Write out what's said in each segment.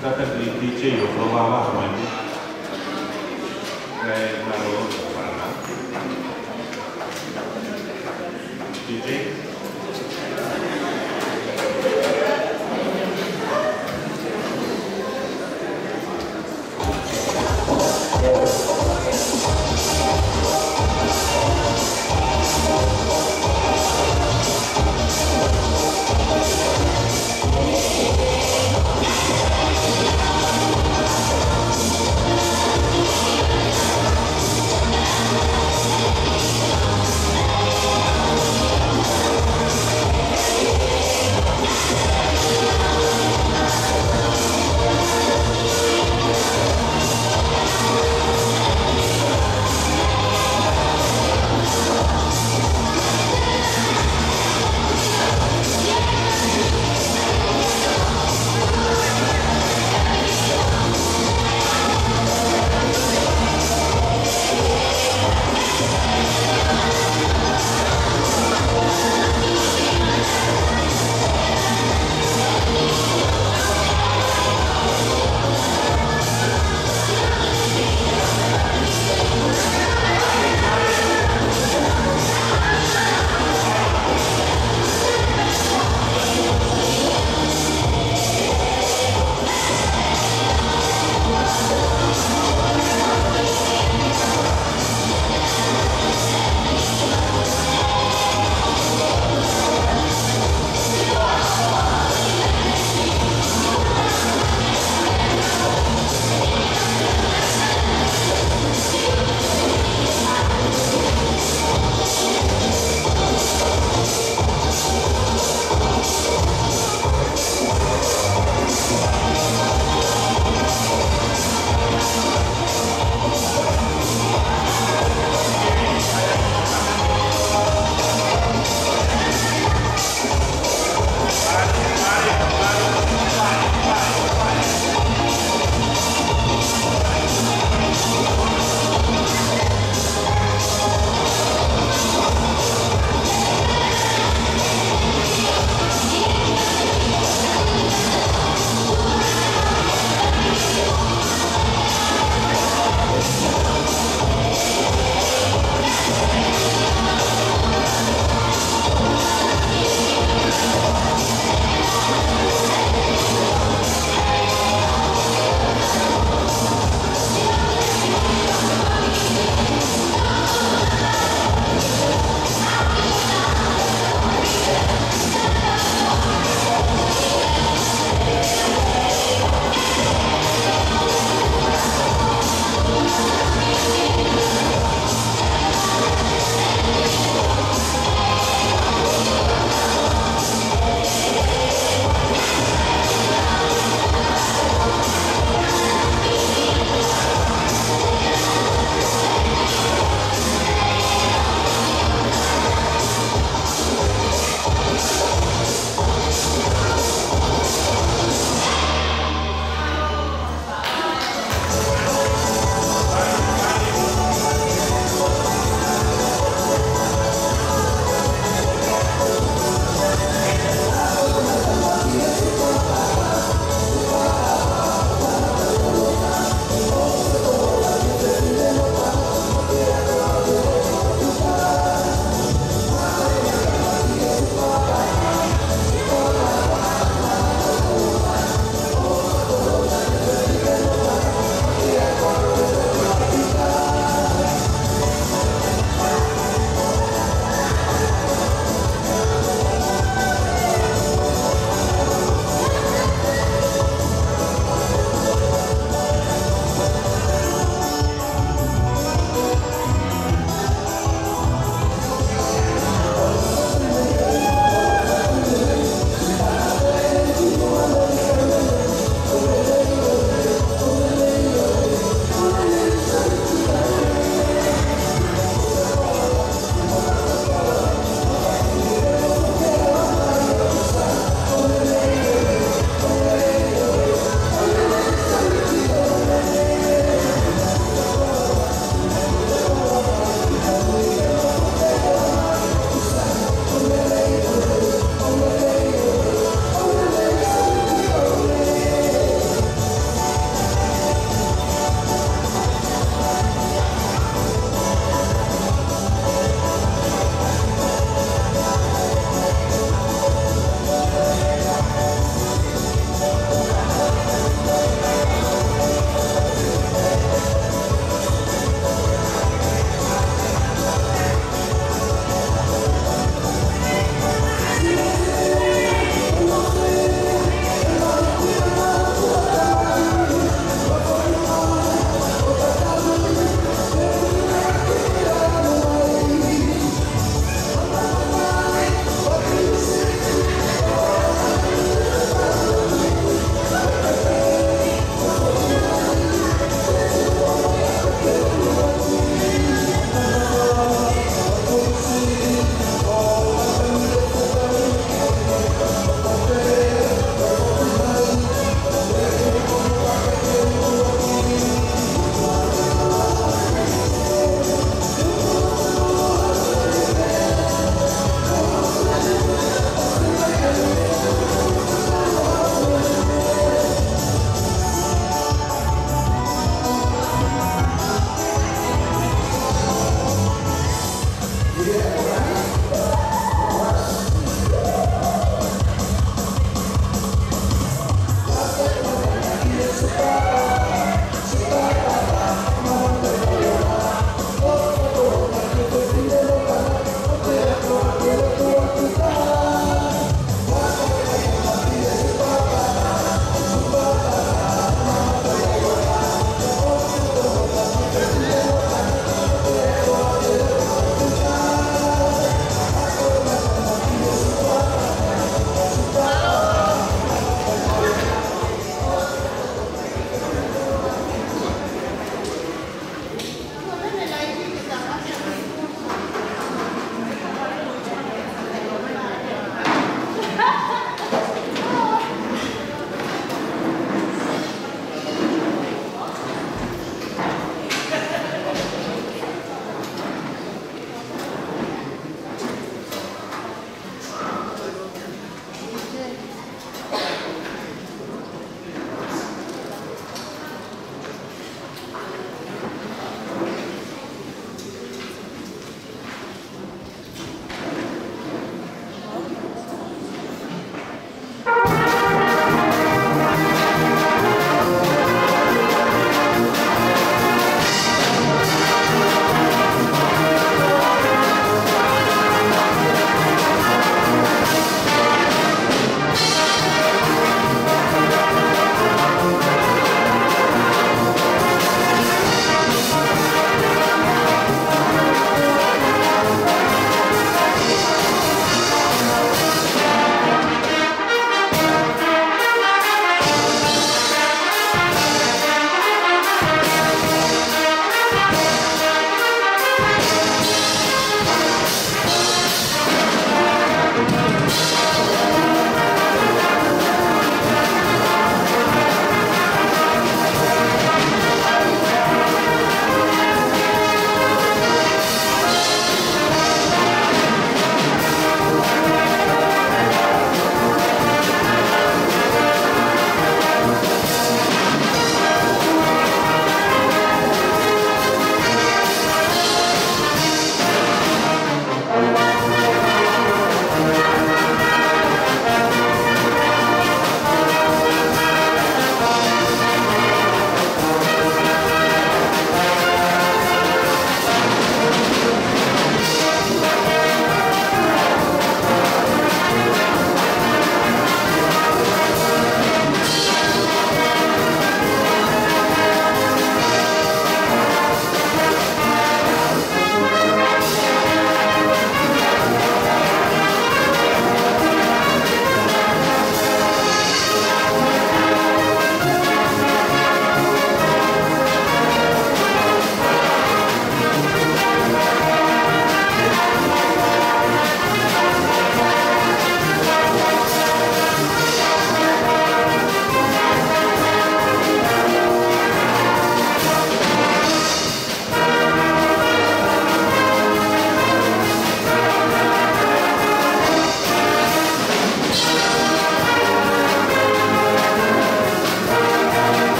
Datang di DJ yo Prowawa ini. Kayak naruh mana? DJ.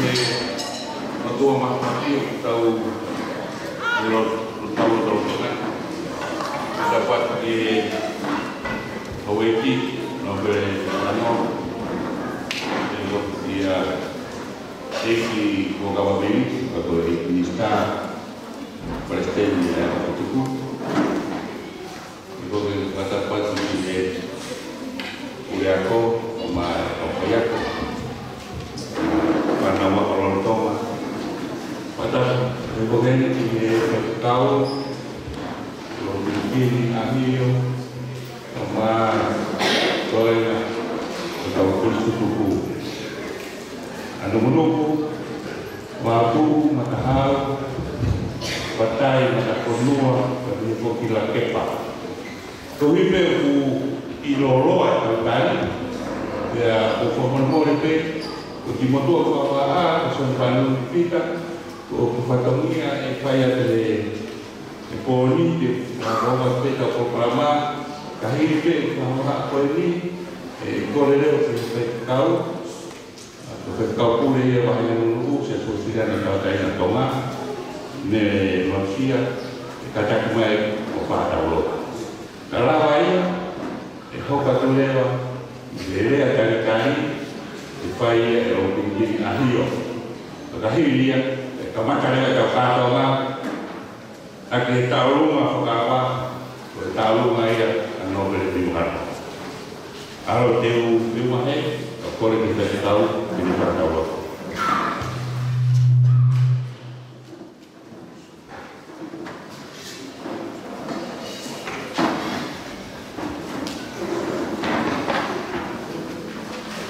me matua mahmati tau lo tau kan dapat di Hawaii no bere ano dia eki ko kawabili ko ikinista presidente ya tuku ko kata pas ni Uriako sama Opayako karena mau orang tua pada kemudian ini tahu kalau begini ahio sama soalnya tahu kulsuku anu menunggu mampu matahal batai mata konua dari pokila kepa tuhibe ku ilolo atau tadi ya uforman moripe ukimoto kwa sompanu pita kufatomia ifaya tele poni de roma peta programa kahiripe kwa poni koreleo se kau atau kau pule ya bahaya nunggu sesuatu yang kau tanya tonga ne manusia kata kumai apa tahu kalau ayah hoka tulewa lelea kali ifai o pingi ahio kahilia kamaka le ka kata ma ake taulunga fokawa taulunga ia ano bele dimar aro teu mahe ko le kita tahu ini perkara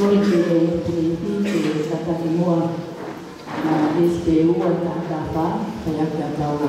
Polisi kata semua SPU atau apa saya tidak tahu.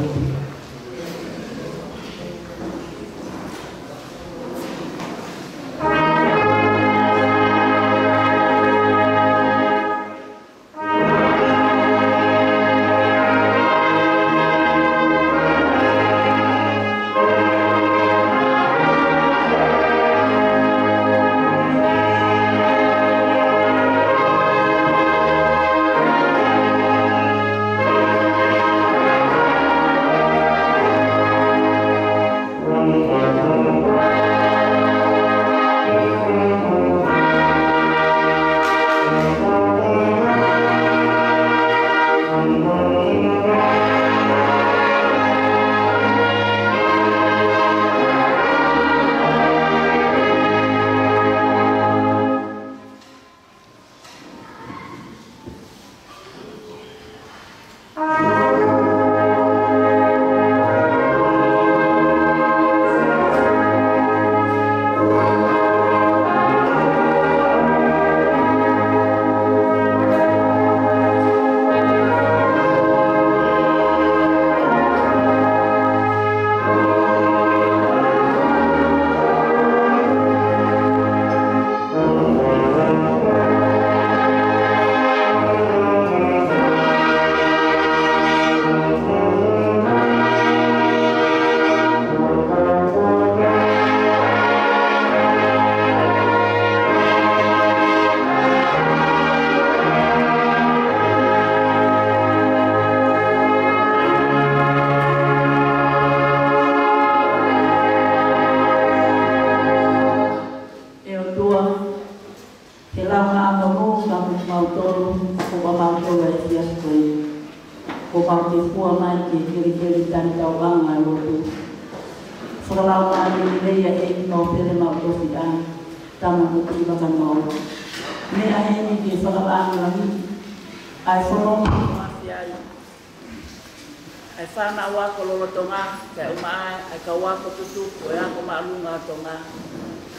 Ai whana wako lolo tonga, kai umai, ai ka wako tutu, koe ako maalunga tonga.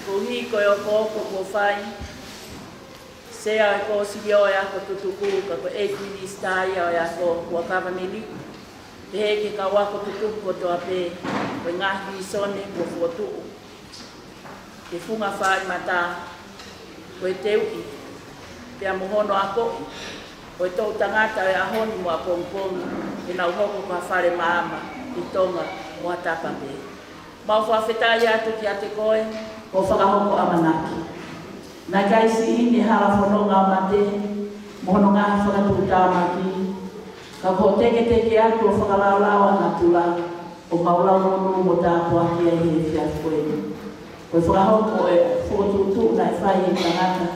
Ko hi koe o koko ko whai, sea ko sigi o ako tutuku, ka ko e minista ia o ako wakava mili. Te heke ka wako tutu ko to ape, koe ngahi sone ko fuotu. Te funga whai mata, koe teuki, te amuhono ako, koe tau tangata e ahoni mua pongpong, e nau hoko ka whare maama i tonga mua tapape. Mau whawhetai atu ki ate koe, ko whakahoko amanaki. Nā kaisi ini hala whanonga o mate, mono ngā whakatūtama ki, ka ko teke atu o whakalaulau na tula, o maulau mono mo tāpua ki ai he whia koe. Koe whakahoko e whakatūtū na e whai e tangata,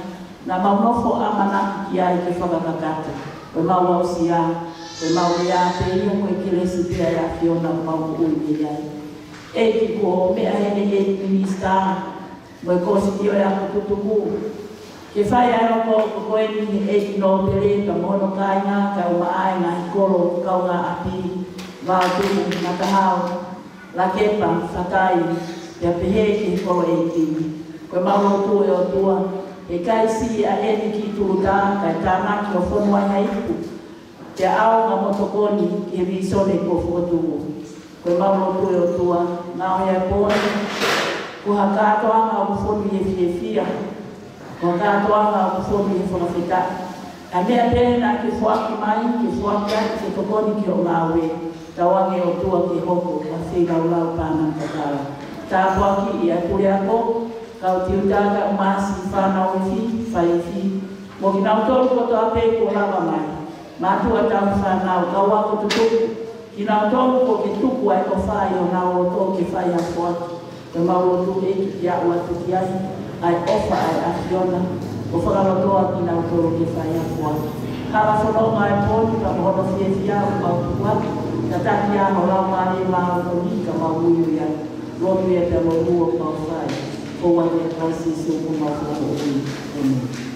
na maunofo amanaki ki ai ke whakakakata. Koe mau si a, koe mau ea te ia koe ki resi pia e a Fiona mau ui ni ai. E ki ko mea hene e minista, mo e kosi ki o e ako tutuku. Ke whai ano ko koe ni e ki no pere, ka mono kainga, ka umaai ngā hikoro, kau ngā api, wā tuku, ngā tahau, la kepa, whakai, pia pehe ki hikoro e tini. Koe mauro tu e o tua, e kai si a eni ki tūtā, kai tāmaki o whonua i haiku, te ao ngā motokoni ki e visone ko whakatuku. Koe mauro tu e o tua, ngā o ia pōne, ko hakatoanga o whonu i e whiewhia, ko hakatoanga o whonu i e whakawhita. A mea pēna ki whuaki mai, ki whuaki ati ki tokoni ki o ngāwe, tawange o tua ki hoko, a whiga ulau pānang katara. Tā whuaki i a kure ako, kau tiutaka o masi whanau i whi, whai whi. Mo ki nau tolu koto ape ko lawa mai. Mātua tau whanau, kau ako tutuku. Ki nau tolu ko ke tuku ai ko whai o nau o tō ke whai a whuaki. Te mauro tu e ki kia ua tuki ai ofa ai a Fiona. O whakarotoa ki nau tolu ke whai a whuaki. Kawa whanonga e pōni ka mohono whiewhia o mau tukuaki. Ka taki a ho lau mare mau toni ka mau uiu iai. Romi e te mo rua mau whai. O wai e kasi se o mau whako ui. Amen.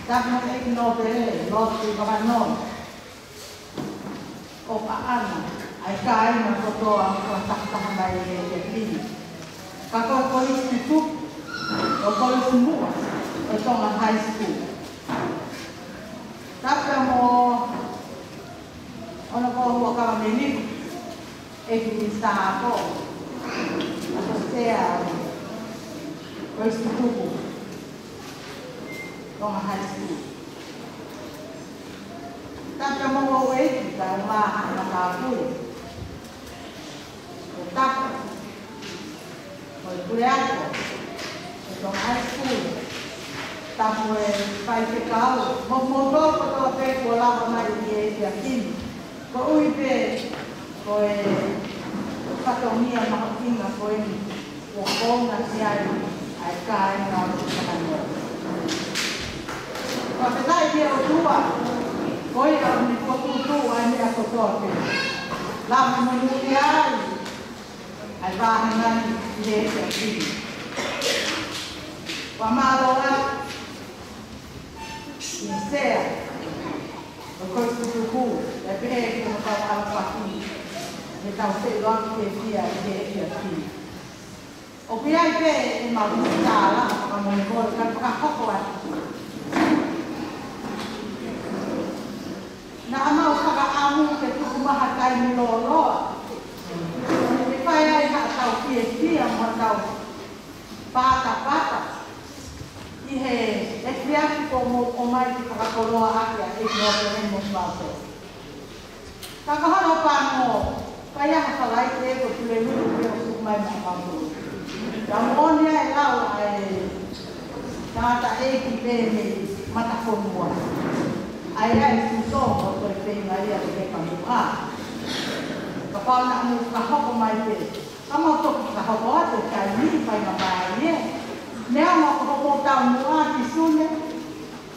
Dapat ignore dele, lot di bawah non. Opa ana, ai kai na foto ang tak mai de pili. Kako polis itu, o polis semua, itu ang high school. Tapi mo, ono ko mo ka meni, di ako. Ako saya, polis itu. Trong high school. Ta cho mong ô ấy thì là bà vui. Ta rồi tôi ăn trong high school. Ta mới phải cái cáo một đôi có tôi về của làm mà đi đi tin. Có ui về rồi phát động nhiều mà học sinh là coi cuộc công là gì ai cái nào cũng phải làm. Và cái này điều tua, coi là mình có tu anh em có tốt thì làm mình nuôi ai ba hàng ngày để được gì, và mà rồi xe, rồi coi tu để biết cái nó có ăn phát gì, để tao sẽ lo cái gì để được gì. Ở phía bên mà mình trả là mà mình coi cái khóc quá. Na amau kaka-amu ke tukumahatai ni lolo. Ni pai ai ha tau ki mo tau pata. Ihe e kriaki ko mo mai ki kakakoloa aki a no pere mo maso. Kakahano pa mo, kaya hakalai te ko tulelu ke o sumai mamamu. Damonia e lau ai tata e ki pene matakonua. Ai ai so ko to pe ngai a ke kamua. Kapal na mu ka ho mai pe. Kama to ka ho te kai ni pai na bai ne. Ne mo ko ko ta mu a ti sune.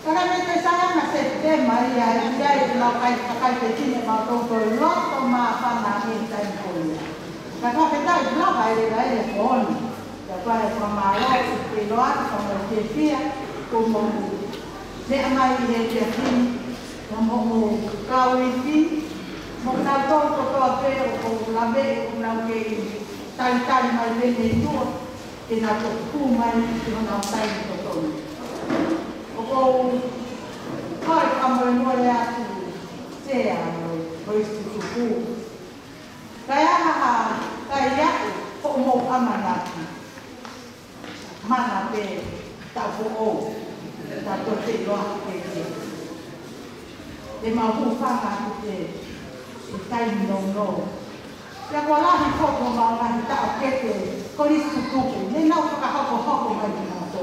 Kala me te sa na se te mai ai ai na kai te ti ne ma to ko lo to ma pa na ni tai ko ni. Ka ka pe tai na bai le ko ni. Ka pa ko ma lo te lo a ko mo te fia ko mo. Ne mai le te ti mo kau ini mo na to pe o la be o na ke tali mai lene tua, e nā tōku mai ki hana o tai to tonu. O kou, kai ka moe moe atu, tea o istu tuku. Kai aha, kai iaku, ko mo amanaki. Mana pe, tau po o, ta to te loa ke te. E mahu whanga ku te, e tai no. Ia kua lahi koko maungahi tau kete, ko listu tuku, ne nau whakahoko mai ki ngā tō.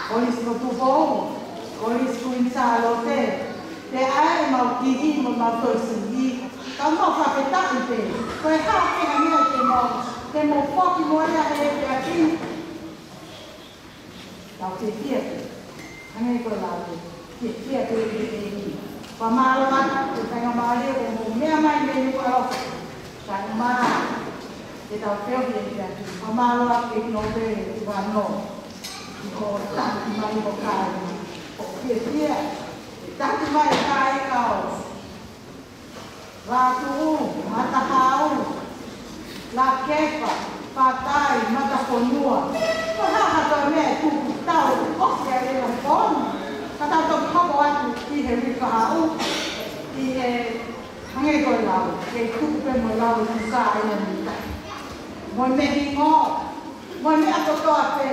Ko listu tuku o, ko listu insalo te ae mau ki i mo mau toi singi. Kau mau whapetaki te, ko e hao ke hangia te mo whoki moea he te aki. Tau te tiete, hangai koe laute, te tiete e i. Wa mālo mata, te whainga maare, o mo mea mai meni kua roka. Kai mara, te tau teohi e te aki. Wa mālo ake no te wano. I ko taki mai o kai. O tia, taki mai kai kau. Rātu, mata hau, la kepa, patai, mata konua. Ko haha toi mea tuku tau, oki a reo ponu. Ka tau toki hoko atu i he rika hau, i he hange koe lau, ke kupe mo lau i sa ina nita. Moi mehi ngō, moi mea kotoa te,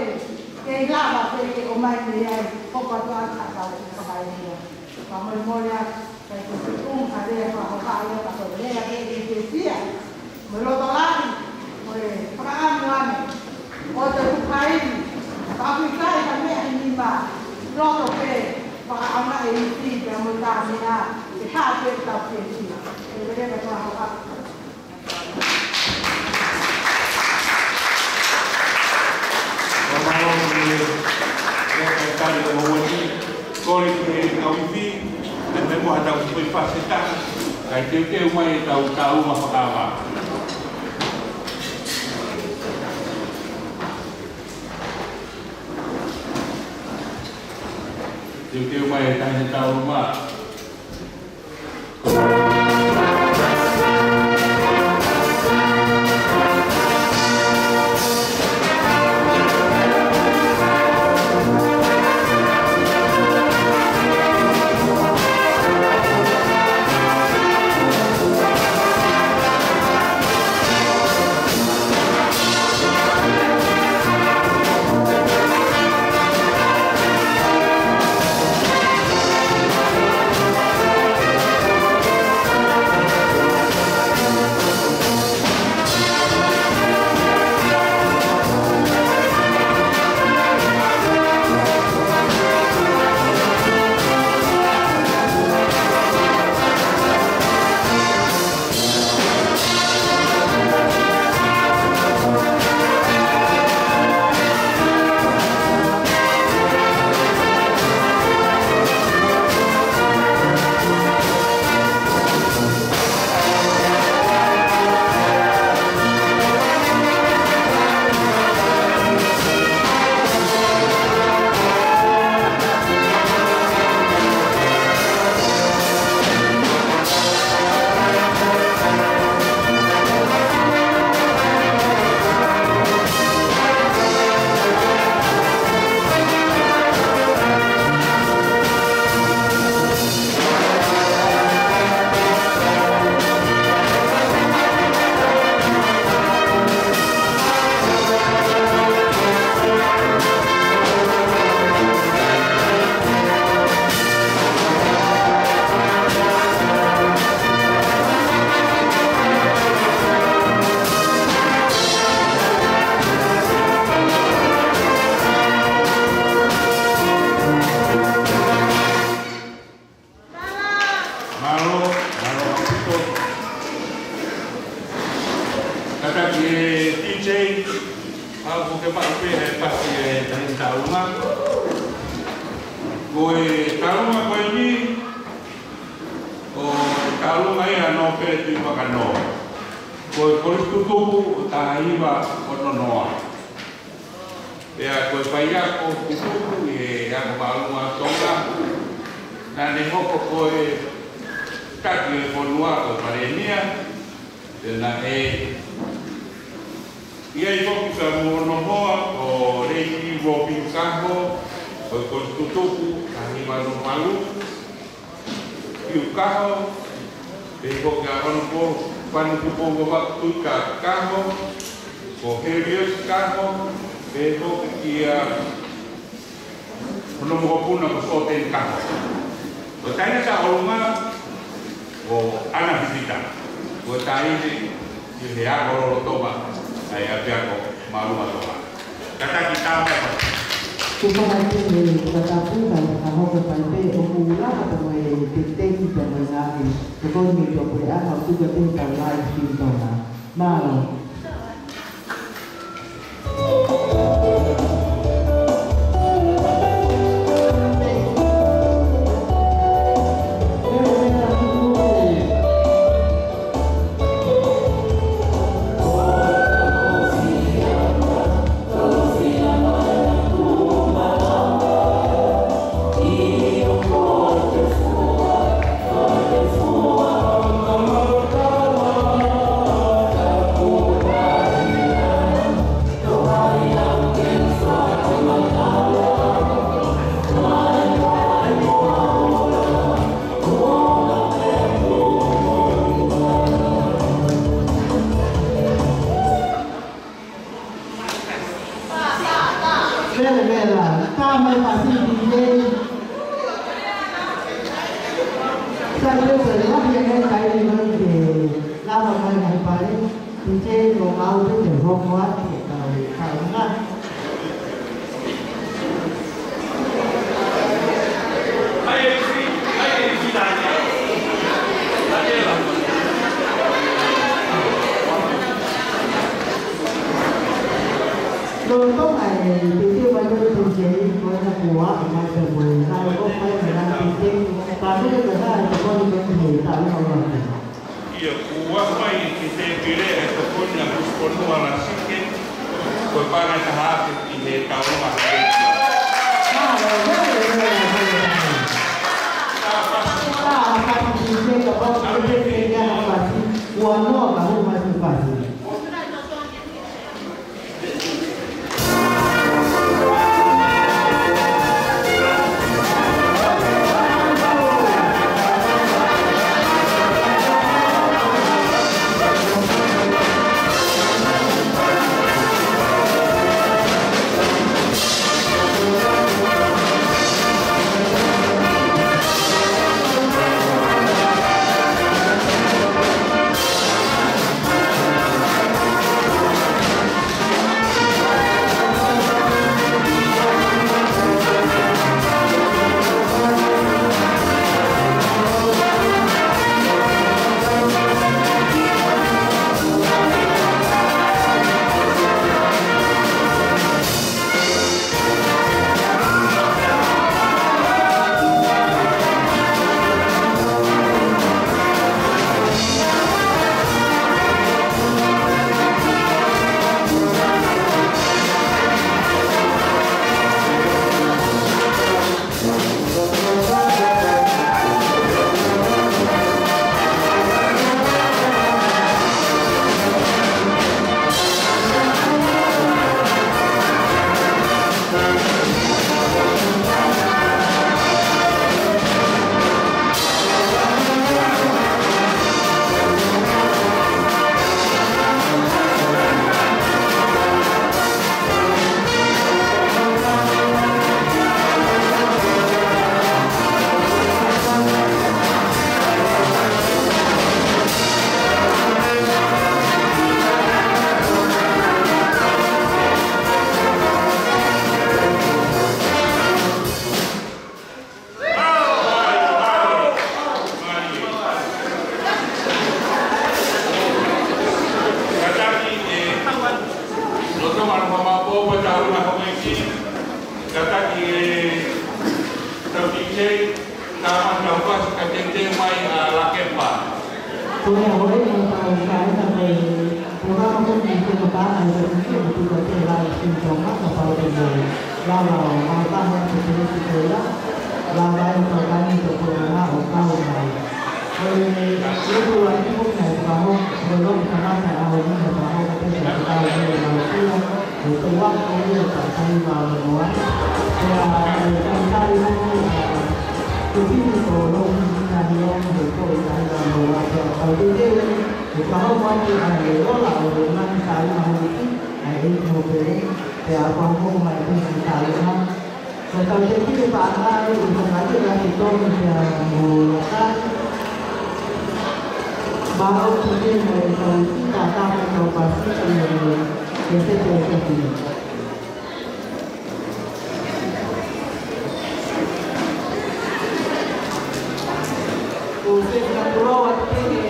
ke lava te ke o mai te ai, hoko atu ata tau i ka mai nia. Ka moi moria, kai ko te tung a rea ka hoka ea ka koe rea ke i te tia. Moi loto lani, moi whakaamu ane, o te kukaini, ka api kai ka mea i nima, loto pe, whakaama e i ti, ka mo tā mea, te hāpe tau te tia. E rea ka toa hoka. Kore te kauiwi, e me moha tau koi whasetanga, kai teu mai e tau uma whakawa. Teu mai e tahi tau uma. Ia I hoki ka mono hoa o reiki wo pinkaho o tutuku a himanu malu. Iu kaho e hoki a hono po panu kupongo waktu ka kaho o herios kaho e hoki ki a hono mo puna ko soten kaho. O taina sa olunga o ana visita. O taina i he agoro toba. Ai apiako maluma toa. Kata kita apa? Kita nanti tetapi kalau kamu berpikir ukuran atau mendeteksi dan mengenali, betul ni kemudian harus juga tinggal live di sana. Malu. Itu lagi pun saya tahu belum sama saya awal ini saya tahu tapi saya tahu ini manusia itu waktu ini tak tahu bahwa ya kita ini begini tolong dari yang betul saya bahwa kalau dia kalau mau ada orang orang saya mau itu ini mobil ya kamu mau itu saya kalau jadi pakai untuk lagi lagi itu dia mulakan baru kemudian kalau kita dapat operasi kita jadi usai kalau ini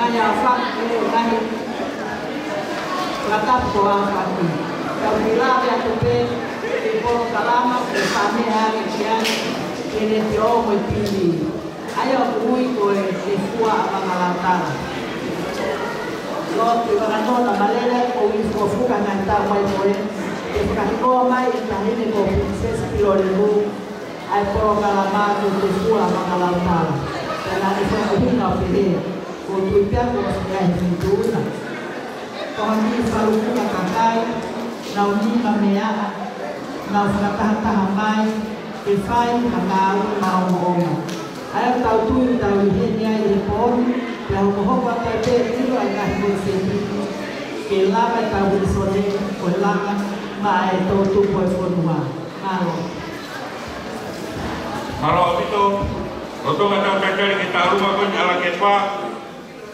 hanya fakta ini tetap doang kami kalau bila yang tuh por kalama kami hari siang ini jauh lebih ayo muy sifua mangalantara lo tibakan na malele o iskofuka nganta mai moe e kakiko mai tahine ko princess pilorelu ai por kalama ko sifua mangalantara na iso hina pele ko tuipia ko sia hinduna kami selalu kakai na uni mamea na nakatahan mai e fai kakau na oma ayam tahu tu tahu ini yang pun yang mohon pakai itu agak bersih kelapa tahu sore kelapa mai tahu tu performa Halo itu untuk kita cari kita rumah pun ala kepa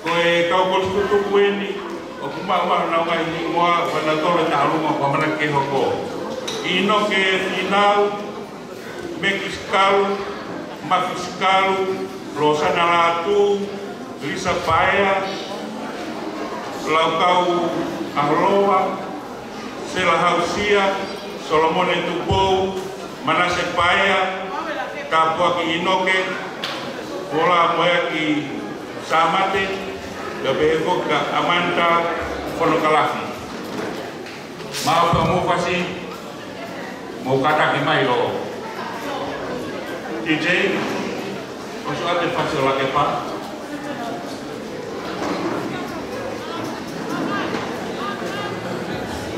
kue kau bos tutu kue ni aku mau nawa ini mua pada tolong tak rumah paman ke hoko ino ke final Mekiscal Mafiscal, Rosana Latu, Lisa Paya, Laukau Ahloa, Sela Hausia, Solomone Tubou, Manase Paya, Kapua Ki Inoke, Bola Moya Ki Samate, Gabego Ka Amanda, Fonokalafi. Mau kamu pasti mau kata gimana lo? DJ, masuk ada fasil lagi pak.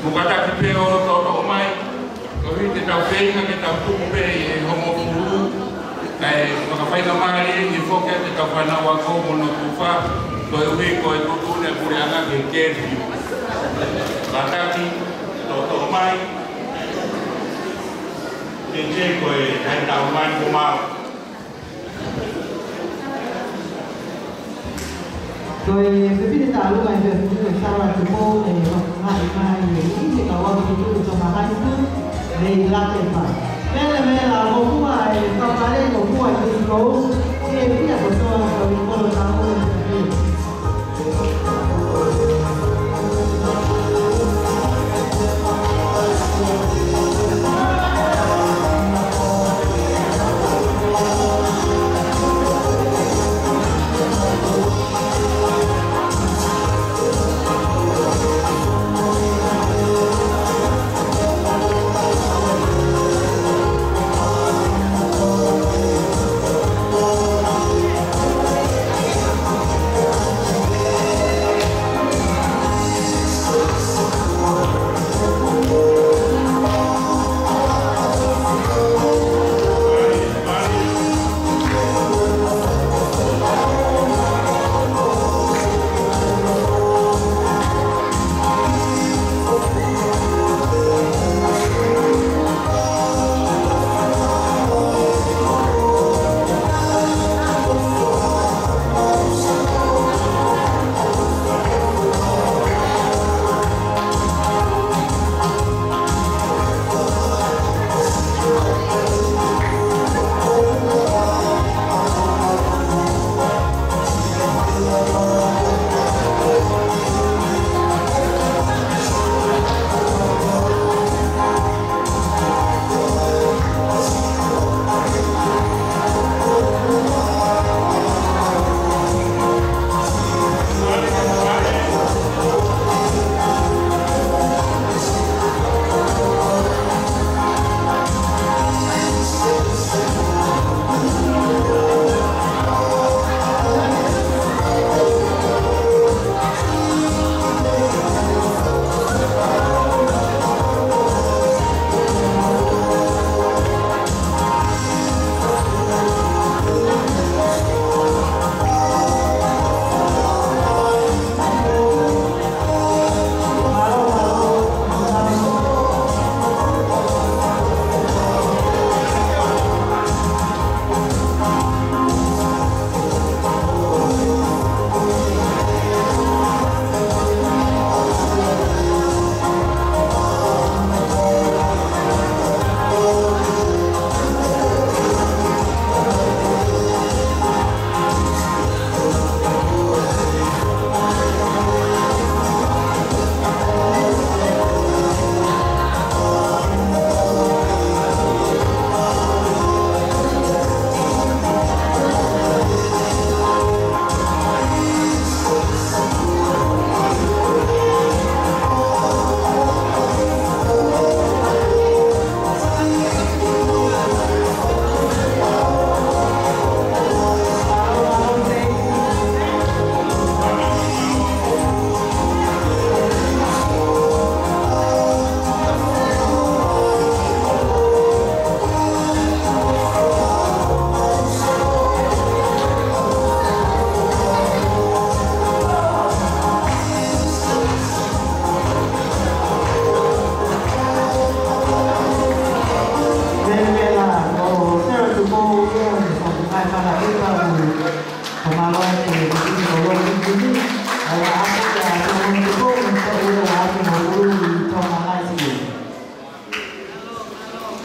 Buka tak kipeo atau omai, kalau kita tahu kita tuh mungkin homo dulu, maka fai nama ini fokus kita fai nama kau monotufa, kau ini kau itu tuh yang kurianga gengker, lataki, atau omai. DJ kau yang tahu main kumal. Rồi cái biết ta lúc này việc những người sao là chúng cô để học lại mai những cái cầu ông chúng tôi cho mà hai thứ để làm tiền phải mẹ là một khu bài sau đó đây một khu bài thì có cái biết là một số rồi cô là sao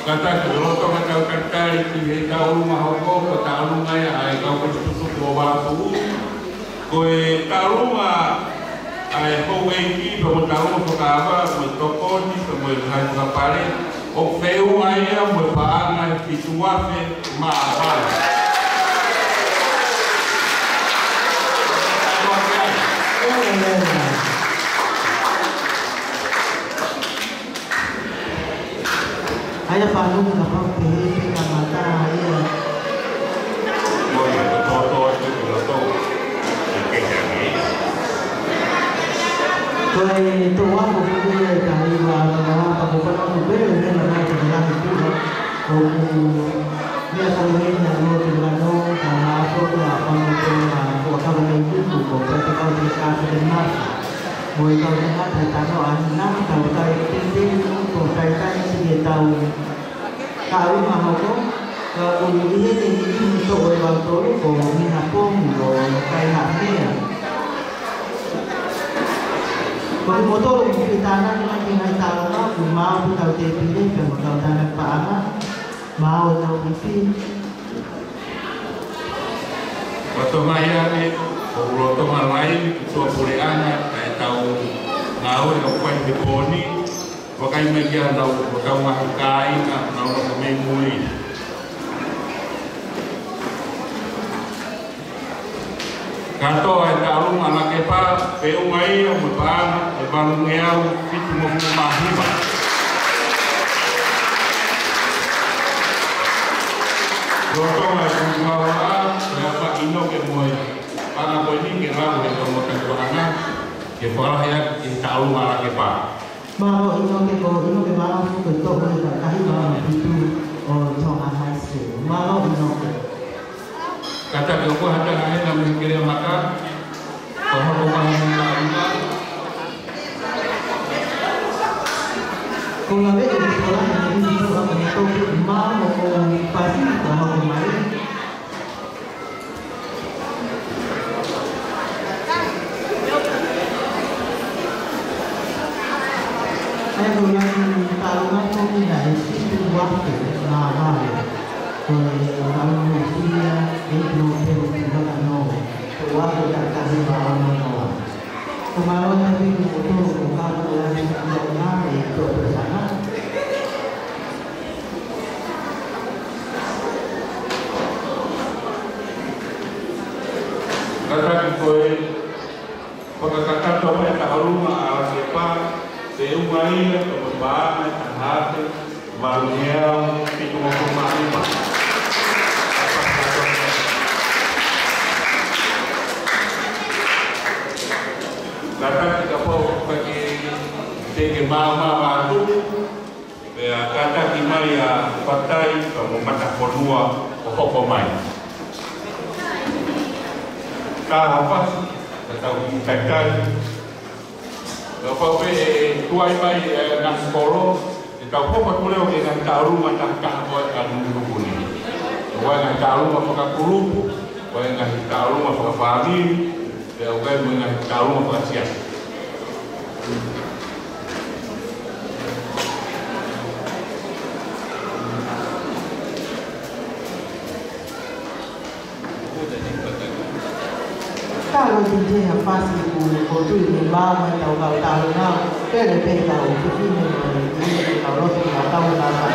kata kuloto kata kata ki kau rumah hoko kata rumah ya ai kau kutu ko ba tu ko kau rumah ai ko ki ko tahu ko ka mo toko ni ko mo hai ka pare o feu ai ya mo pa na ki tuafe ma ba Ayah palu nak pergi ke mata ayah. Boleh betul itu betul. Kau tua bukan dia cari bahan apa bukan orang bela dia nak jalan itu. Kau dia kalau ini nak mau jalan kalau apa apa itu kau itu kau berarti kau tidak benar. Môi kau dengar tentang anak kau cari tinggi kau cari dia tahu. Kau mahu kau ini untuk orang tua kau ni apa kau cari hati. Kau motor kita nak lagi tahu kau mahu kau terpilih kau tanah apa mahu kau pilih. Waktu maya ni, waktu malai itu boleh anak. Tahu ngau yang kau yang diponi, wakai media tahu wakau mahukai, ngau nak memuli. Kato ay tahu anak kepa, peungai yang berpan, berpan ngau itu mau mahima. Waktu macam ngau berapa ino kemoy, para poni kerana mereka makan anak. Yang paling ya tahu malah kepa. Mau ino ke mau bentuk kita kahit mau itu orang ahai sih. Mau ino. Kata kau ada lain yang mikir makan. Kalau orang yang tak Kung nabi di sekolah yang itu orang itu mau pasti mau kemarin. Saya yang tarungan kami dari situ waktu mahal. Kalau dia itu tidak tahu, waktu tak kasih mahal. Kemarin tapi itu kalau yang tidak itu bersama. kata kau pengkakak kau yang tak rumah alam kepa. Seumai pembahasan hati barunya itu memahami. Kata kita pun bagi segi mama baru, kata kita ya pakai kamu mata kedua pokok pemain. Kah apa? Kata kita Lepas itu, tuai bayi nak sekolah, kita pun boleh dengan tahu macam kahwat anu dulu ni. Tuai dengan tahu apa kuru, tuai dengan tahu apa family, tuai dengan tahu apa siapa. Kalau dia pasti itu memang tahu na, pero tahu ini kalau kita tahu apa.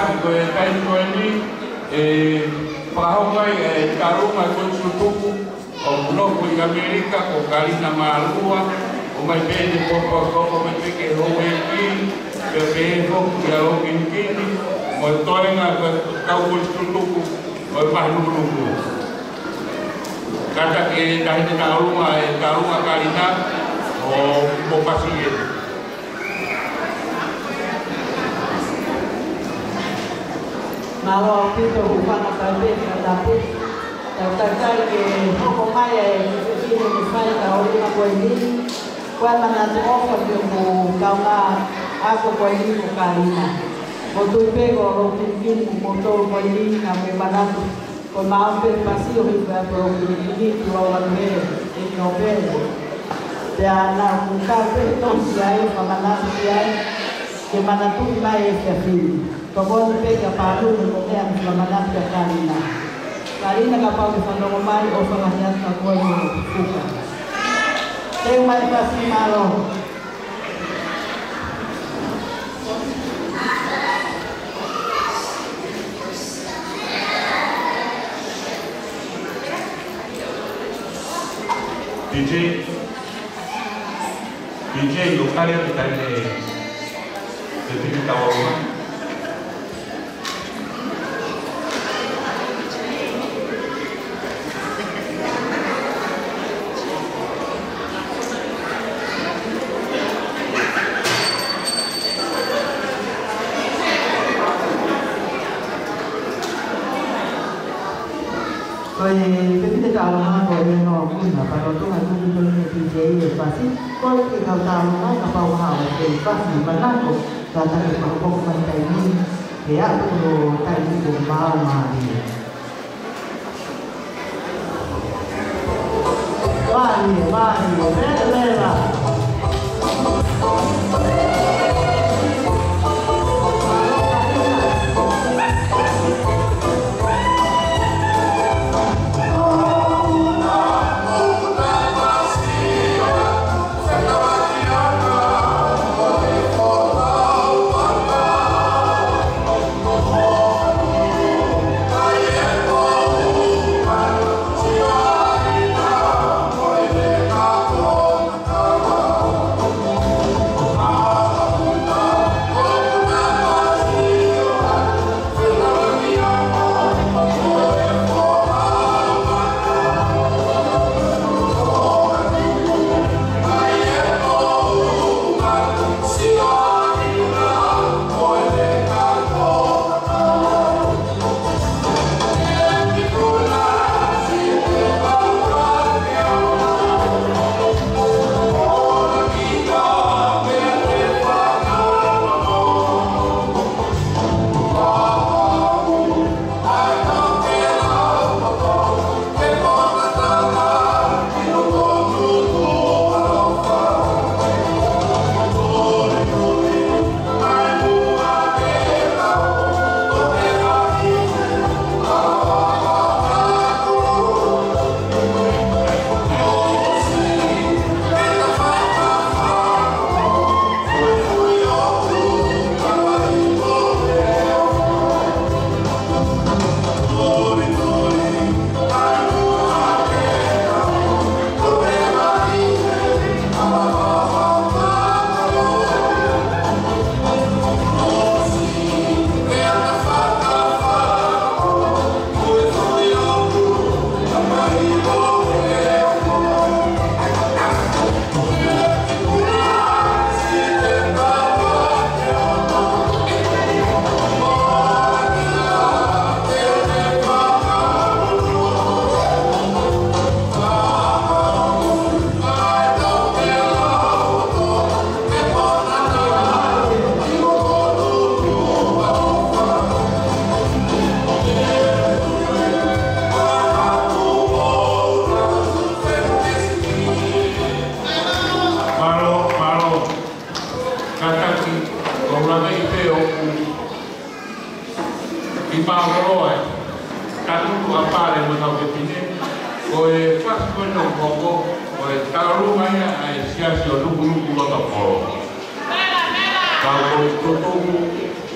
Paki ko e kai ko ni pahokai e karunga ko tutuku o bloco i Amerika ko Karina Marua o mai bene ko mai peke ho e ki pe ho ya o kini mo toenga ko ko tutuku o pahnulu kata ke dai te karunga Karina o mo pasie Malo pito upang kapalbit na dapat tagtagtag hoko kaya sino ni Fai kauli na pwede kwa manatu offer yung kau na ako pwede ko Karina o tuipe ko ro pinpin mo to pwede na may manatu ko maamper pasio hiba pro pinpin tuwawan me Nobel ya na mukhape to siya yung manatu siya ke manatu mai fili Pagod pega paru ng ang lamanap ka Karina. Karina kapag ifanongomay o pangahyat na kuha mo suka. Tayo may pasimalo. DJ lokal yang kita ini jadi tahu Rồi cái tàu là rồi nó cũng là phải có hai công ty thì dễ và xin có cái tàu nó là bao hào thì có gì mà nó cũng là tại vì bằng công mình tại vì thì á tôi tại vì cùng bao mà thì ba thì bé lên là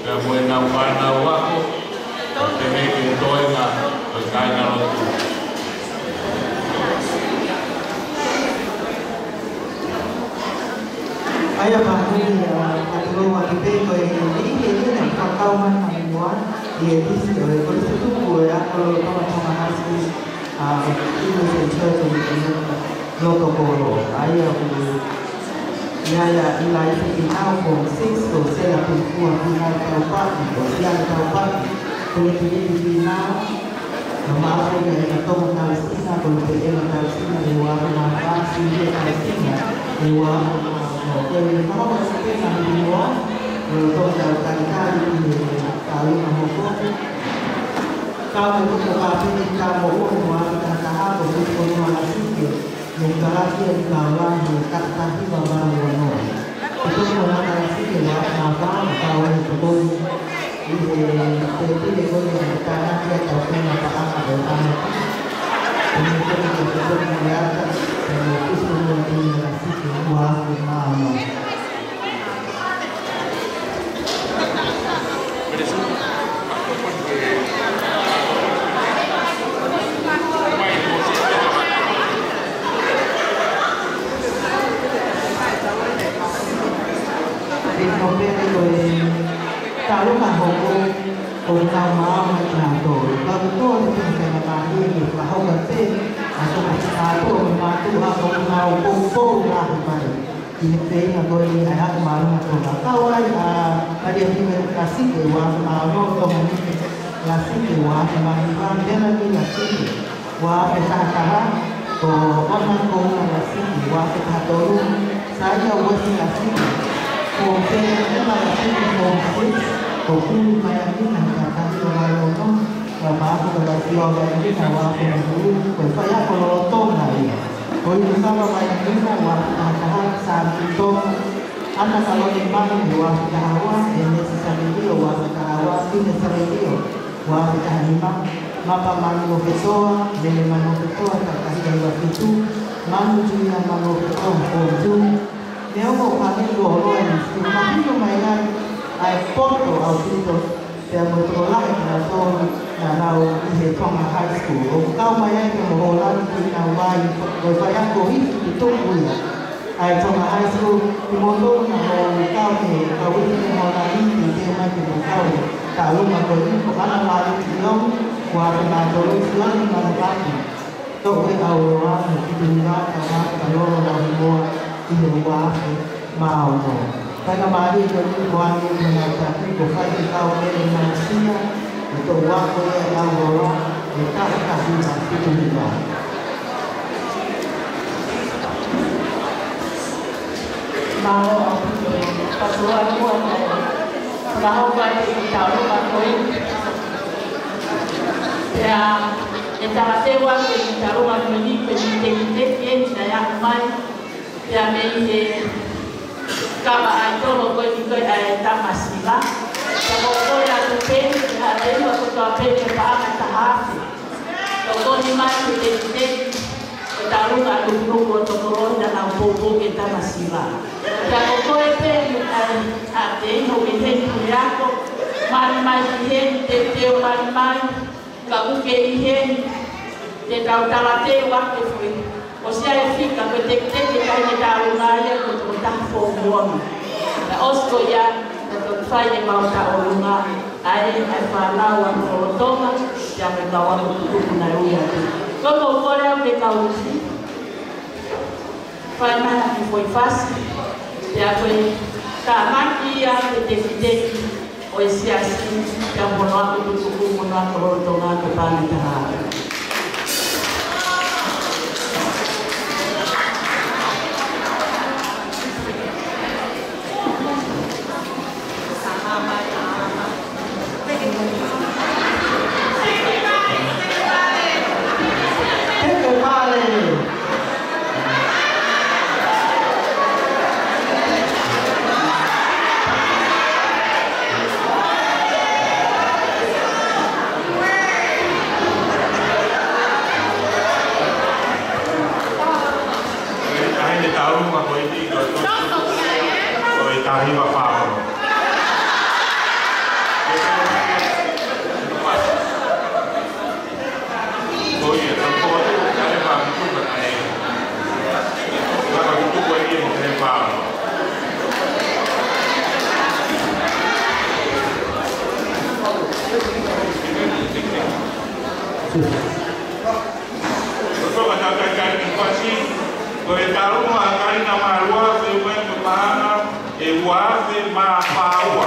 Ka moena wana wako. Te me ki toenga. Ka kaina lotu. Ayah bahari kalau waktu itu ini nak kau mana buat dia di situ kalau situ gua kalau teman-teman asli itu sensor itu logo polo ayah ya ilai final from 6 to 7 final keempat yang keempat pilih di final nama saya itu mengalisinya kalau dia mengalisinya luar biasa sih mengalisinya luar jadi kalau kita nak luar untuk melakukan kali kalau mahu kalau itu tetapi kita mau luar kata untuk mengalisinya mengalasi kawan kata di bawah luar itu mengalisi luar apa kawan itu ini boleh karena dia tahu apa kemudian kita melihat itu mengalisi luar mana kalau nak hukum orang mau macam tu, kalau tu kita kena bagi kalau kita atau atau membantu atau mau hukum lah macam ini pun atau ini ayat malu atau kalau ada yang kasih kewan mau atau kasih kewan memang dia lagi kasih wah pesakah atau orang kau kasih wah pesakah saya wasi kasih Oke, terima kasih Kopi mayangin kata kalau nonton apa kalau siapa ini kalau dulu supaya kalau nonton lagi. Koi bersama mayangin kata saat itu anak kalau dimana dua kawan ini sesuatu dia dua kawan ini sesuatu dia dua kawan mapa malu betul dengan malu betul kata dia itu malu juga malu betul itu nếu một phần những đồ rồi thì mà khi mà anh ai tốt đồ ao tin rồi thì một đồ lại là tôi là nào hệ thống là hai school cao mà anh thì một hồ lan thì nào vay rồi phải ăn cố ít thì tốt quỷ ai trong là hai school thì một đồ là hồ cao thì cao ít thì hồ lan ít thì thêm hai thì một cao cả lúc mà tôi có bán ăn lại thì nó qua thì là tôi lớn nhưng mà một lát thì tôi cái ao đó thì cái đường đó cả lô là mua ini buat mau karena mari jadi buat mengatasi bukan kau ini manusia itu waktu yang Allah kita kasih nanti juga mau pasuan buat mau bagi tahu bakoi ya kita sewa kita rumah ini penting yang saya mai ya me kama aitolo ko ni ko ai tamasila ko ko ya tu pe ha dai ko to pe ke pa ta ha ko ni mai te ta ru ga lu ko to ko na na po ke tamasila ya ko pe ai ha dai no ke te ya ko mai hen te mai ka ku ke hen te ta la te wa ke fui o se ai fica ko te kai ni ta lu na ya ko to ta fo mo na osko ya to fai ni mau ta o lu na ai fa na wa ko to ma ya me ka wa ko na u ya ko ko le me ka u si fa na ni foi fácil ya ko ta ma ki ya te o ese assim ya mo no ko mo no ko to na ko pa ni ta Kutoka katika nafasi kwa taaluma kaina maruaze wewe maana ewaze mapawa.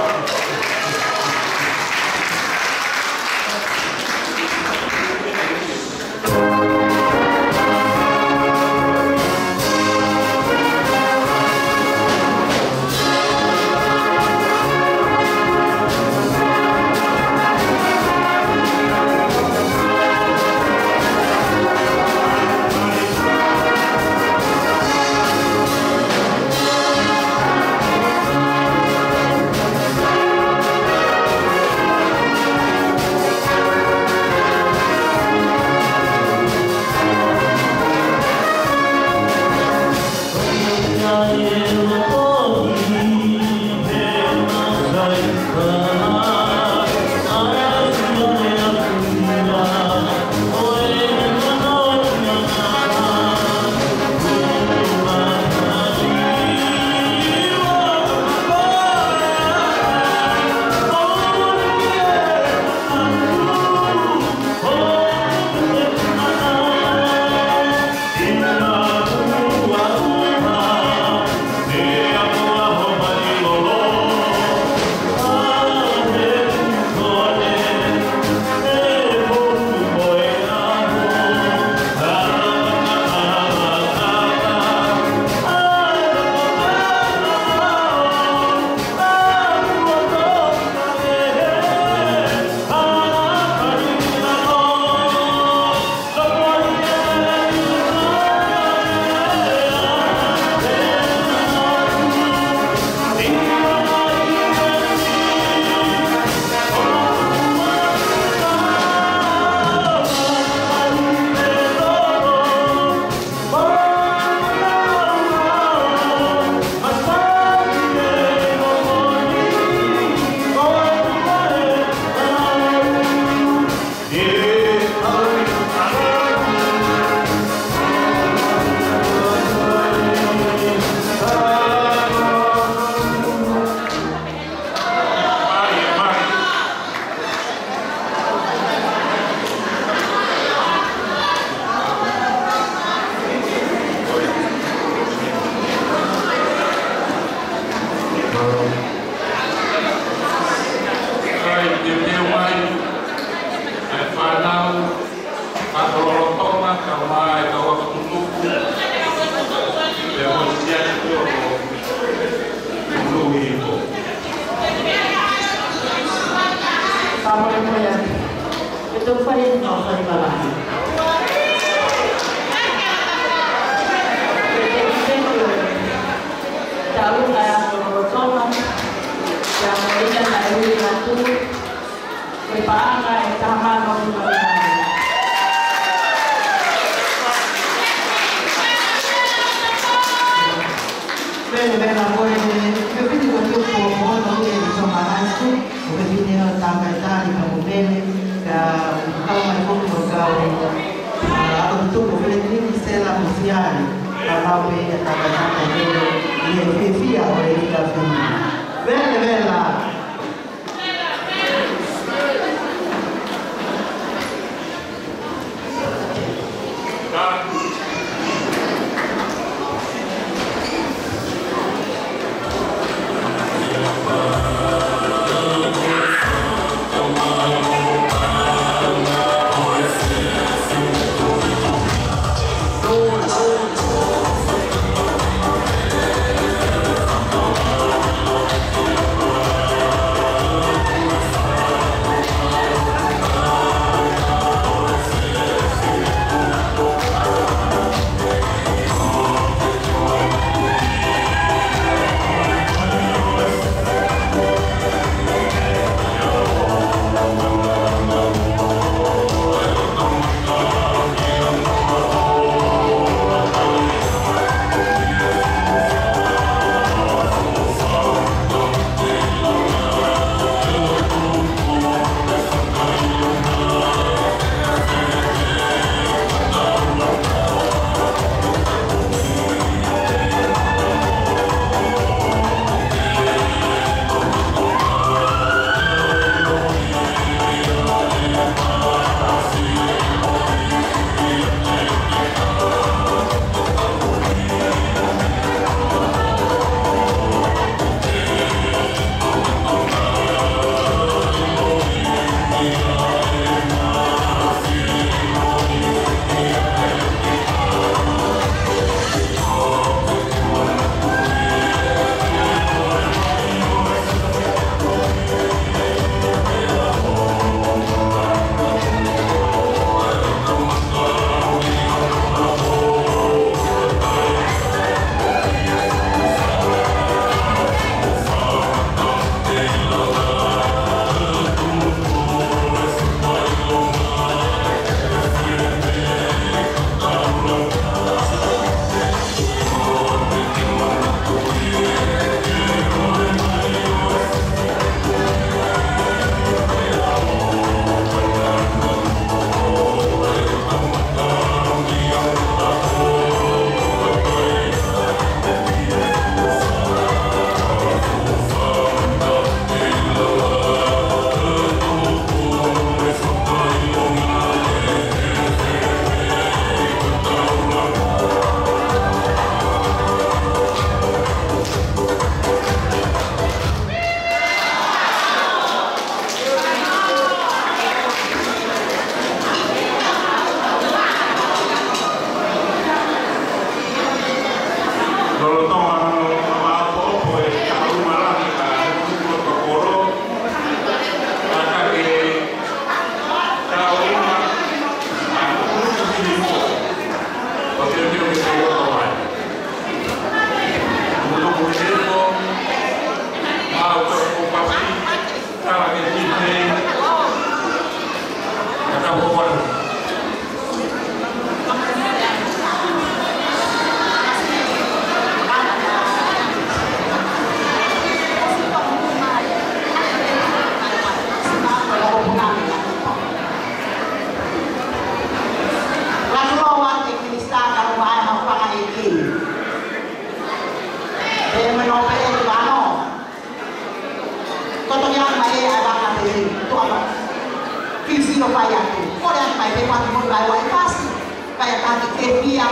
Kisi no pai aku. Kau yang pai pe mati mo pai wai pasti. Pai tak ke dia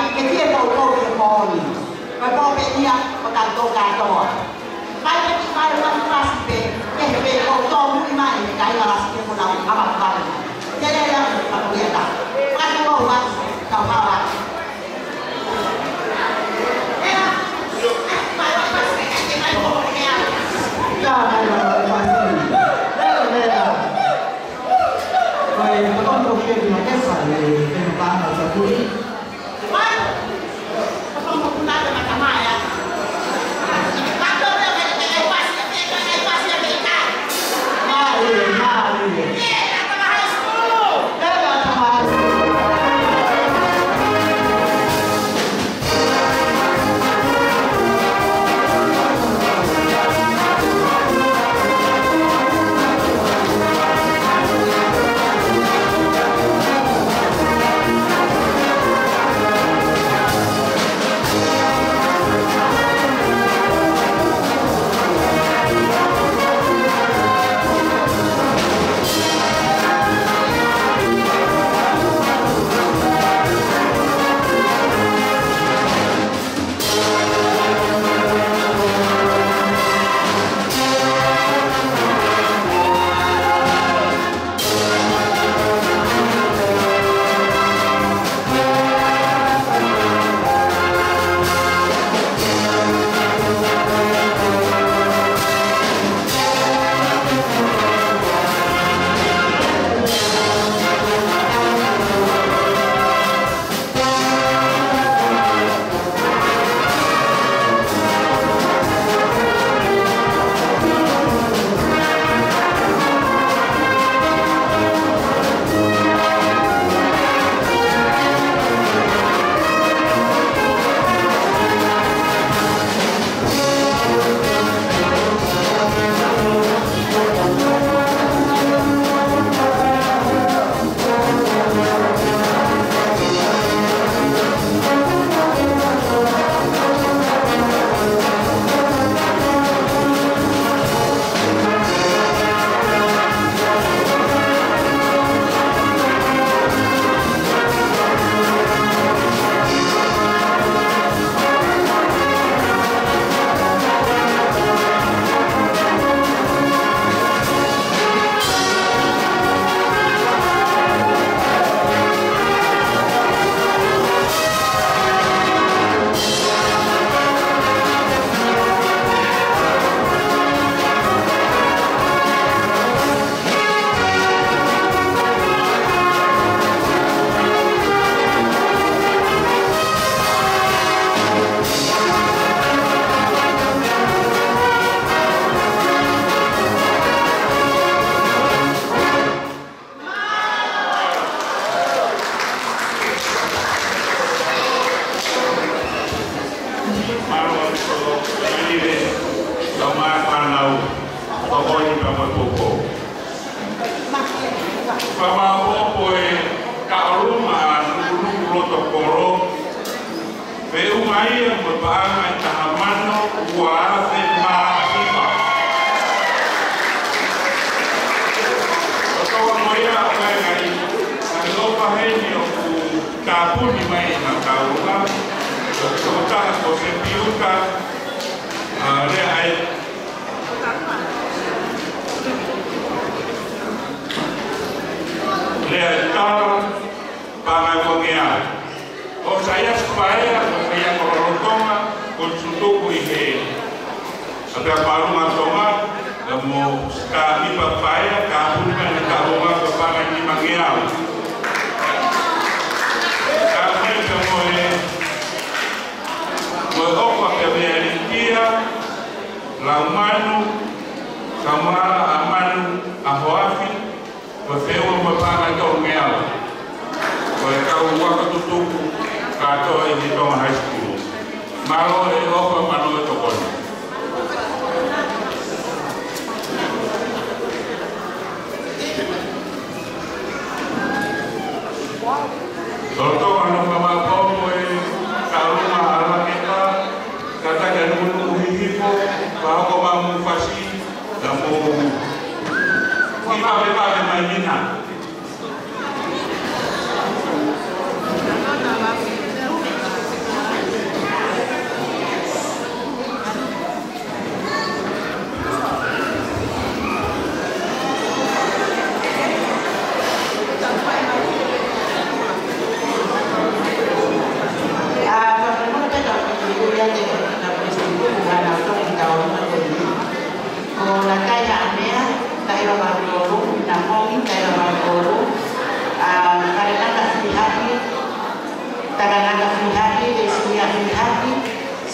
kau ke moni. Pai kau pe dia pakai to. Pai pe pai wai pasti pe kau to mui mai kai la sih mo lau apa apa. Jadi ya aku dia tak. Kan kau buat kau buat.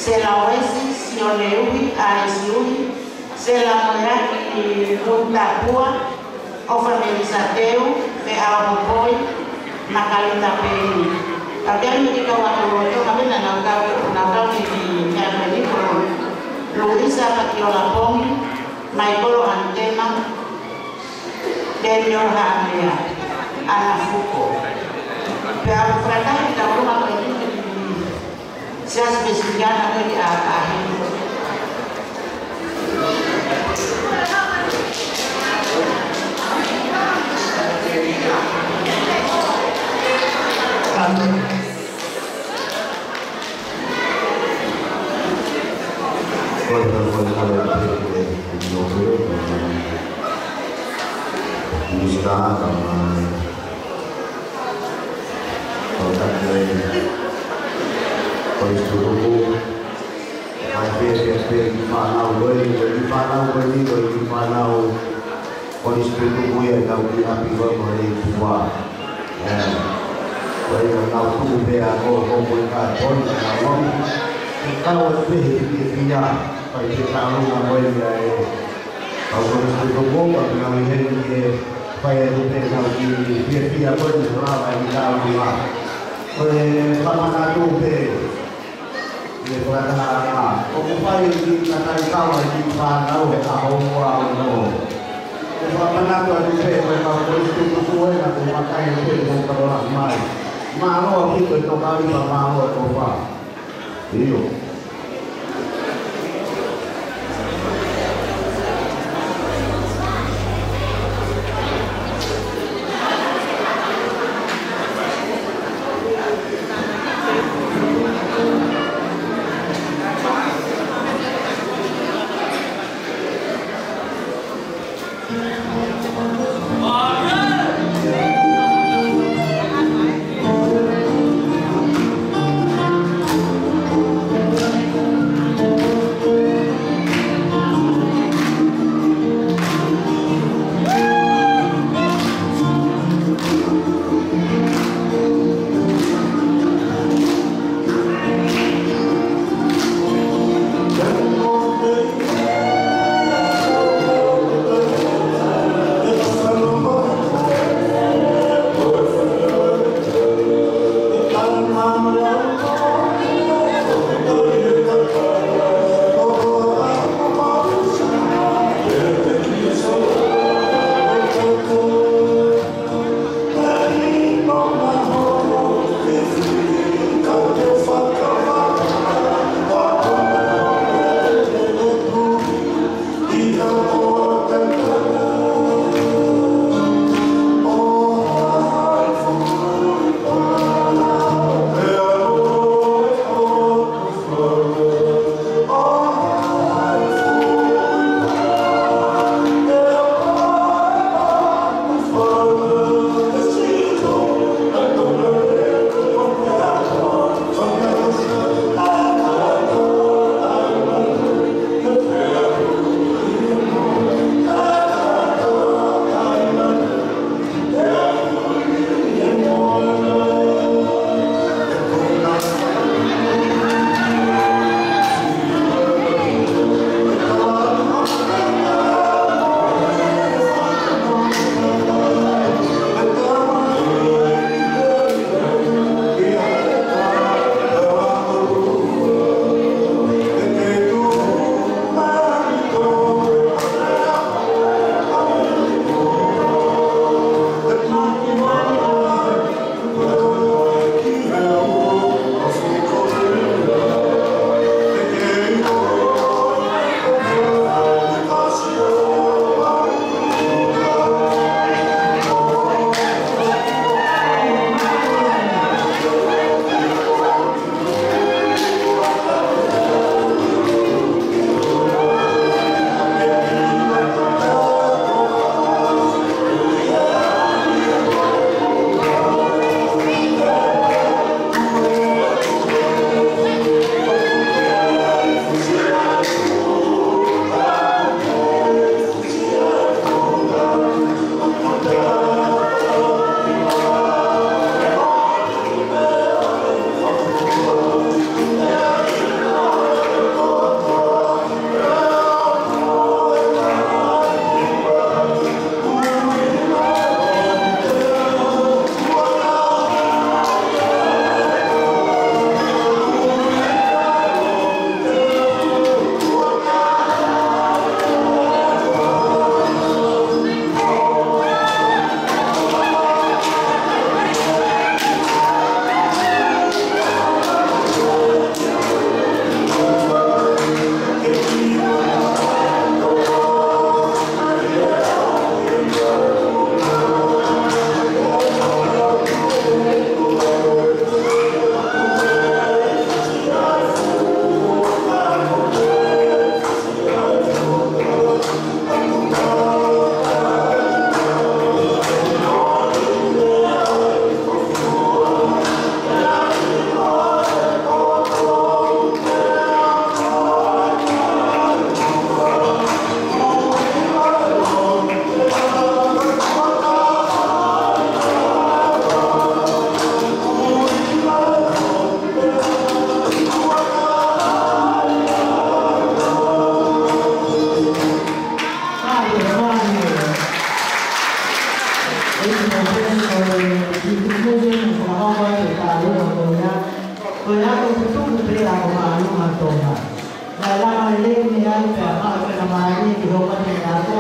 se la oesi, si o leui, a esiui, se la moiaki i Luntapua, o Familisateu, pe Aopopoi, Makalita Pei. Kagani di kawato kami na nagkaw ni Nyamelipo, Luisa Patiola Pongi, Michael Antema, Daniel Hamia, Ana Fuko. Pero fracas kita rumah ini saya spesifikkan ada di akhir. le me ai pe a mai ni ki ho pa ni a ko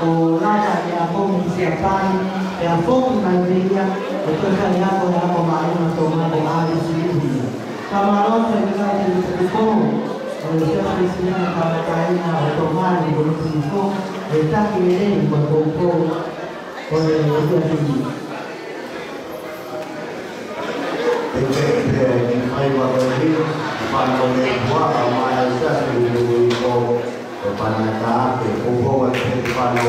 o la ta ya ko mi si a pai e a fo ki mai veia e ko ka ya ko mai no to ma de ai si ni kamaro te ka te ko o le se ki si na ka kai na to ma ni ko si ko e ta ki le ni ko ko o le o te ni di fai valori fanno le qua ma sta su un po' panata che un po' che fanno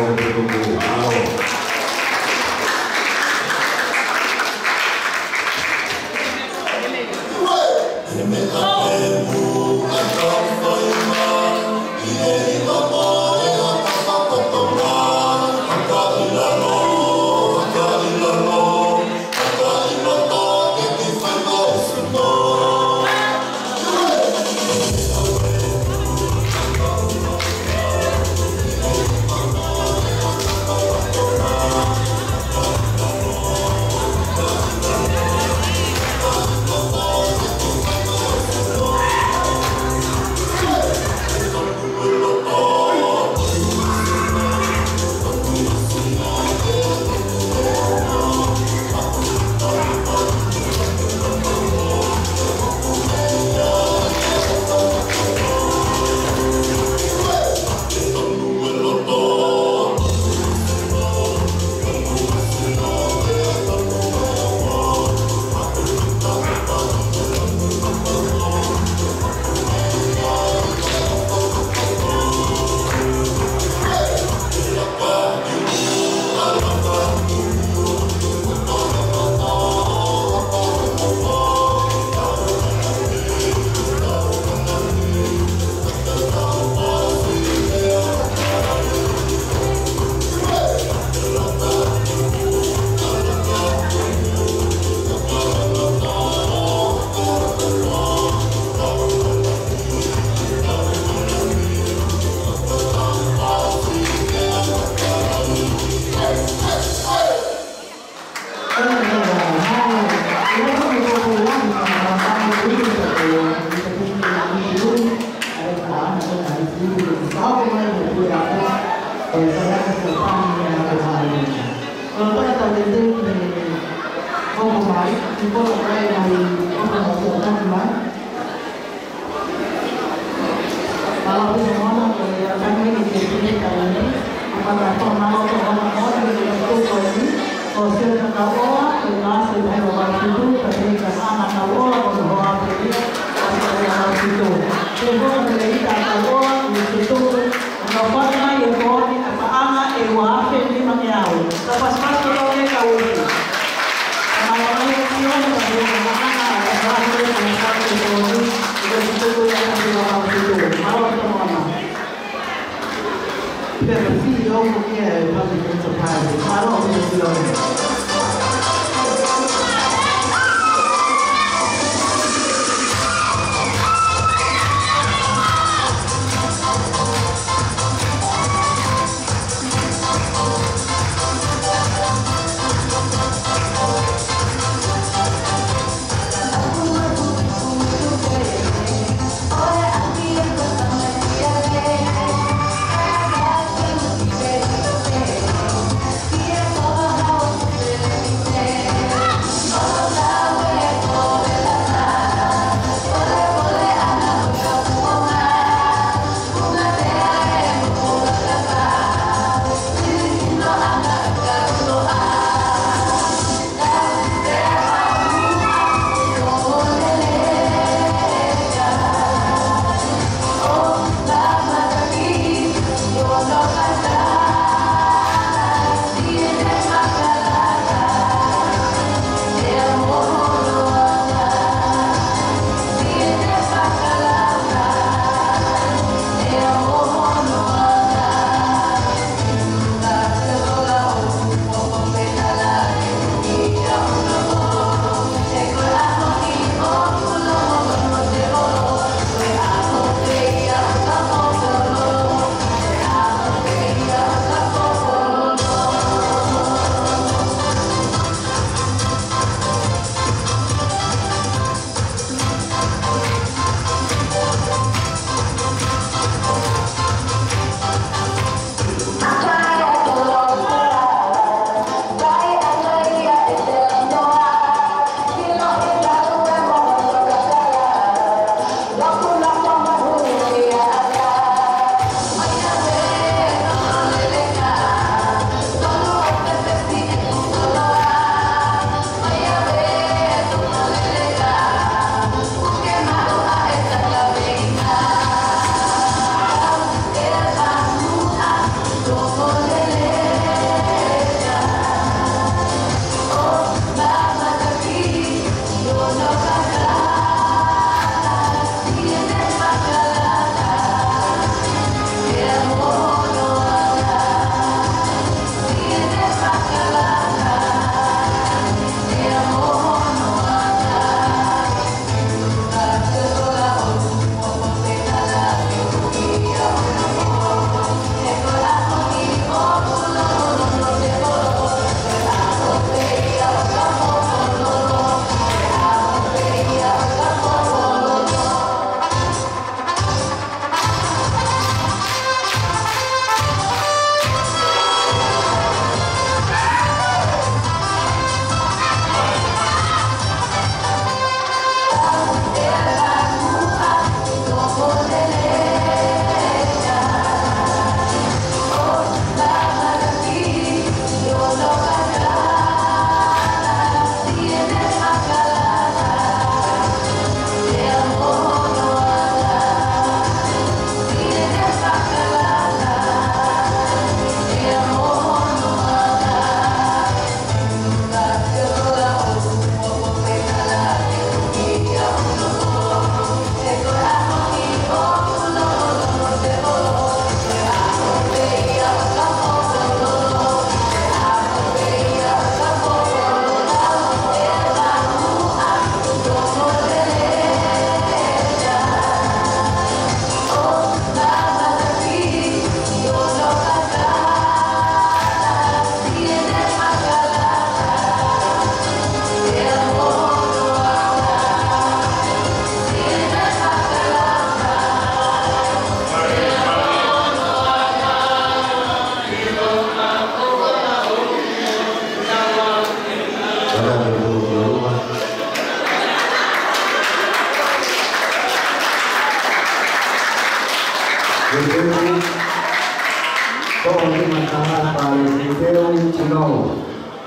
Yeah.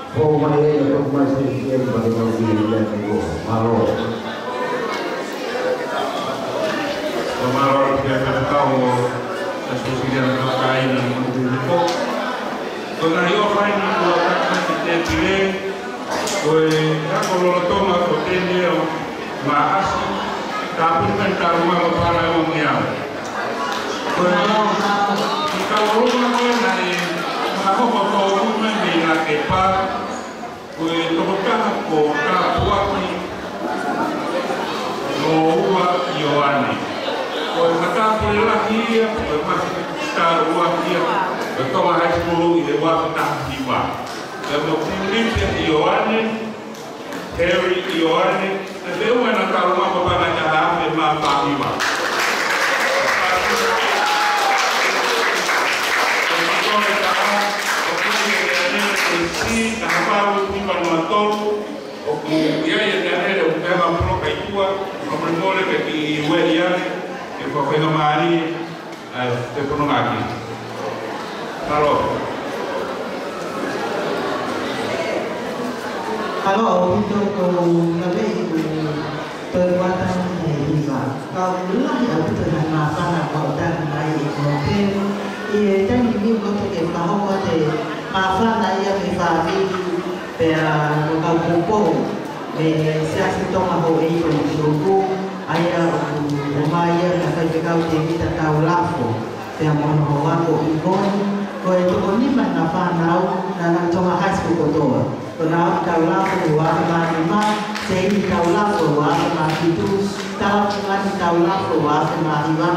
Kau mai kau masih siap bagi kau diri dan kau malu. Malu dia kau asosiasi kain dan kau. Kena yo fai ni kau tak kita pilih. Kau kalau toma kau tanya maas tapi kan karma para orang yang. Kalau rumah kau nari, aku bawa rumah ni nak kepak. Kau tokak kau tak buat ni. Noa Yohane. Kau kata boleh lagi ya, kau masih tak buat dia. Kau mahal sepuluh ini buat tak tiba. Kalau pilih Yohane, Harry Yohane, dia mana kalau rumah bapa nak jalan memang tak tiba. Kahapau ni panuatol o que ya tener un tema pro caipua como mole que ti huelia que fue no mari te pono aquí halo itu kau lebih perbuatan hebat kau lah yang betul nak mana kau dan mai mungkin ia dan ini kau tu kau kau Mafana ia me fami pera no campo me se asitoma ho ei ko jogo aya o maia na kai pegau te vita taulafo te amon ho wako ikon ko e to ni man na fana na toma hasku ko to ko na taulafo wa ma ma se ni taulafo wa ma kitus ta ma ni taulafo wa ma iwa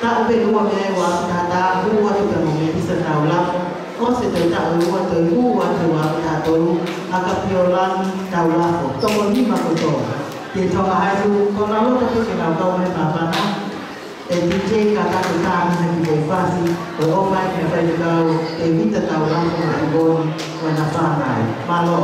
ta obe no me wa ta hu wa to ka me bisa taulafo có sự tự tạo qua từ ngu qua từ qua cả từ agapiolan taulafo tomo ni makoto thì cho hai tu con nói lúc tôi cái nào đâu nên mà bạn á để DJ cả các chúng ta mình thì phải pha gì rồi hôm nay phải phải đâu để biết được taulafo là ngon và là pha này mà lo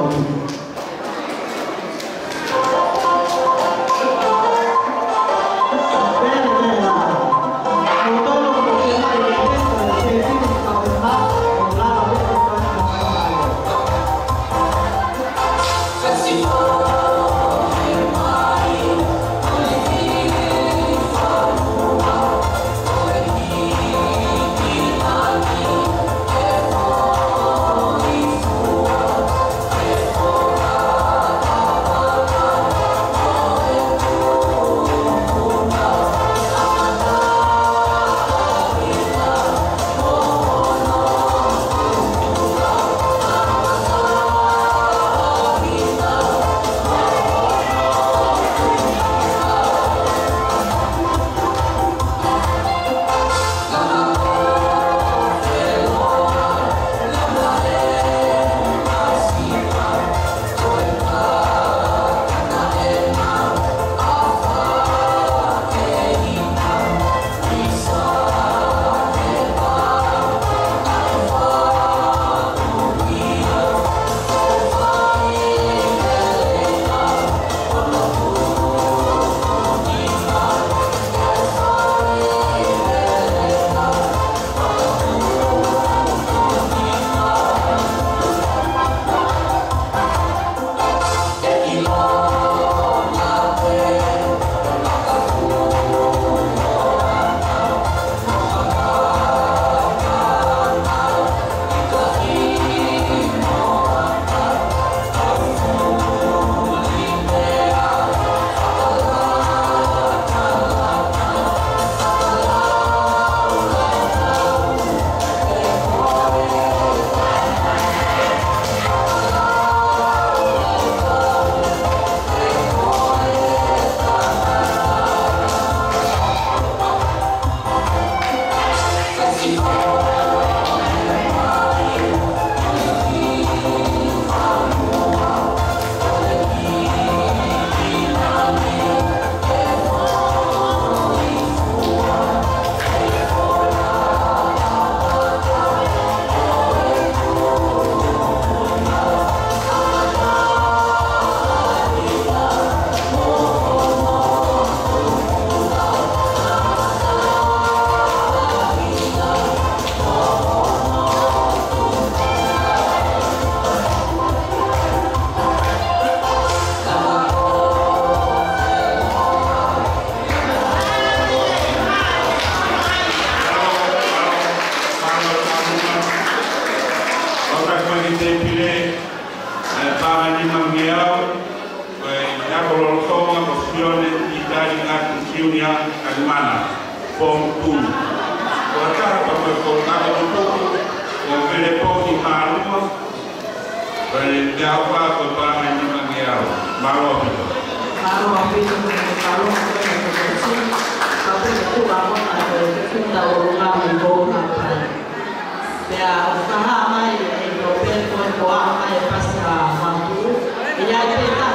mangeao, na kololotonga posione itali ngatu siunia alimana, pom tu. Kuatara kwa kolaka tutuku, vile poki maruma, vile gawa kwa bana ni mangeao, maropi. Maropi tu kalau tapi itu apa ada kita orang menggona. Ya usaha mai Europea doa mai pasca waktu. Ya kita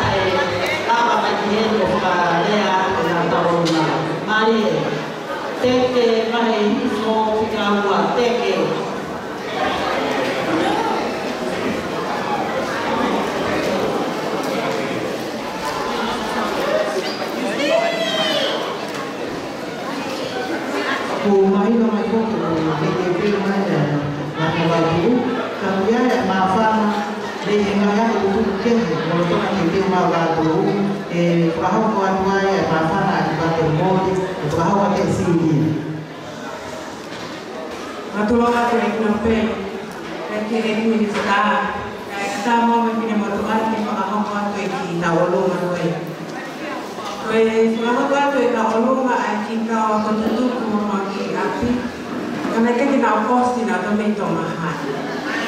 apa bagian lea na tauna. Mari teke mai so fikawa teke. Mai no mai foto que mai na babu kaya mafana de ngaya tu ke no to na ke ma babu paho ko anwaya mafana ba te modi paho ke sindi Matulungan ko na pe kaya ni sa kasama mo pinamatuan ni makakakuan ko ikinawulungan ko Pues vamos a ver la oluma aquí ka kontutu como aquí api. Kami kita posti na também toma hal.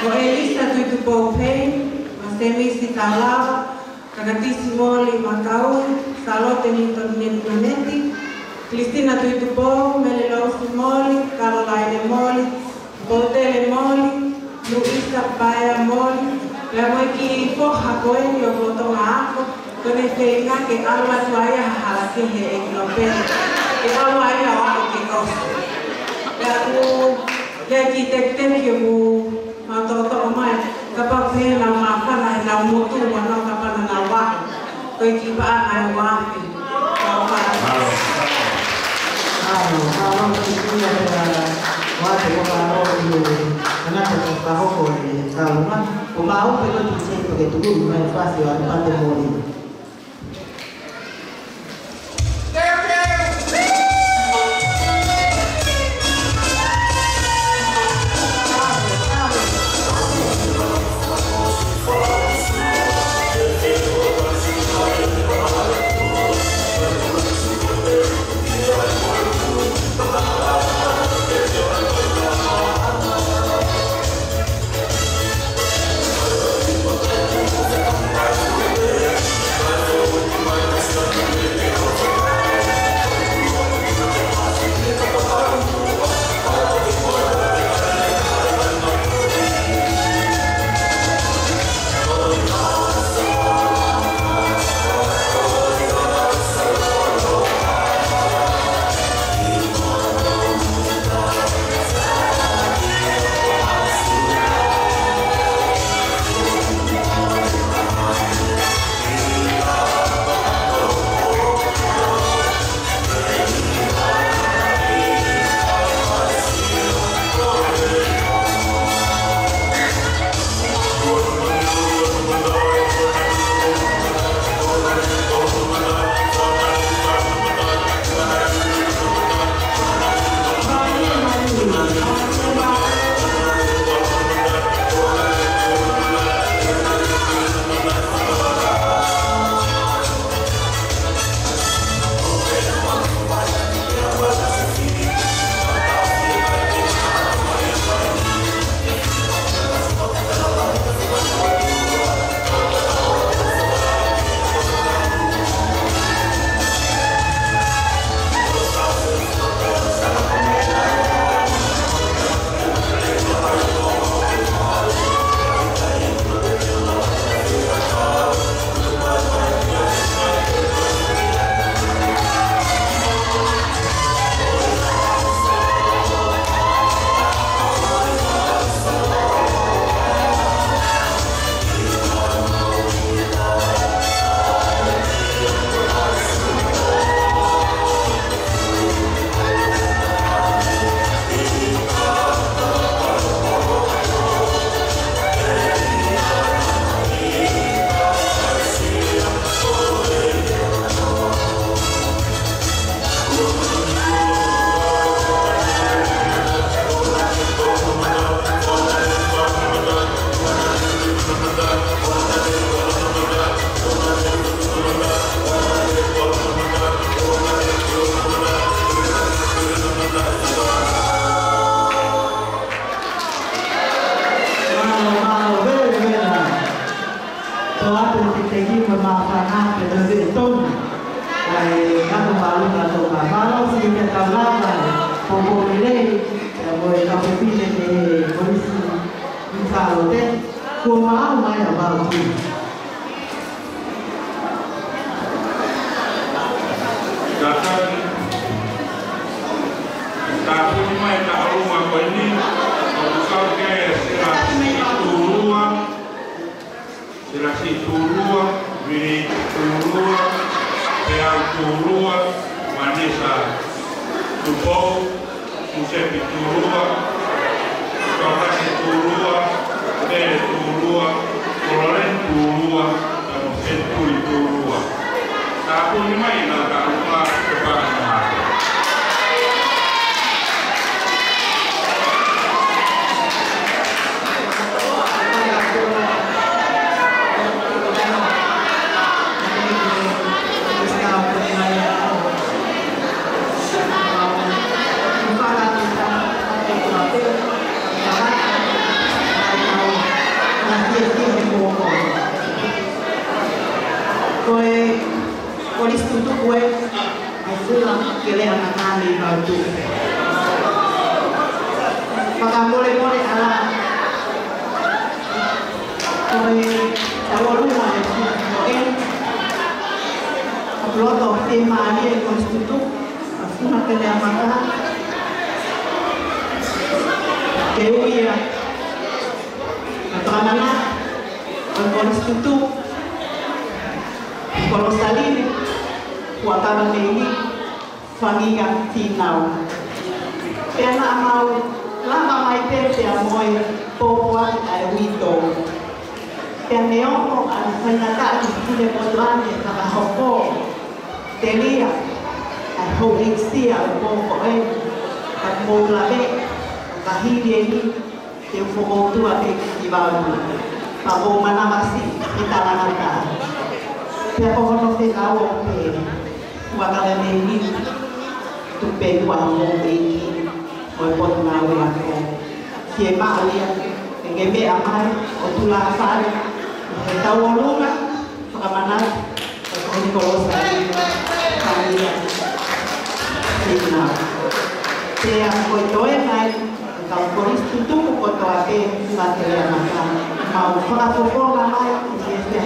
Ko elista tu tu popei, mas temi si tala, kanatissimo li Macau, salote ni planeti. Cristina tu tu po, Melelo Simoli, Caroline Moli, Botele Moli, Luisa Baia Moli. Lamo ki foha ko yo boto ako. Kone whenga ke awa tuaia hala ke he e kilope. Ke awa ai awa ke kosa. Ia ki te ki mu matoto o mai. Kapa whenga mawhana na mutu wana kapana na wahi. Koe ki paa ai wahi. Kalau kita waktu kalau itu kenapa tahu kalau mah pemau perlu dicek begitu dulu manfaat yang pada moni. Oi, kapupine me polisi mkalo te. Kua maa mai a mau tu. Datang tapi mai tak rumah kau ini kau ke silasi turua bini turua yang turua manisa tubau musepi turua kau turua turua koren turua kamu setui turua tapi mai nak rumah kepada Polis tutup gue, aku kele anak kami batu. Maka boleh alam. Kue awal rumah itu, mungkin upload of tema dia polis tutup, aku nak kele anak. Kewi ya, atau anak, polis tutup. Kalau salin, kuatan ini fangiga tinau. Pena mau lama mai pete amoi popoa ai wito. Peneoko al fanata di potrane kaka hoko. Telia ai ho exia popo al molabe kahidi ini te fogo tua te ibau. Pabo mana masih kita lanata. Kaya ko no te kawo pe wakala ni tu pe wa mo pe mo pot na wa ko ke ma alia ke me amai o tu la fa e tawo luna pa mana ko ni ko sa familia ina te a ko to e mai ka ko ri tu ko to a pe na te ya ma fa ko ko la mai e te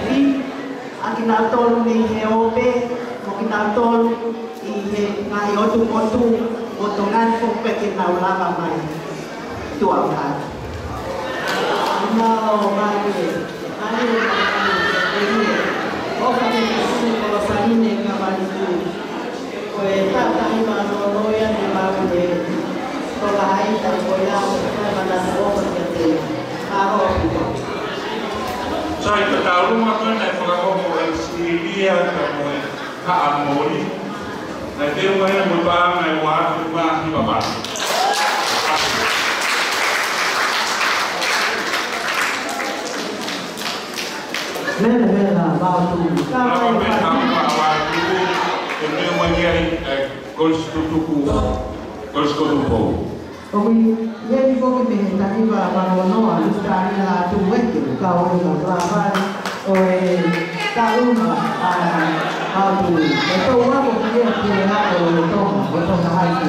Akina tolu ni heope, mokina tolu i ngai otu motongan kope kita ulama mai tua kan. Mau mari, ini. Oh kami kesini kalau sani ni kamari tu. Kue tak tahu mana yang dibawa ni. Kalau hai tak boleh mana seorang kerja. Karo. Sai ka tauruma koe nei whakahomo e siria ka moe haamori. Nei te uahe mo paa ngai wātu mahi wama. Mena wātu. Nāma me hama wātu e mea mangiai e kolskotupu. Omi, yeni koki me takiwa wanoa lustani la tu weki ka o na trabalho o taluma tu e to wa ko ki e na o to na hai tu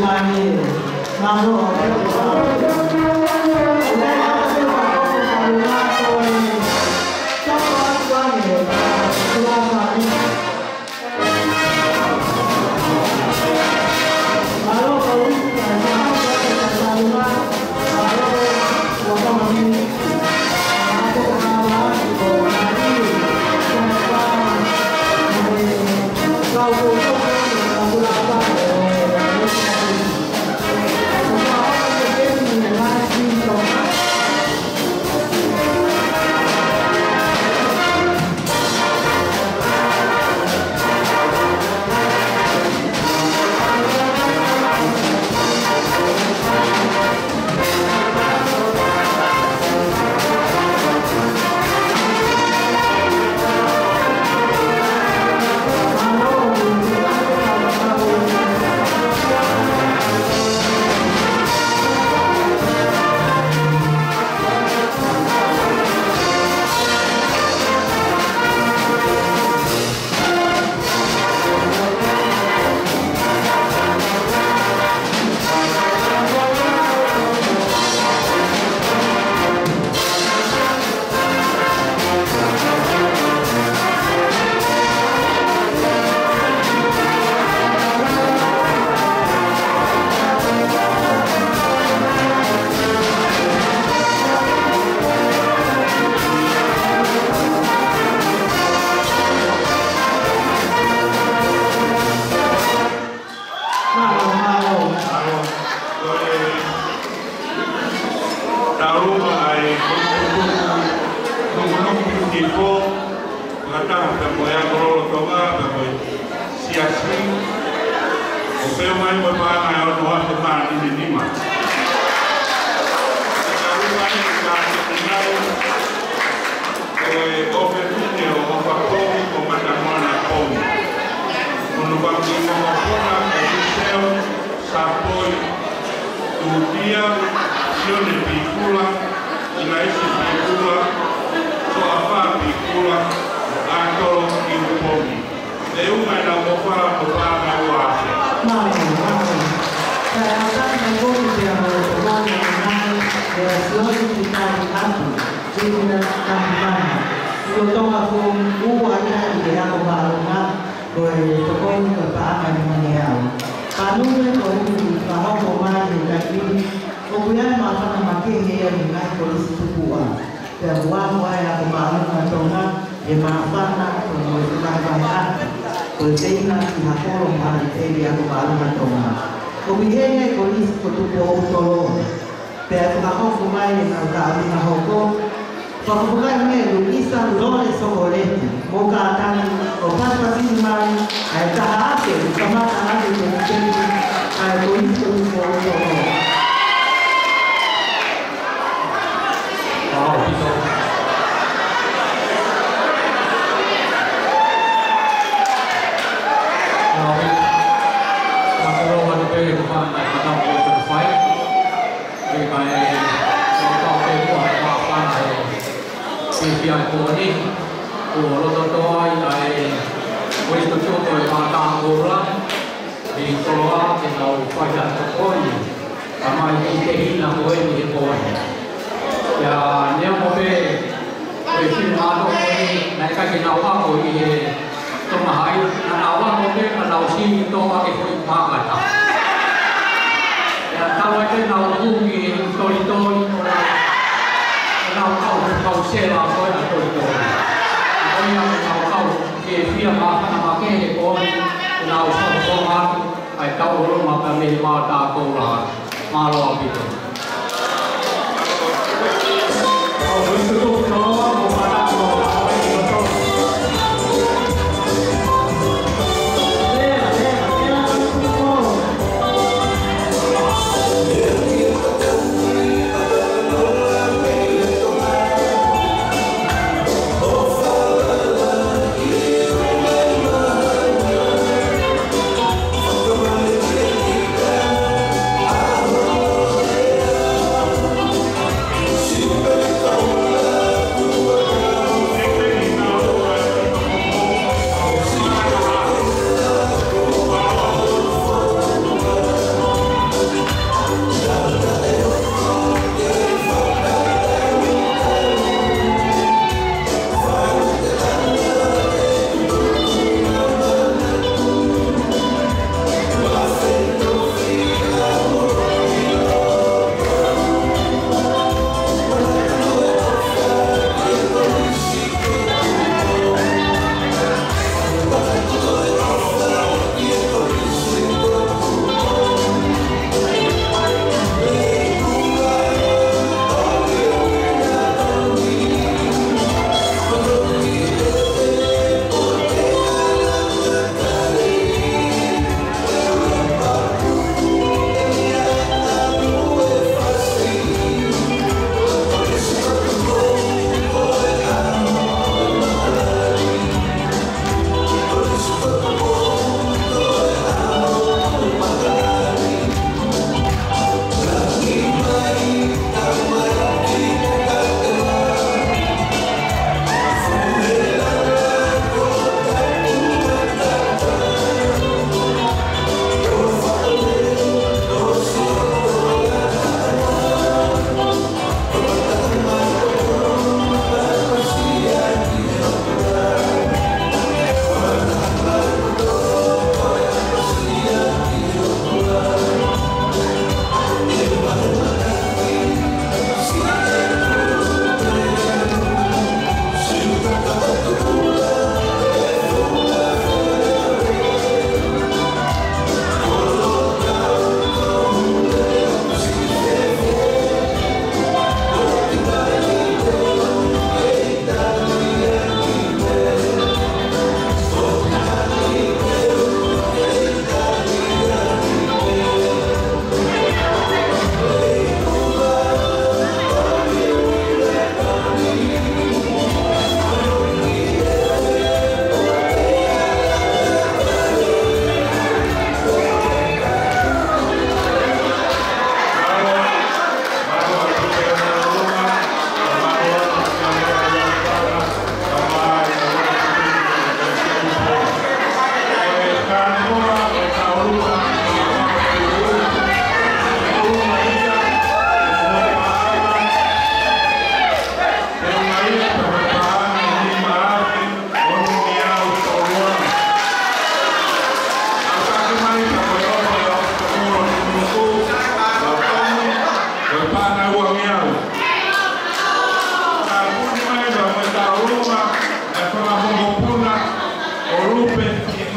Love.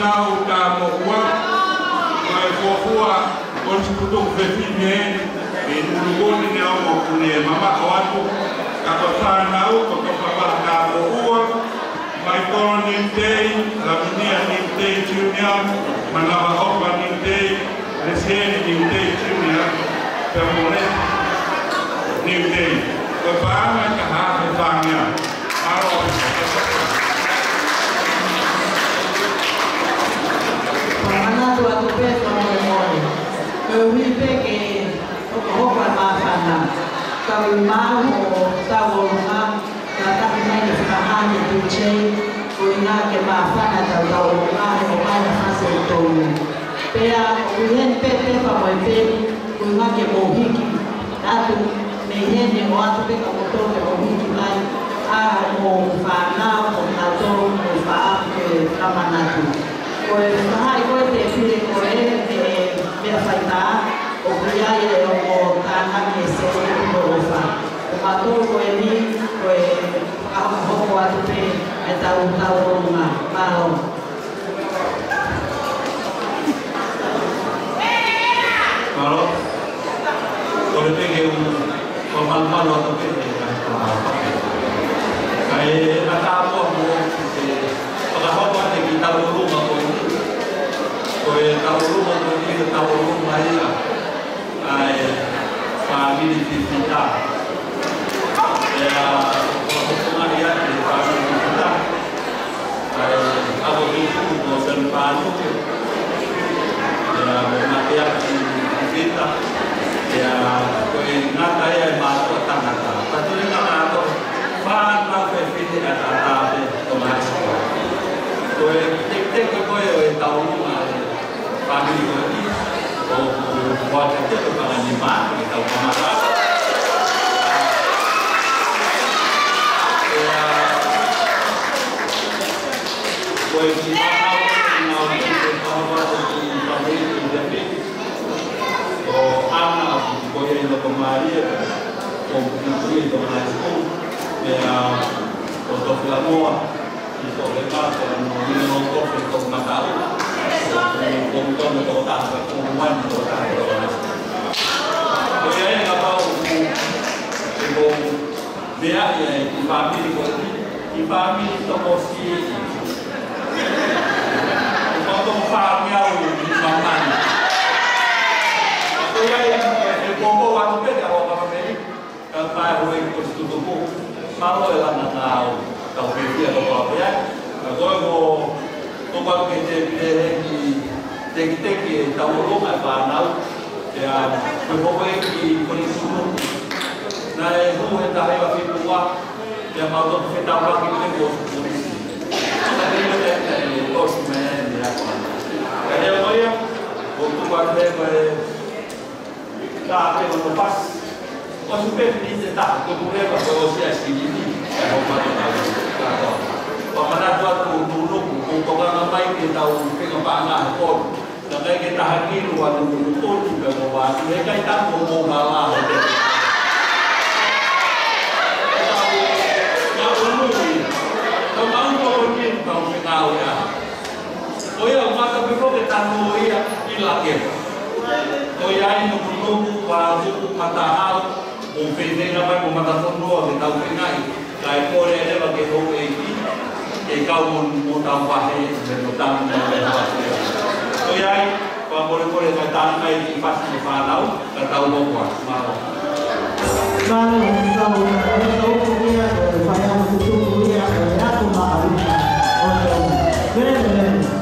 nau ka mo ua mai fofua on se puto fefine e nulugoni ne o kune mama o atu ka pa nau ko pa ka mo ua mai kono ni tei la minia ni tei junior manava opa ni tei reseni ni tei junior per mole ni tei ko pa ma ka ha pa nya aro Mana tu aku pes orang moni. Kau hidup ke apa macam kau mahu tahu orang kata ini sekarang itu cek kau nak ke mana tahu orang orang hasil tu. Pea uhen pete pakai pete kau nak ke bohiki. Atu mehen yang orang tu kau betul ke bohiki lain. Mau fana, mau tahu, mau faham ke mana tu. Pues hai koe te pire koe te mea whaitaa o kuiai e o mo tāna me se e mo ofa. O mātou koe ni koe hoko atu te e tau runga mālo. Mālo, kore pege o malmalo atu te kai atapua mo pagahoko ate ki tau runga koe tau runga koe ni tau runga ia ai family fitita ea hokuma ia te family fitita ai abo hiku mo senpanu ea matea ki fitita ea koe ngata ia e mātua tangata paturi ngata whānau pe whiti a tātāpe o mātua koe tek koe o e tau runga family koe ni o wata te o pangani maa e tau kamara koe ki whanau ngau ki te whawata ki whawiri ki te whiti o ana apu koe e no komaria o kutui to high school o tofi amoa i to le kāta no mino tofi to matau o tono to tāta o mani to tāta o nasa o ia e nga pau e ko mea e ki whamiri ko ki whamiri to mo si o koto whamiri au i whamani o ia e koko watu pete a waka whamiri ka pai hoi ko stuto mo malo e lana ngāo tau pewhia to kawapea ka koe mo toka ke te pere ki teki e tau ronga e whanau e a koe hoko e ki koni sunu na e hu e tahe wa whipua e a mauto te whetau raki me ko polisi na te ime te e tosi me e a kwana ka hea moia o tuka te koe ka te ono pas o su pe ni te ta ko kureba ko o sia skini e ho pa ta ta o mana to ku no ku ko ga mai ke ta u ke ga pa na ko ta ga ke ta ki lu wa lu to tu ke mo wa ni kai ta ko mo ga la ho te ya u lu ni to ma un ko ni ta u ga o ya o ya ma ta pe ko ke ta no ia i la ke o ya i no ku wa ku mata ha o pene na vai com mata fono o tau penai kai kore ele va ke ho e ki e kau mo tau pahe me no tau me va o ia pa kore ka tau kai ki pas ni fa lau ka tau mo kwa ma Kalau tahu dia saya betul dia aku mahu orang benar. Fuera,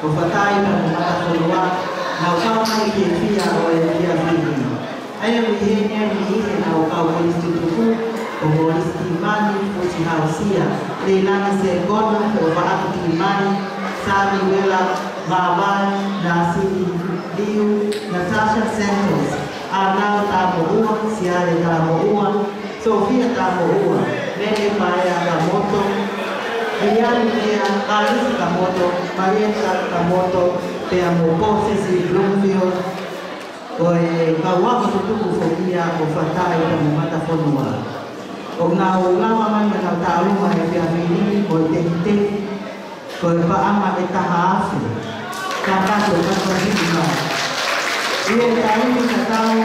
o whatai ka mo mata whanua, na o kau mai ki e whia o e whia whihi. Aia mi henia mi ihe na o kau koristi tuku, o koristi mani, o si hausia, le lana se gona, o whaatu ki mani, Sami Wela, Mawai, Nasiri, Liu, Natasha Santos, Arnau Tamoua, Ciara Tamoua, Sofia Tamoua, Nene Maia Kamoto, Eliane Mea, Alice Kamoto, Marieta Kamoto, Pea Mopose, Si Bloomfield, Oe Kawaka Tutuku Fobia, O Fatai, Kamumata Fonua. O Ngā Ulawa Mai Ngā Tauruma E Pea Mini, O Te Koe paama e taha afu, ka kato kato hikima. Ia e taimi ka tau,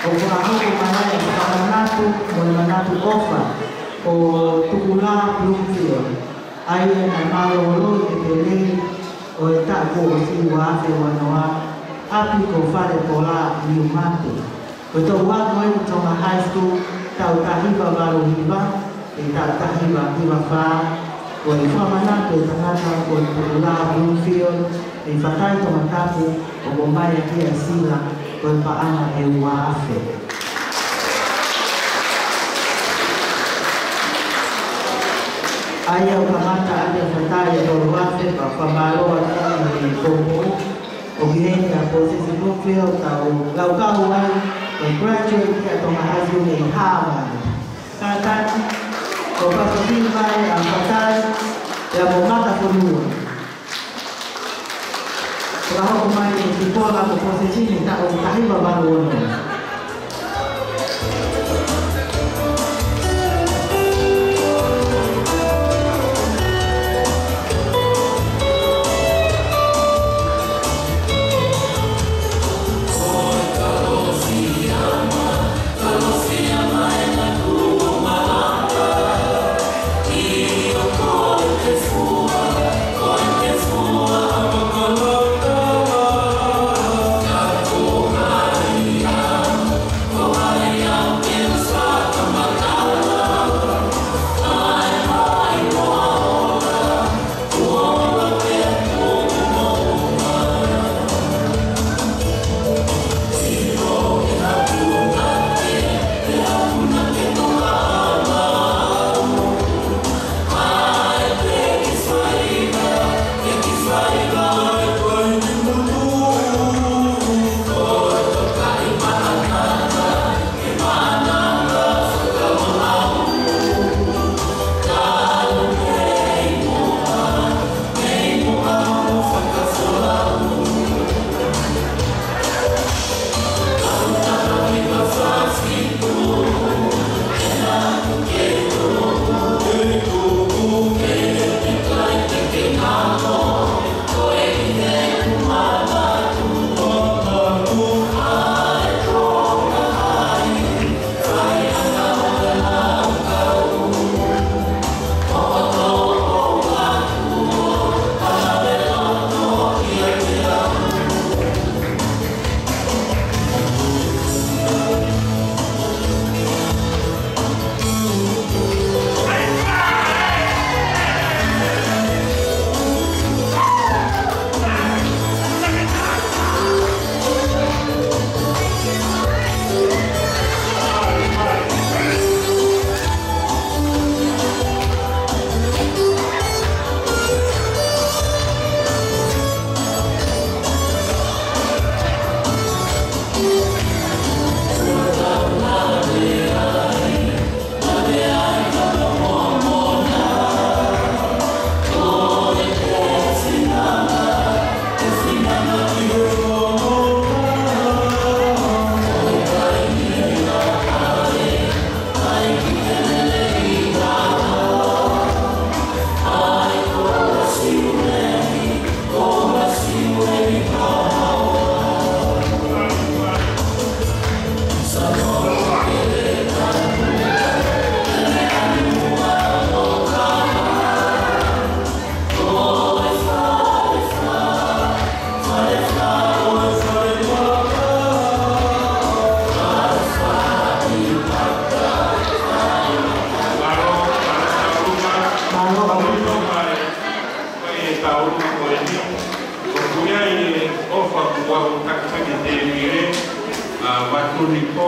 o kua hoko mahai e whamanatu, mo e manatu ofa, o Tukula Bloomfield. Ai e na malo roi e pelei, o e tako o siwa afe wanoa, api ko whare pola i umate. Ko tau wako e tonga high school, tau tahiwa waro hiwa, e tau tahiwa hiwa whaa, o i whamanatu e tangata o i Tukula Bloomfield, e whakai tomatapu o mo mai a kia sila o i paana e ua afe. Aia o kamata ane whakai e tolu afe pa whamaroa tani e kōpō, o giheni a Posesi Bloomfield ta o laukau ai o graduate kia tonga hazu e Harvard. Kātani, o Pasofimai a whakai e a mo mata whanua. Kura hoko mai e ki pola ko Posesi ta o kahiwa wano ono. Yeah.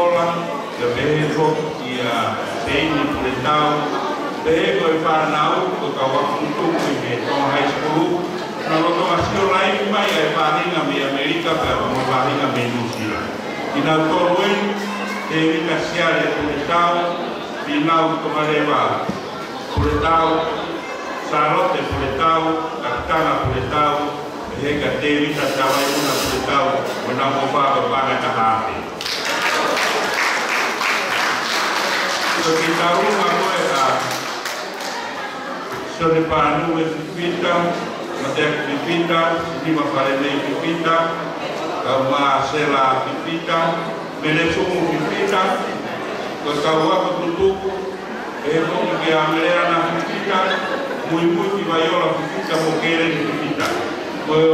escola, le pehe foki ia teini pule tau, pehe koe whanau, ko ka wakutuku i me tōna high school, na roto masio lai mai e whahinga me Amerika, pe a mo whahinga me New Zealand. Ina tōru en, te wika siare pule tau, pinau tomarewa pule tau, sarote pule tau, kakana pule tau, heka te wika tawa i una pule tau, wana mo whaga whanga ka hape. So ki taurunga koe a sone pānu e whiwhita, ma te aku whiwhita, sinima whare mei whiwhita, ka maa sela whiwhita, mene sumu whiwhita, ka tau waka tutuku, e moki ke a merea na whiwhita, mui ki vaiola whiwhita mo kere ni whiwhita. Koe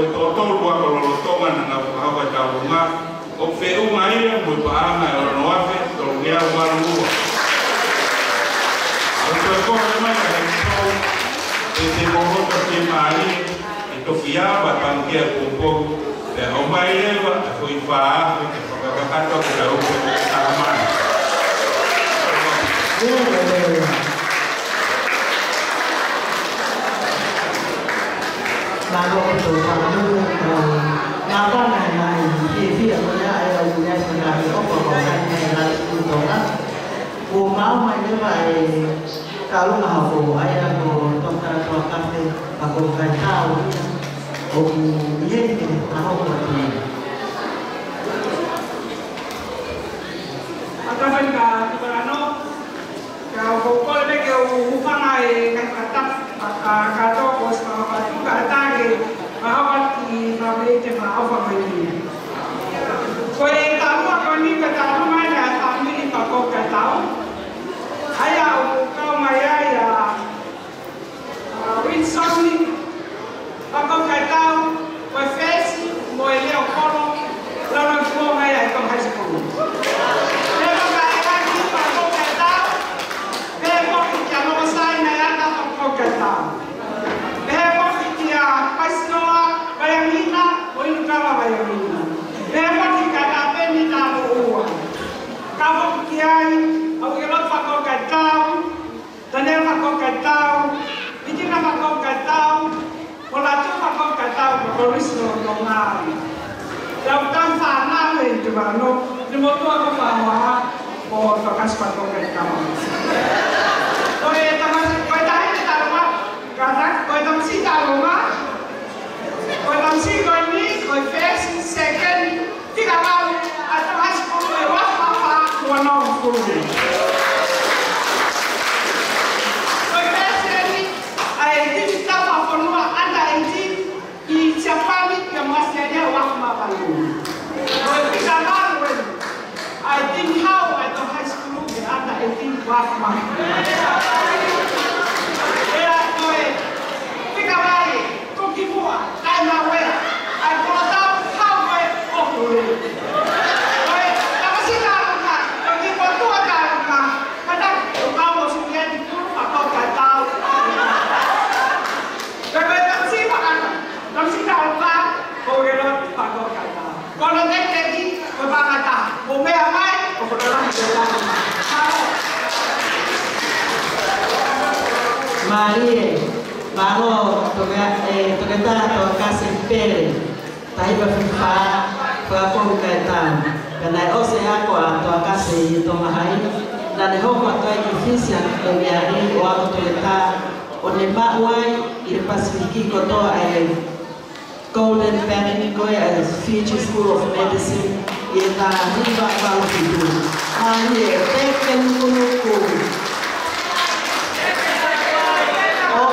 tōtolu waka lolotonga na hawa taurunga, o whiunga ia mui paanga e ora noafe, tolu ngea umarunua. O koe koe mai a hei tau, e te mohota te maari, e toki awa tangia kūpou, e au mai ewa, e hui whaahu, e whakakato ke te upo, tahamani. Lalu untuk kamu ngapa nai TV atau ya ayah punya sekali apa orang yang untuk kan, mau main apa kalau mau ayah mau tongkat kafe aku kan tahu, ini tahu lagi. Atau kan kalau kau kalau mereka ufang ay kata kos kalau kata awat di mabete maafa mani. Kau tahu apa ni kata mana ya kami pakok kata. Ayah kau maya ya winsoni pakok kata kau face moele okolo lalu kau maya kau high school. Marie, bago togeta to kasi pere, tayo ba fifa pa kaitan, kanai ose ako to kasi to mahai, na neho ko to efficient to yari o ako togeta o ne mawai il Pacific ko to ay Golden Family ko ay Fiji School of Medicine ita hiba ba ko Marie, teken kunuku. Por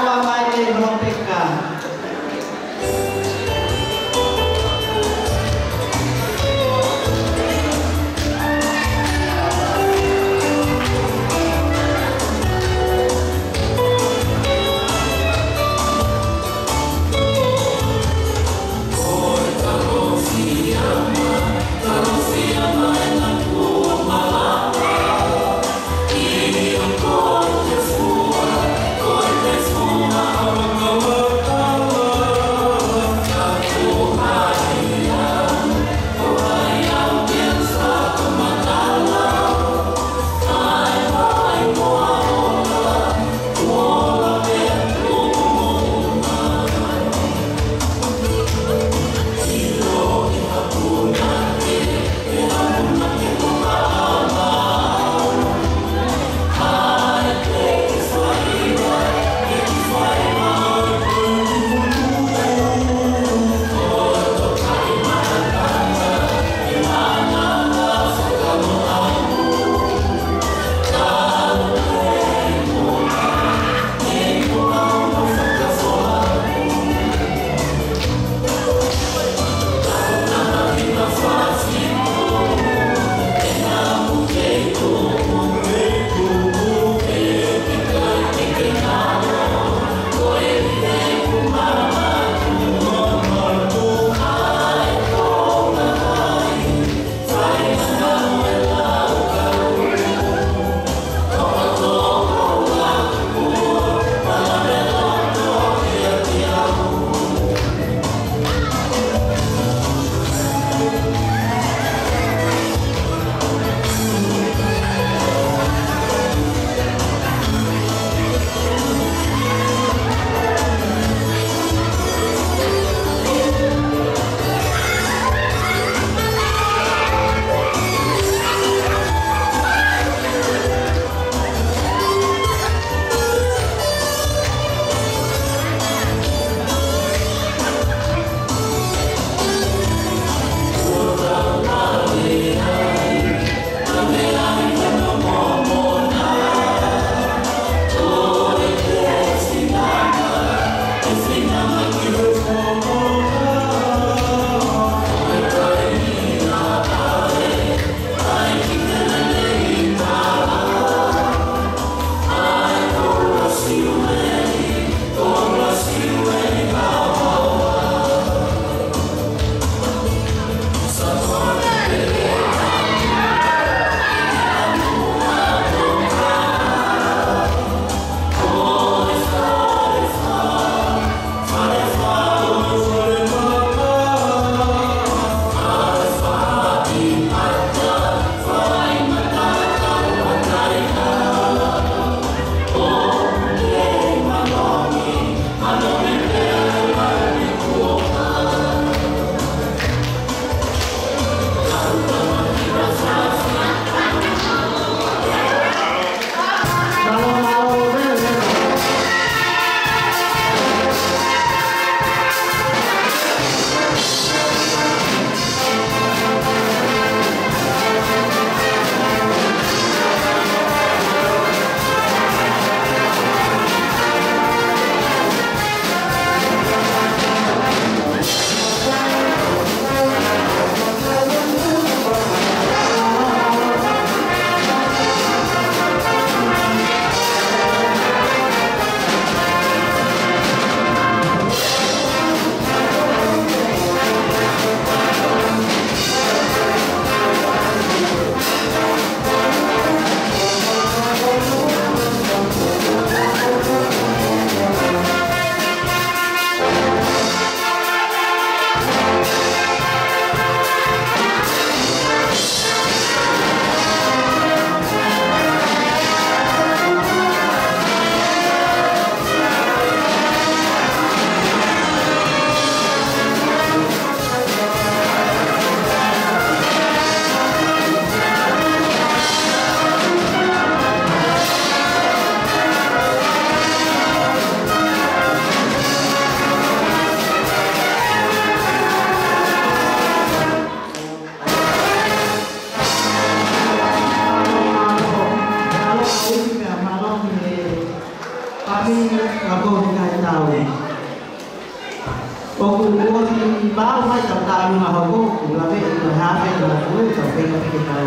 bao mai tao tao nhưng mà họ cũng là về rồi ha về rồi cuối tao về cái tao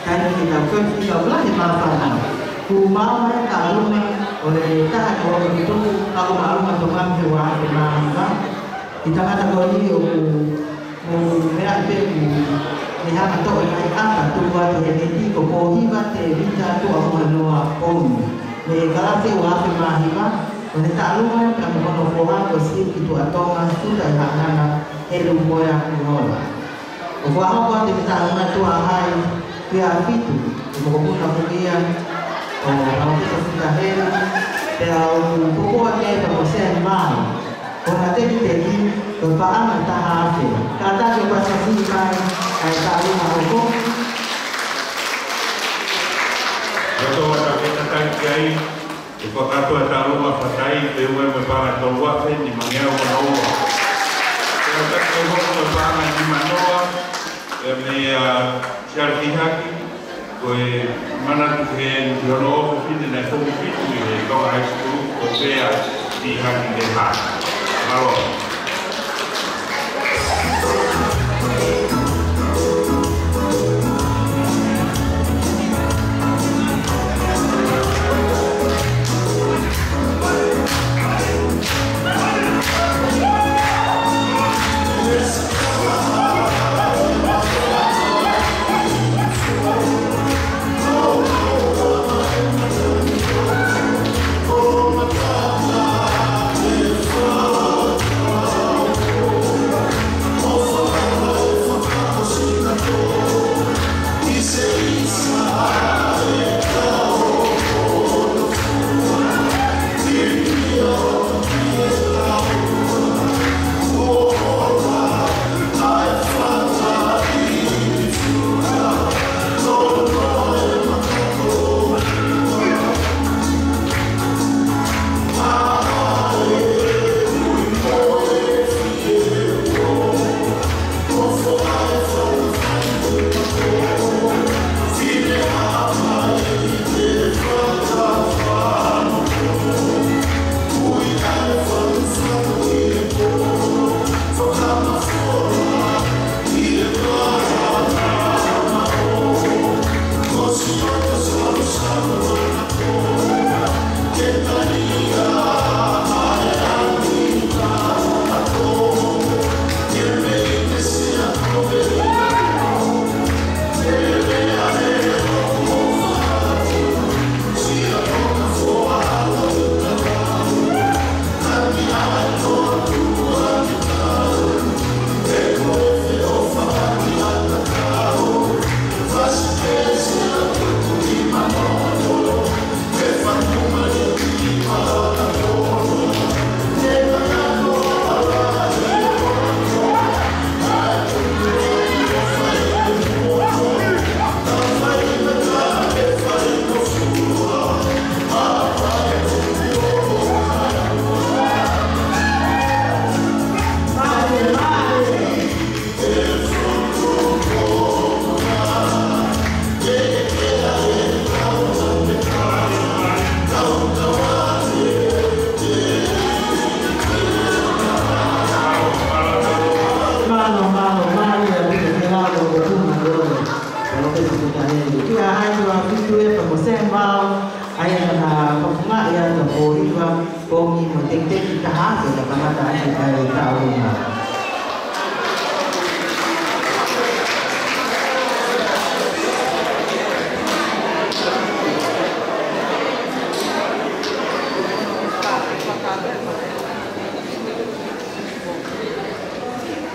cái tao quên thì tao lại mà phải ku mau mai tao luôn mai oleh ta kalau begitu aku malu teman hewan teman kita kata kau ni merah tu lihat atau apa tu buat ini kau hiba te bisa tu aku menua pun kalau si wah hiba oleh tak lu mai kamu kalau pola bersih itu atau masuk dari mana elu moya kunola kwa hapo kita tu ahai pia vitu kau aku dia kalau kita sudah heri kalau pokoknya persen mal kalau ada kita kepaan antara kata coba saksikan kata rumah hukum betul ada kita tangkai jika kata ada rumah pakai dewa berbara keluar di mangau menawa kalau tak keluar berbara di manoa ini syarti hakim koi mana tu yang jono ofisi dan ofisi tu ni kau high school opea di hati depan. Halo.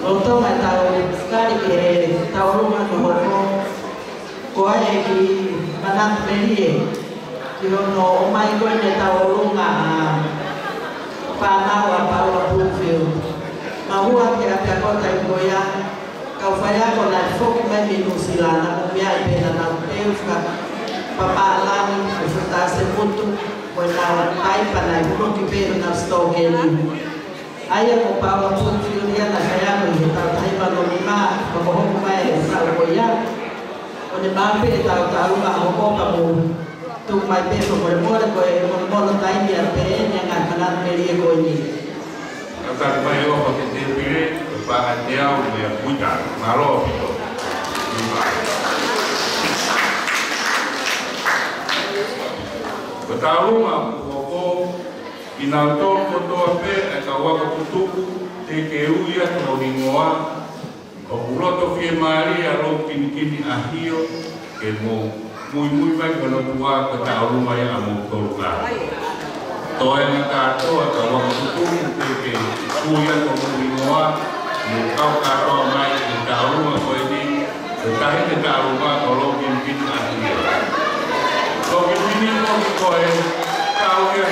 Untuk tahu sekali tahu rumah kehokom kau yang di mana beli Kiono mai ko ne tahu rumah panau apa profil mahua kia kia kota Iboya kau faya ko na fok mai minu silana kumia ipena na teuska papa lami ufuta sepuntu ko na pai pana ko kipero na stogeli aya ko pa profil dia na kaya ko ta tai pa no mima ko ko mai sa Iboya ko ne mape tahu ma ko pa mo tu mai peso por mor ko e mon mon tai dia pe yang akan melie ko ni Kata mai o pa te pire, pa te au me puta, malo pito. Kata uma ko ina to to pe e ka wa ko tuku te ke uia no ningoa o puloto fie maria lo kini ahio ke mo muy vai ko no tua kata uma ya mo to la. Toa na katoa ka wa kutuku ke kuya ko muingoa mo kau katoa mai ke kauruma ko ini tahi ke kauruma ko lo kin ahia lo kin ko e kau ke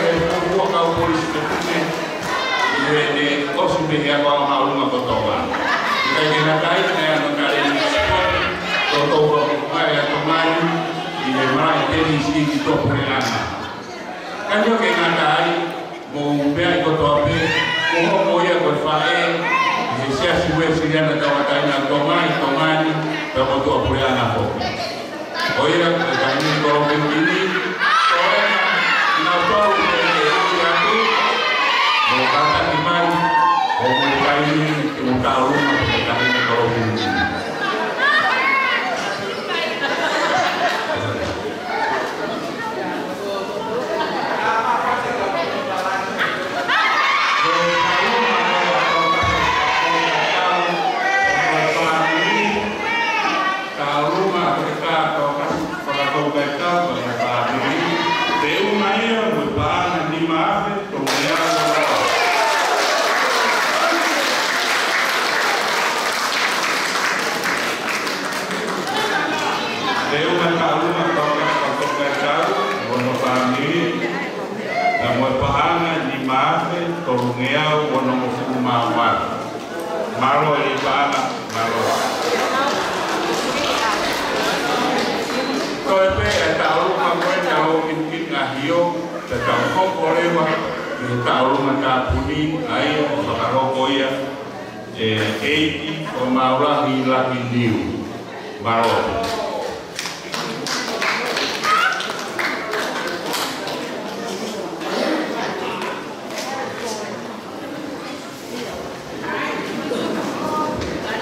ko kau polis ke pune de osu be ya ko hauruma ko toa ke na kai ke no kare ni to ko mai to mai ine mai te ni si to preana kan yo ke ngatai mo be ko to be mo ya ko fae ni sia si we si na ta wata na to mai ta mo to preana ko oira ka ni ko ro ke ni na to ke ya tu mo ka ta ni mai mo ka ni mo ka ro mo ka ni ko ro ni Maro e bana maro. Koe pe e tauruma koe na o kin ahio, te tau kokorewa, e tauruma ka puni, ai o whakaroko ia, eiki o maurahi laki niu. Maro.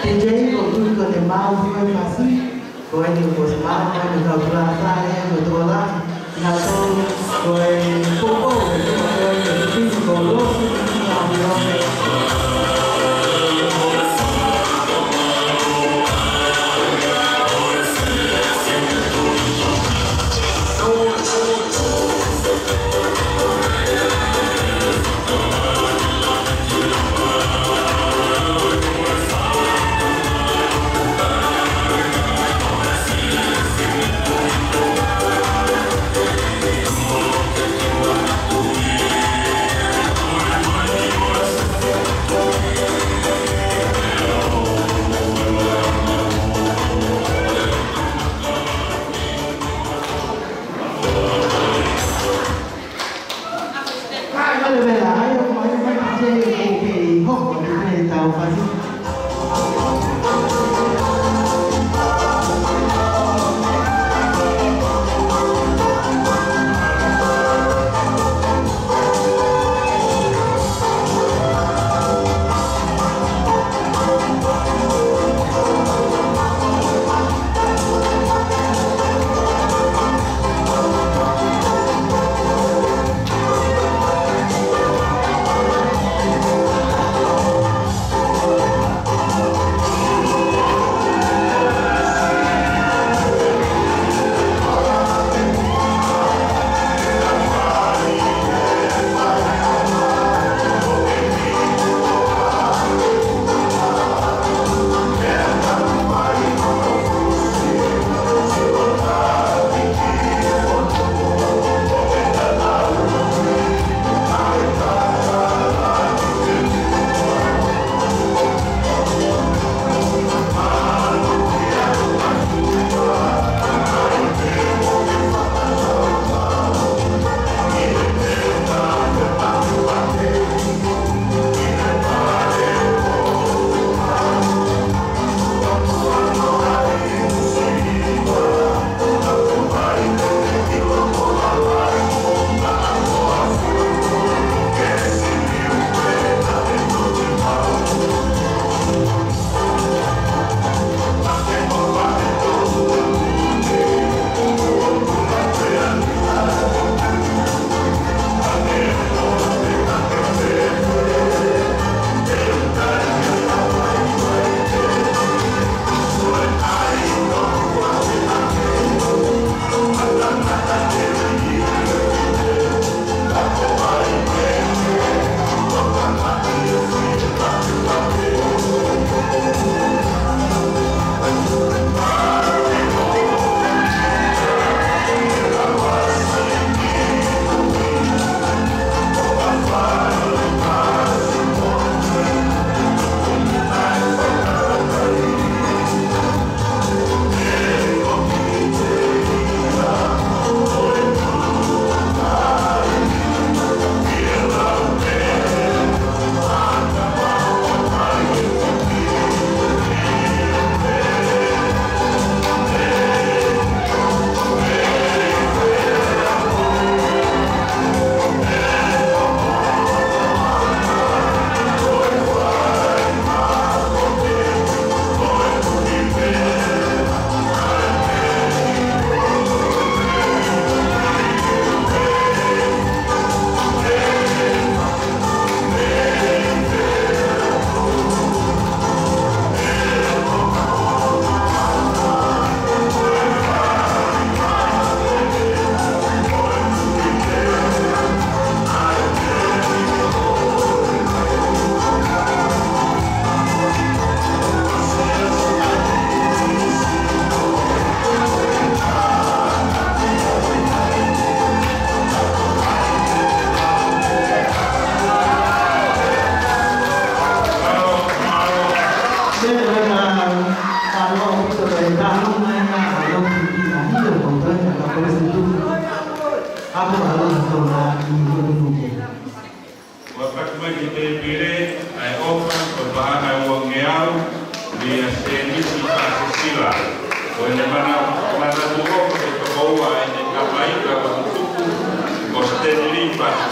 Jadi waktu itu mau buat pasti, kau ini bos mau kita berasa ya betul lah. Nato kau popo, kau ini kalau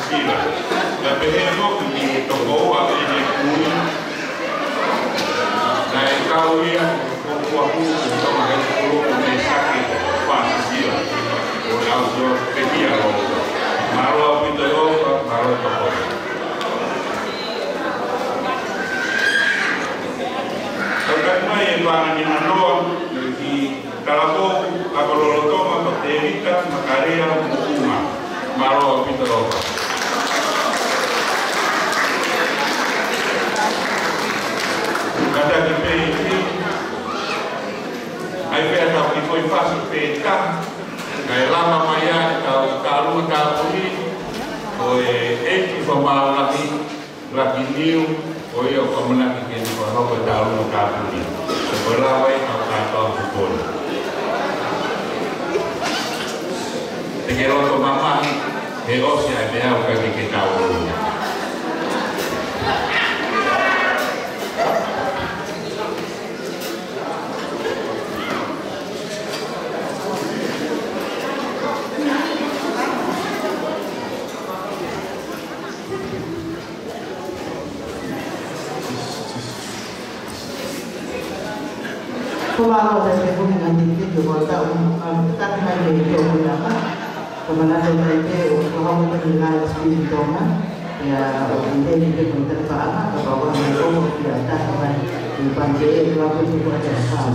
Pasila. La peheno ki toko a ene kui. Na e kauia ko kuaku ko mai ko me saki Pasila. O auto pedia o. Maro pito o maro toko. Mai e wanga ni manoa ki talapo a kololotoma ko te evita makarea mukuma maro pitoroka. Kata ki pe ai pe ata ki foi fácil pe ka kai lama maya ka lu ka puni o e ki fo ma la ki niu o yo como na que tem para não botar no carro ali. Por lá vai a cartão do bolo. Te quero tomar mais e hoje a ideia é que tá o bolo. Kalau ada pun dengan tinggi juga tak main itu apa, kemana saja itu kalau menilai seperti itu ya ini itu menterpa bahwa mereka tidak tak main di pantai itu apa juga ada hal.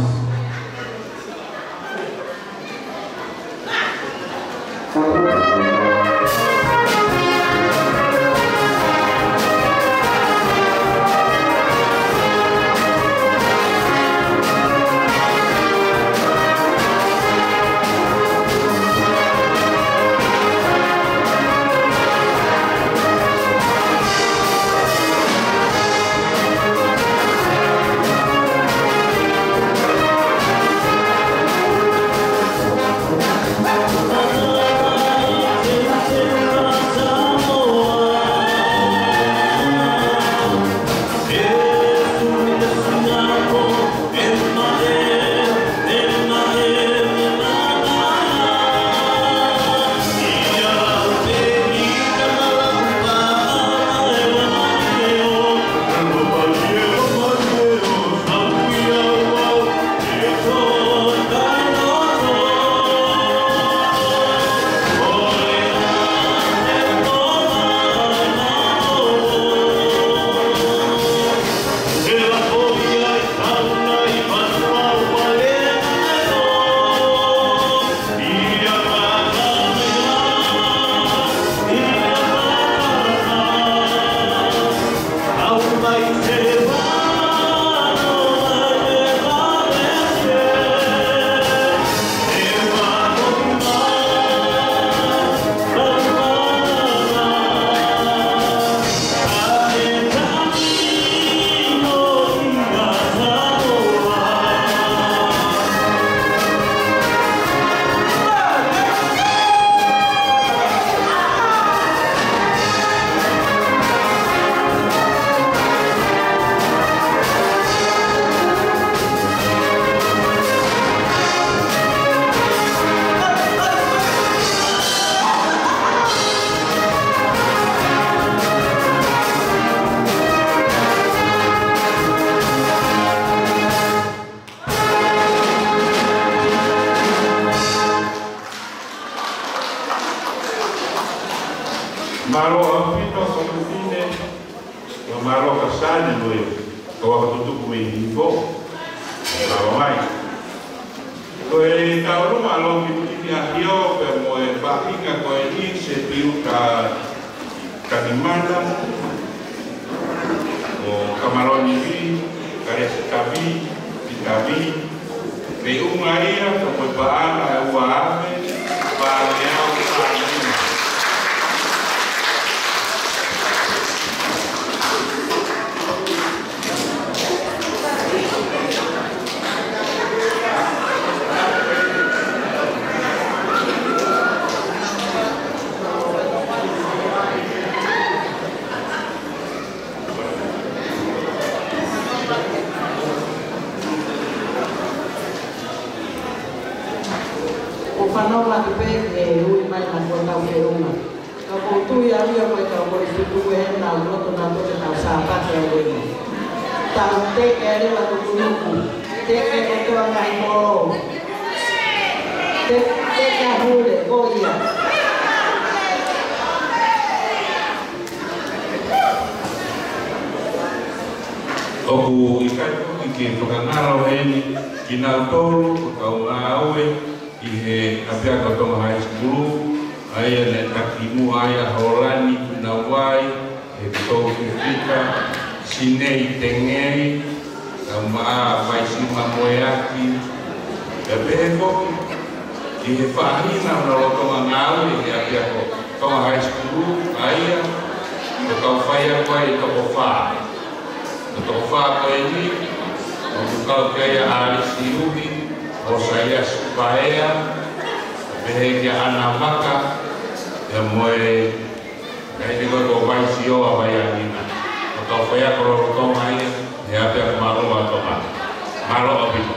Maro apito komutine, o maro kasane noi, o akutuku mengibo, maro mai. Ko e kauru malo kitini ahio pe mo e bahika ko e ni se piu ka dimanda, o kamaroni vi, kare kabi, kabi, pe ungaria ko mo paana e uaame, paanea o paanea. Panau la que pe ui mai na kona o uma Kau tu yang dia macam boleh tutup yang nak untuk nak sahabat yang boleh. Tahu tek ada lagu kuno. Tek itu orang Moro. Tek yang boleh. Oh iya. Oku ikai ki whakangaro heni ki nau tolu kau ngāue i he apia katonga high school aia ne takimu aia haolani ki nau wai e tau ki whika sinei tengei kau maa vai sima moeaki e pehe koki i he whahina na rotonga ngāue i he apia katonga high school aia kau whaia koe i toko whaa Untuk fakta ini, untuk kaya alis diubi, o saya supaya bahagia anak maka yang mulai kayak juga kau sio apa yang ini, atau saya kalau kau main ya biar malu atau malu abis.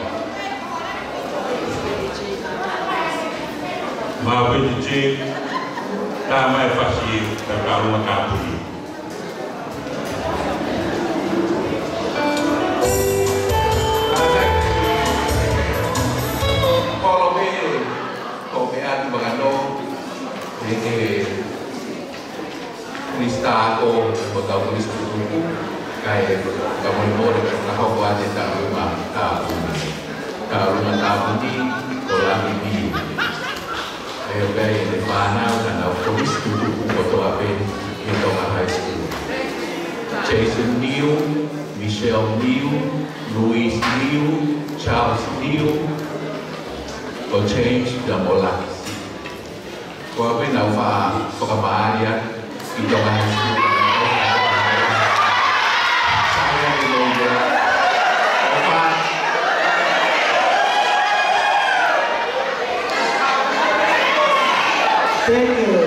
Mau biji, tak mai pasti terkalu makapi. Krista o botau tulis buku kayak kamu mau dengan tahu buat kita rumah tahu ini orang ini kayak di mana karena tulis buku foto apa itu high school Jason Liu, Michelle Liu, Louis Liu, Charles Liu will change the Molak. Kau apa yang nak perkembangan ya? Itu kan saya belum apa Thank you.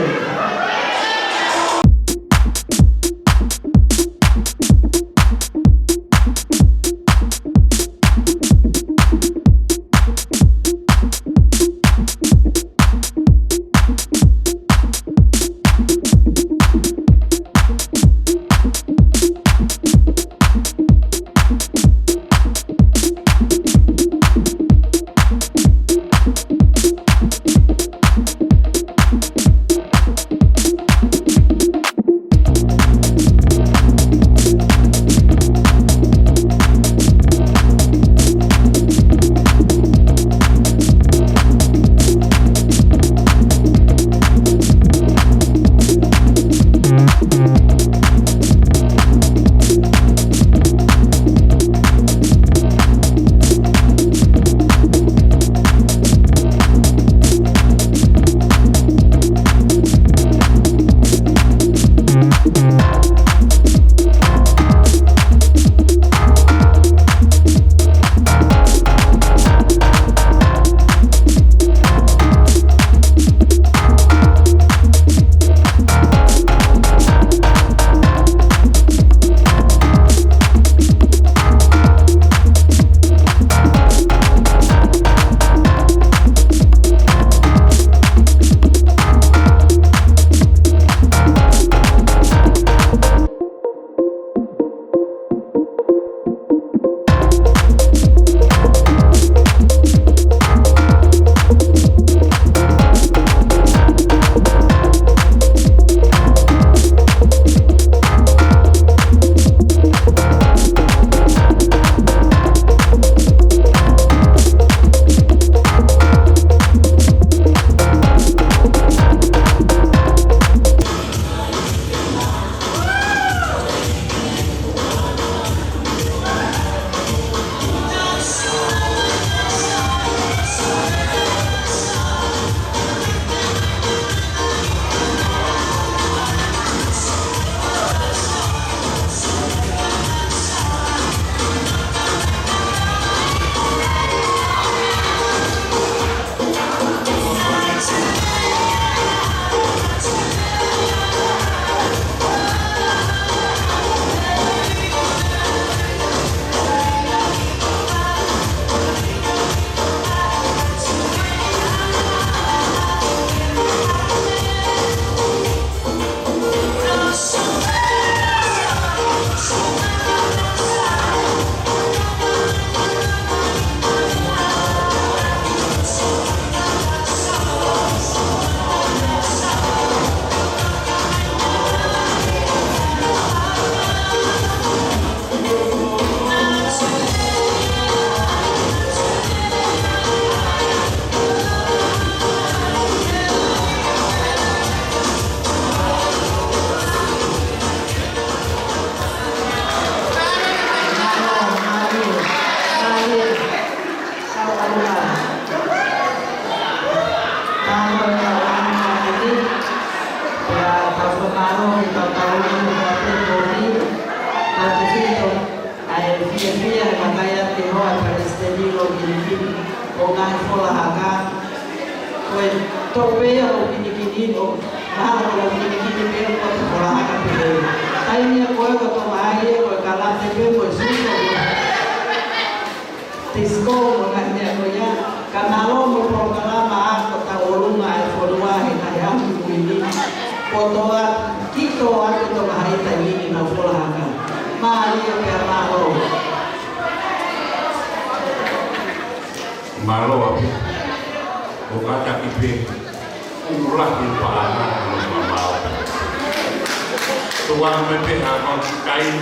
whakaro ki tau tau ni mo te tōni. Nā te whito ai whia e makaya te hoa Palestinilo ki o ngai whola haka. Koe tō pēa o kini o mahalo o kini pēa o te whola haka pēa. Taimia koe ko tō mahi e koe ka late pēa koe suso te sko mo ngai mea koe ia. Ka nalo mo programa ako ta orunga e whorua he kai amu kuini. Ko toa kito ake tō mahi taimini na whola haka. Maria pēa mahalo. Malo api, bukan kaki pe, ulah di paana mau. Tuan mepe akan kain,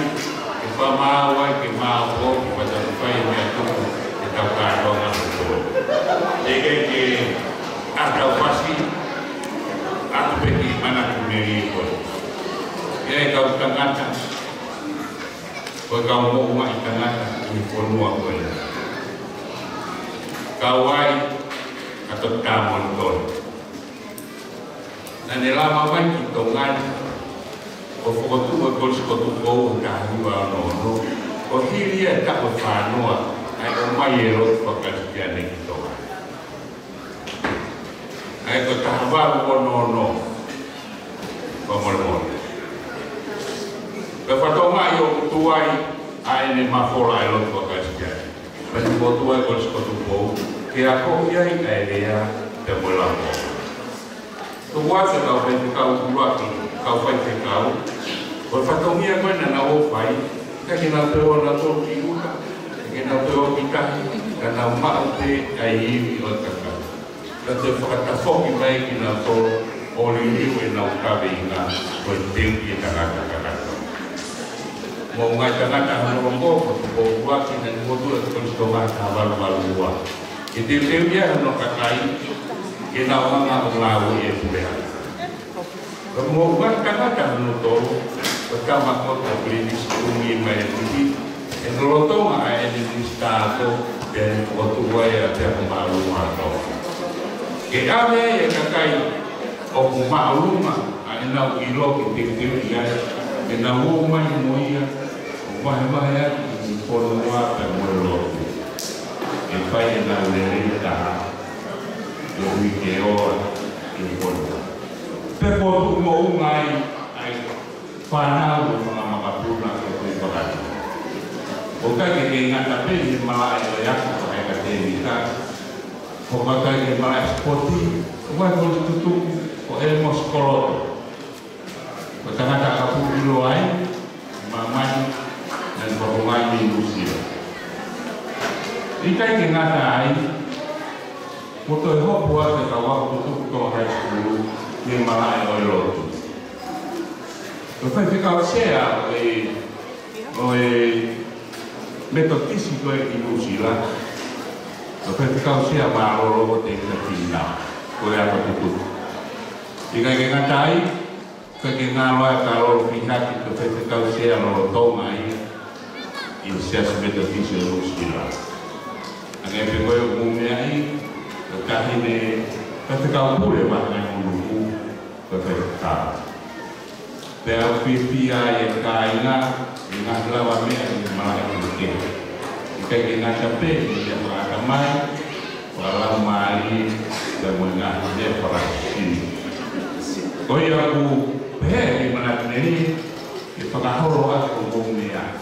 kita mau, kita sampai metu, kita kado ngaku. Jadi ada pasti, aku pergi mana kumeri pun. Jadi kau tengah, kau mau mai tengah, ini pun mau pun. Kawai atau kamon ton. Nanti lama kan hitungan, kofotu kotu kau kahwa nono, kohiria tak berfanoa, ayat mayerot pekerjaan hitungan. Ayat kahwa nono, pemormon. Kefatoma yo tuai, ayat ni mafola elot pekerjaan. Mas botou é coisa que tu vou que a copia é te molamo. Tu gosta da vez que o bloco, que vai ficar, o fatomia quando na o fai, que na teu na tua figura, que na teu kita, que na mate aí o taka. Que te fata foco vai que na to oliniu e na cabinha, o tempo que tá mau ngai tangata hanongo ko buat dan bodu terus tomat baru buat itu dia no kakai kita orang lawu ya sudah mau buat tangata hanotoro pertama kota klinis umi mai ini enloto mai di stato dan waktu waya ada malu atau kita ya kakai oh maluma ana ilo kita dia kena rumah moia Mahaya informa pemolo. E fai na verità. Io mi chiedo informa. Per poter mai ai fanau mga makapuna sa pagkakas. O kaya ngata pe malay ya ay katemika. O kaya malay spoti, wa ko tutu o elmos kolor. Patangata kapulo ay mamay dan berhubungan di Rusia. Jika kita ngata foto hok buat kawak tutup ke high school yang malah oilo. Lepas kita share oleh metodis itu di Rusia. Lepas kita share malu dengan Cina, oleh apa tutup. Jika kita ngatai, kegengan kalau pihak itu kita share lalu tongai. Insias metodis Rusia. Angin pegoy umumiai, kahine ketika boleh bahkan dulu ketika. Bel pipia yang kaina, ingat lawannya yang malah itu. Jika ingat capek, dia mengakamai, walau mali dan mengajaknya perasi. Koi aku di mana ini, kita kahoro aku umumnya.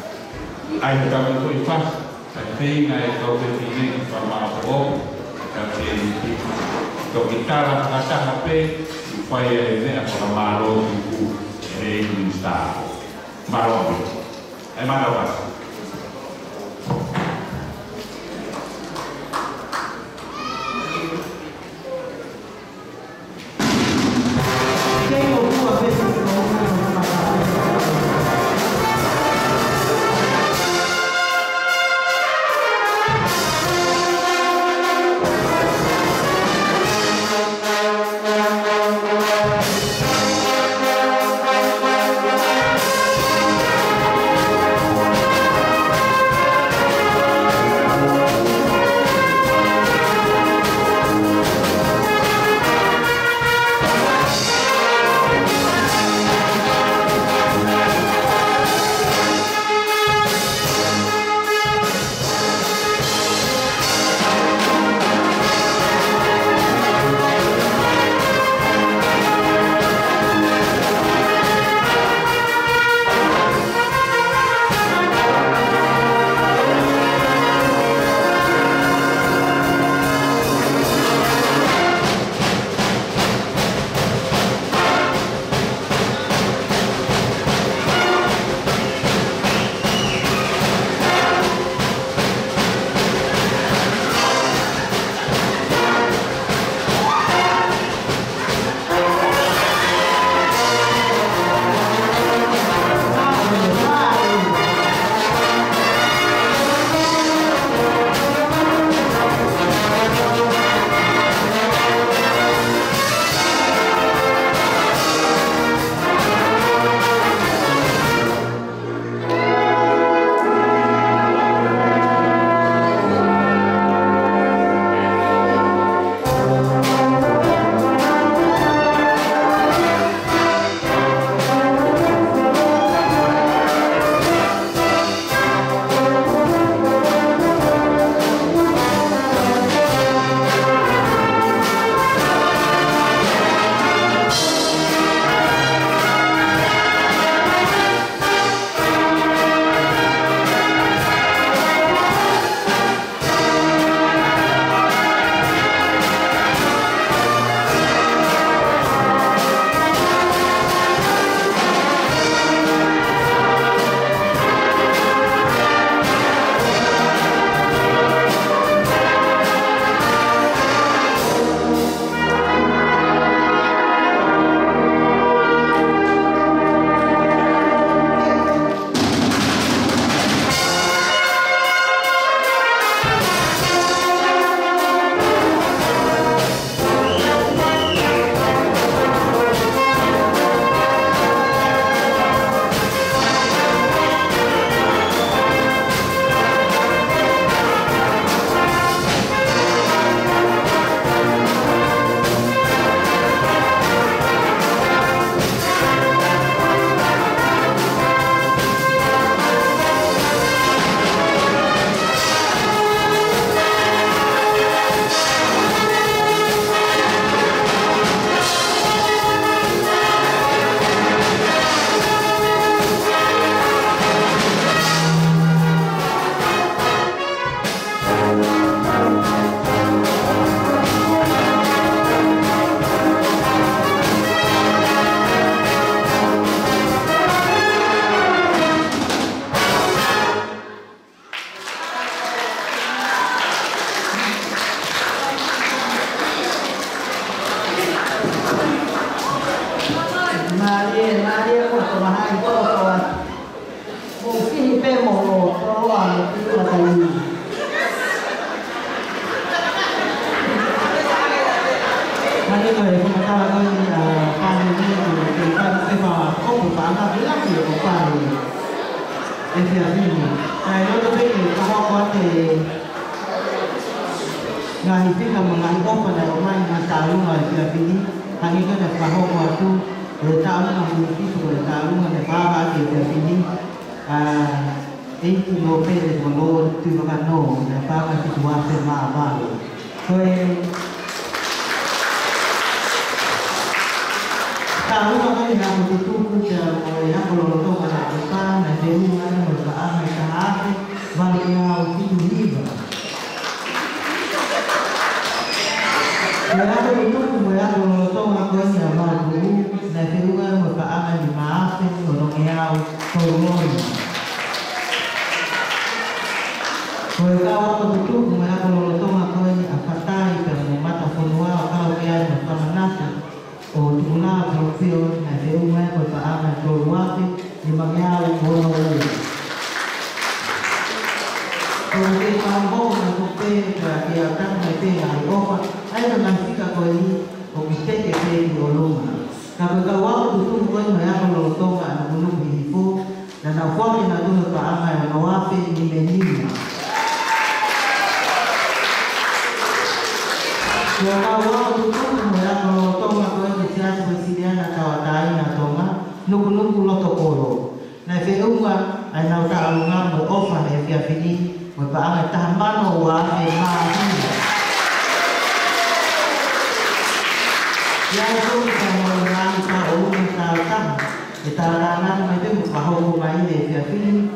Ai kami tu ifas, tapi ngai kau begini sama aku, tapi ini kau kita lah kata HP, supaya ini aku malu itu ini bisa malu, emang apa? e Maria ko to mahai ko to mo fihi pe mo to a mo tu la tai Mari ko e ko ta la ko ni pa ni ni ke pa se pa ko ko pa na la ki ko pa ni e fi a ni ai no to pe ko ko te ngai pika mo ngai ko pa na o mai na ta lu ngai fi a ni Hani ko na paho mo tu tao na mo ki ko tao na pa ba ke te ni ti mo pe de mo no tu no no na pa ba ki tu wa se ma ba ko tao na ko na mo tu ku ja mo ya ko lo to na pa na de mu na mo ba a mai ta ha ba ya o ki ni ba Kaya ko ito kumaya ko ito ako niya magu na tinuwa mo paangan ni maafin mo nung iyaw tulong. Kaya ako ito kumaya ko ito ako niya apatay pero mo mata punwa ako kaya mo pamanasa o tula profil na tinuwa mo paangan tulong ni magyaw mo nung Kung mambo na kupe kaya tang na pe ay opa ay na fika ko ni o mistake pe ni oloma kapag gawa ko tutu ko ni ya ko to na bunu hipo na na kwa na do pa ama na wapi ni menina Kaya gawa ko tutu ko ya ko to na ko ni siya ko siya na tawatai na toma nuku lo to koro na fe unga ay na ta alunga mo ofa na fia fini Paangan tahamano wa ay mahi. Yang tu kemudian tahu misalkan kita anak itu bahawa main dia film.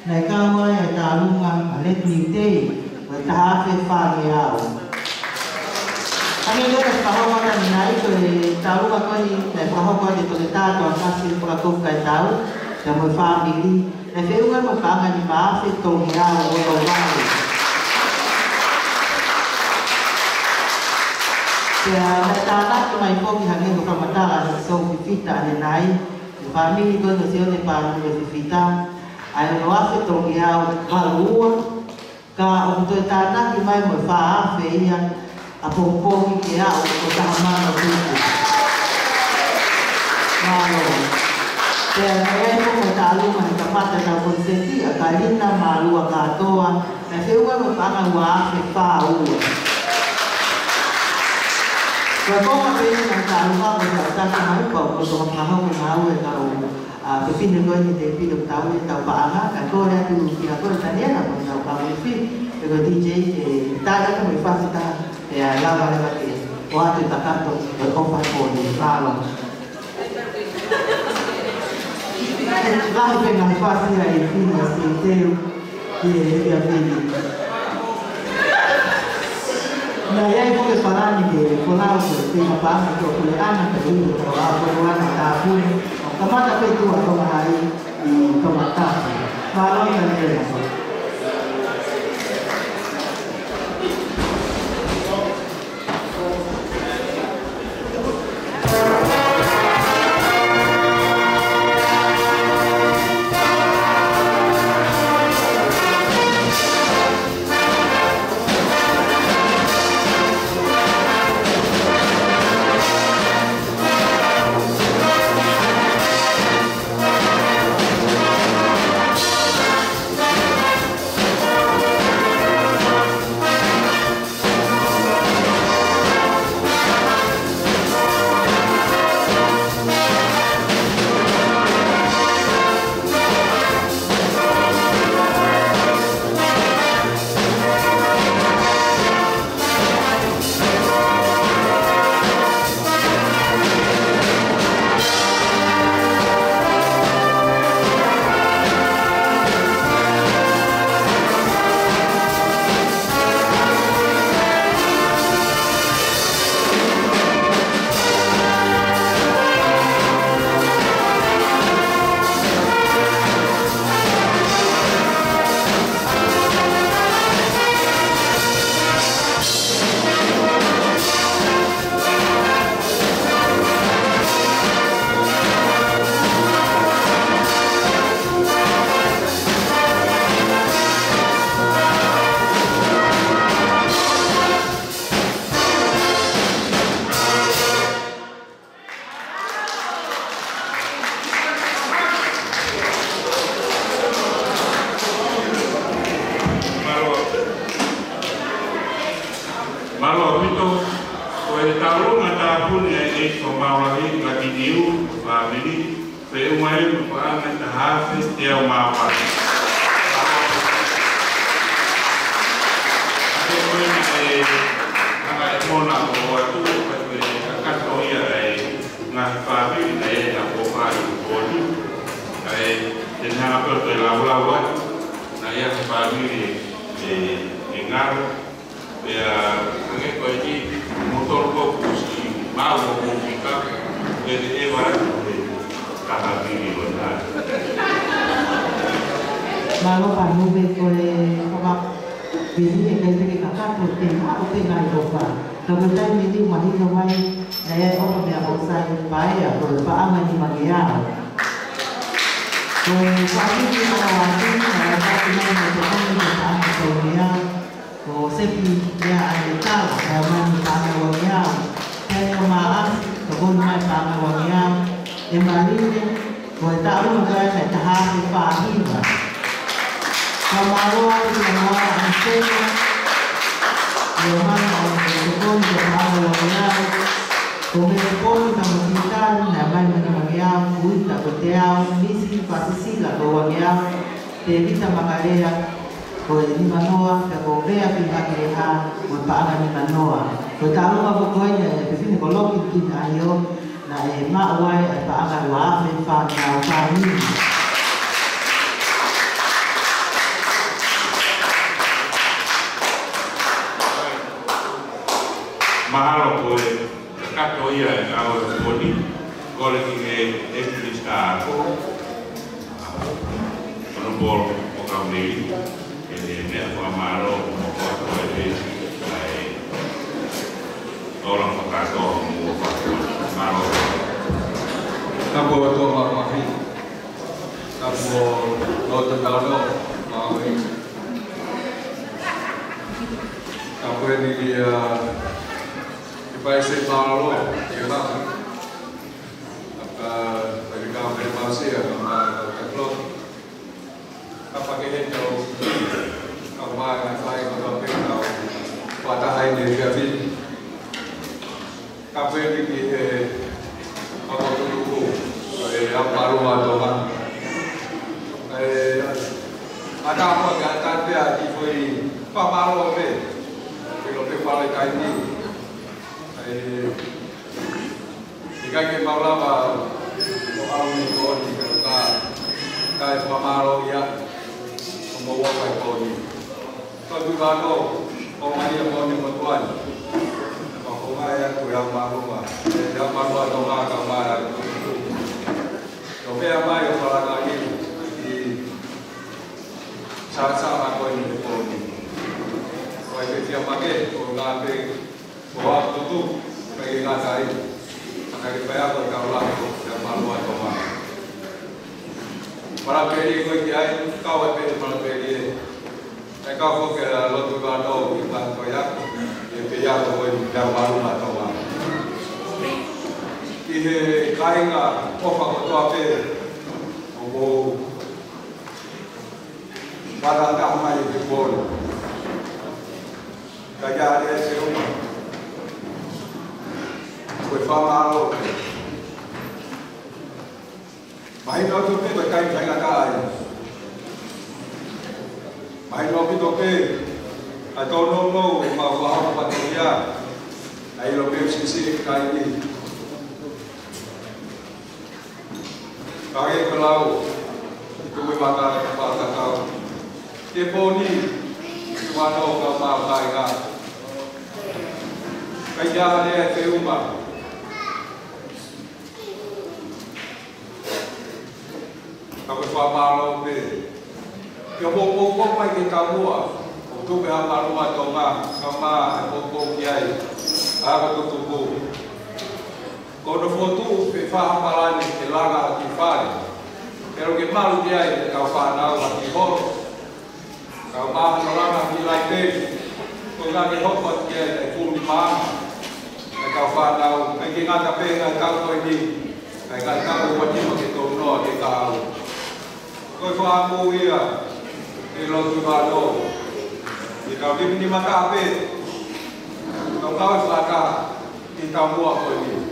Mereka yang tahu alet nite, mereka hafi faham. Kami juga bahawa kita naik ke tahu apa ni, bahawa kita kita tuan kasih pelaku kita tahu dan berfaham diri. Na feu mo paangan ni maafi tong ya o to mai. Kaya natana ko mai ko hangin ko kamata so fita ni nai. Family ko no sio ni pa ni fita. Ai no afi tong ya valua ka o to tana ki mai mo fa fe ya apopong ki ya o to tama no tu. Malo. Kaya ngayon kung matalo man kapata na konsenti, akalin na malu akatoa, na siya mo pangawa pa uwa. Kaya kung mapili ng talo ka, kung sa mga ko, kung sa mga kong mahawa ka pipin ko ni Depi ng tao ni tao paanga, ako na tinutira ko na niya na kung tao pamilpi. Pero DJ, taga ka may fasita, kaya laban na natin. Wakati takato, kung ko ni Ralong. Lá vem a face aí, filho, assim, teu, e a filha. Daí aí vou falar que falar que tem uma parte que eu falei, Ana, que eu vou falar, vou lá na tapu, kamata feito a tomar aí e tomar tapu. Falou que é ngati niu family pe umai pa na hafe te o mapa ate koi na mona o atu pe akato ia na family na ko fa ko ni te na pe la la na ia family engaro ya nge ko ji motor ko kusi mau ko pika ke de bara ka ha ni wala Malo pa nube ko le kama bini e kai te ka ko te ma o te ngai ko pa ka mo tai ni ma hi no mai e o me a sa pa ya ko pa ama ni ma ya ko pa ni ni ma wa ni na pa ni na ko ni ta ko ya ko se pi ya ai ta ka ma ni ta ko ya ke ko ma a ko mai ta ko ya e ma ni ko ta ru ga na ta ha ni pa ni ma Kamaro di mana ante, Yohan orang di mana orang Komerpon kamu kita namai mengamia pun tak bertiang misi pasisi lah bawangnya Dewi sama kaya kau di manoa kau bea pihak leha berpaangan di manoa kau tahu apa koinya begini kalau kita ayo na mak wai berpaangan wah menfan kau kami mahalo ko kato ia au boni kole ki eklista ko no bol o kamei ele me fa maro ko ko ele ai orang pakato mo fa maro Tapo to ma fi tapo lo to dalo ma wi tapo ni dia vai ser Paulo, eu não. Bagi kau dari Malaysia, kalau apa kita tahu, kau mana saya kalau kita pada hari ini jadi, kau ini apa tu dulu, apa rumah doang. Ada apa kata dia di sini, apa malu ni, kalau kita balik ini. Jika kita maulama soal ini kau ni kita kai pamalo ya membawa kai kau ni. Kau juga kau orang yang kau ni bertuan. Kau yang kau yang malu mah, yang malu atau mak kamar. Kau yang malu kalau lagi di saat-saat kau ni kau ni. Kau itu siapa ke? Kau ngambil bawa tutup bagi ngasari akan bayar berkaulah dan malu atau mana para peri kau kiai kau peri para peri mereka kau kira lo tu kau iban koyak yang bayar kau dan malu atau mana ini kainga apa kau tu apa kau barang kamai di bol kaya dia serum Kau faham Mahir tu pun berkait dengan kaya. Mahir tu pun atau nolo mau faham apa dia. Ayo lebih sisi kaya ini. Kaya kalau kau makan apa kau. Teponi cuma nolo kau kaya. Kaya dia seumah. Kau faham be, kau pokok mai kita buat, untuk berapa rumah tongga, sama pokok kiai, apa tu tubuh. Kau dah foto, faham malah ni kelaga kifari. Kalau kita malu kiai, kau faham lagi hor, kau mahu orang nilai tem, kau nak dihormat kiai, pun dimana. Kau faham, mungkin ada pengen kau ini, kau buat ni macam tu, no, dia tahu. Kau faham ia, ini lo tu baru. Jika kita ni mata apa, kau selaka kita buat kau ini.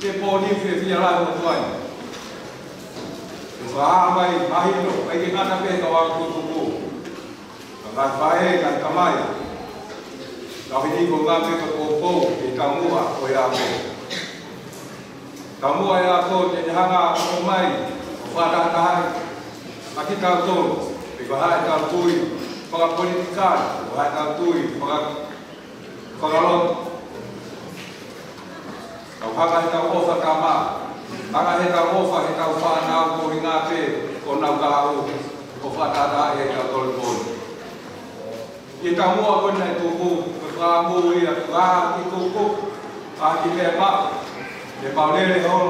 ke poni fia la mo tuai fa mai mahino ai ke ngana pe ka wa tutupu ka fae ka kamai ka hini ko nga pe ka popo ke kamua ko ya ko kamua ya ko te hanga ko mai fa ta tai makita to pe ko hai ka tui para politikan ko hai ka tui para lo kau hanga hita ofa kama, hanga hita ofa hita ufa nau ko hingate ko nau kau ofa tata hita tolpon. Kita mua pun naik tuku, kamu ia kah ikuku, kah kita apa? Lepas ni hol,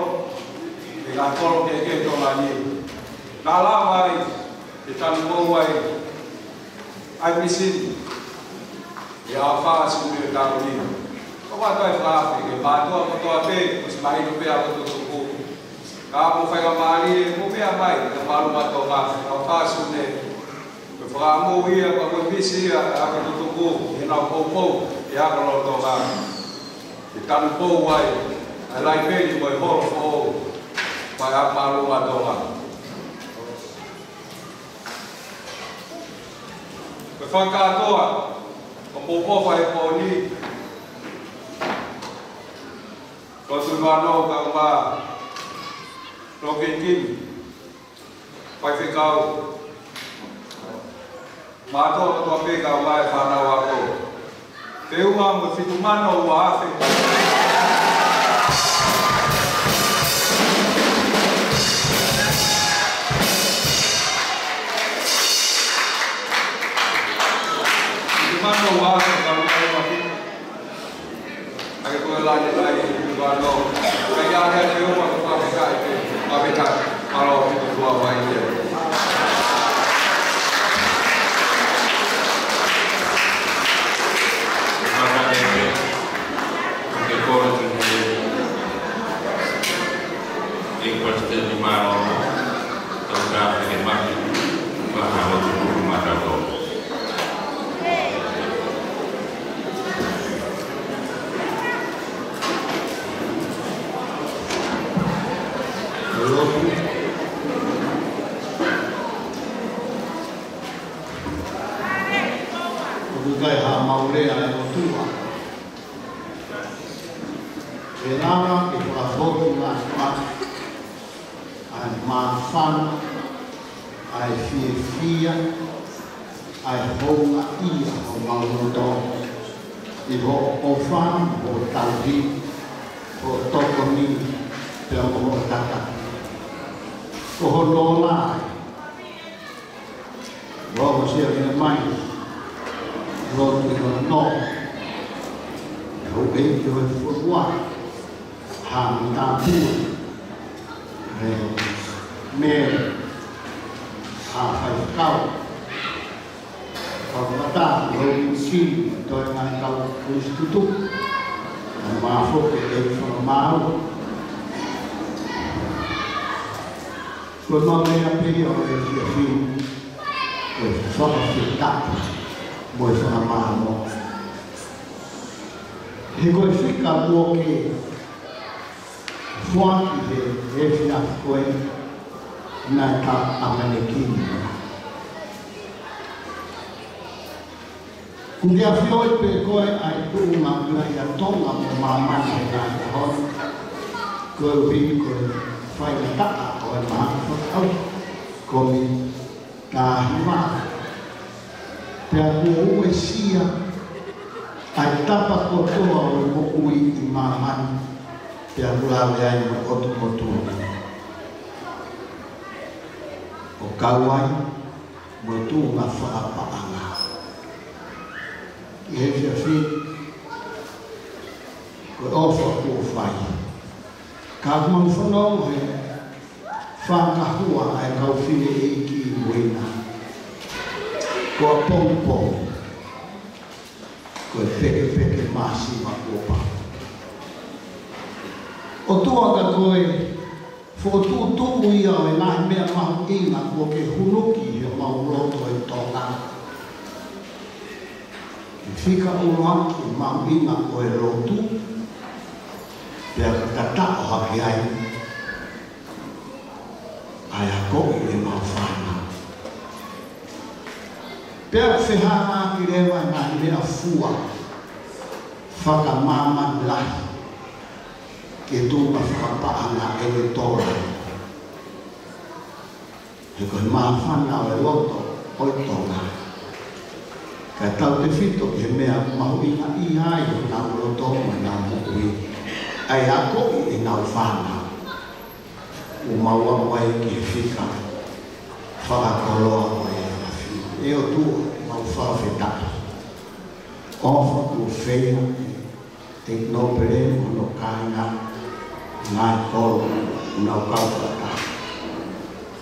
kita tolong keke tolani. Dalam hari kita lupai, abisin, ya apa sumber tahu ni. Kau tu yang faham, ke batu apa tu apa, mesti tu biar betul tuku. Kamu faham kemari, mu biar baik, kemalu batu apa, kau faham sumber. Kamu ia kamu bisi ia, aku tu tuku, hendak popo, ya kalau tu kan. Kita lupa wai, alai peni boy hol hol, faham malu batu apa. Kau kata tu, kamu popo faham poni. Kau suruhano kau bah, roketin, pakai kau, mato atau apa kau bah fana wako, teuwa mesti tu mana wahai. Mana wahai kau mesti, aku lagi. Kalau kaya ada di rumah KPK kalau itu dua baik dia. Maka korang ini ikut di mana terdapat di mana bahawa rumah dalam. Bukai hamau le ala tua. Elama ke prafotu na pas. Ai mafan, ai fia, ai honga ia o mauto. Iho ofan o taldi o tokoni pe o tata. Ko lola. Vamos ser mais. Lord will know. Obey your word. Ham tapu. Mel. Hai kau. Kau kata logisi toy ngai kau kustutu. Maafo ke informar. Kau mau apa yang dia film? Kau soal kita. Boy sa amamo. Higoi fika boke fuaki de efia koe na ka amanekin. Kundia fioi pe koe ai tunga na ya tonga mo mama na hon. Koe vi koe fai na ta koe ma au koe ka hima. Pea kua sia, ai tapa kotoa o mokui I mamani, pea kula ai mo koto kotoa. O kawai, mo tu nga whaapaanga. I hefia fi, ko ofa kua whai. Ka kumang whanau he, whangahua ai kau whine e ki moina. Ko pompo, ko peke masi makopa. O tua ka koe, fotu ia o nai mea mahu ina ko ke hunuki he mau roto e tonga. Ki whika ua ki mahu ina ko e rotu, Pea kata o haki ai. Ai a ko'i e mau whana. Pea whehanga ki rewa ngā i mea fua. Whaka māman lahi. Ke tūka whakapaanga e le tōra. He koe mā whana o e loto o i tonga. Ka tau te whito ki he mea mahu inga i ai o nā loto mo nā mokui. Ai a ko'i e nā whana. O maua mai ki he whika. Whakakoloa o e awhi. E o tua mau whawhetaka. Ofa ku whea te no pere o no kāinga. Ngai kolo nau kaupaka.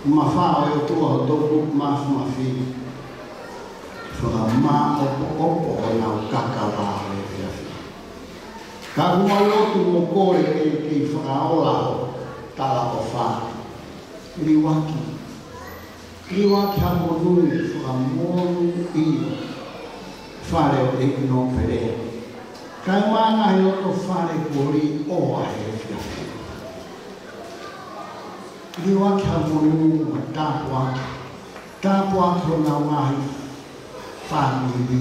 Mawhao e o tua o toku mawhi. Whaka mā opo o nau kakawa e whiawhi. Ka kumalotu mo kore ki whakaola tala o wha. Riwaki. Riwaki hamo nui whakamonu iyo. Whare o te no pere. Kai mana he oto whare kori o a he whiawhi. Riwa kia monu ma tāpua kona ngahi whaniri.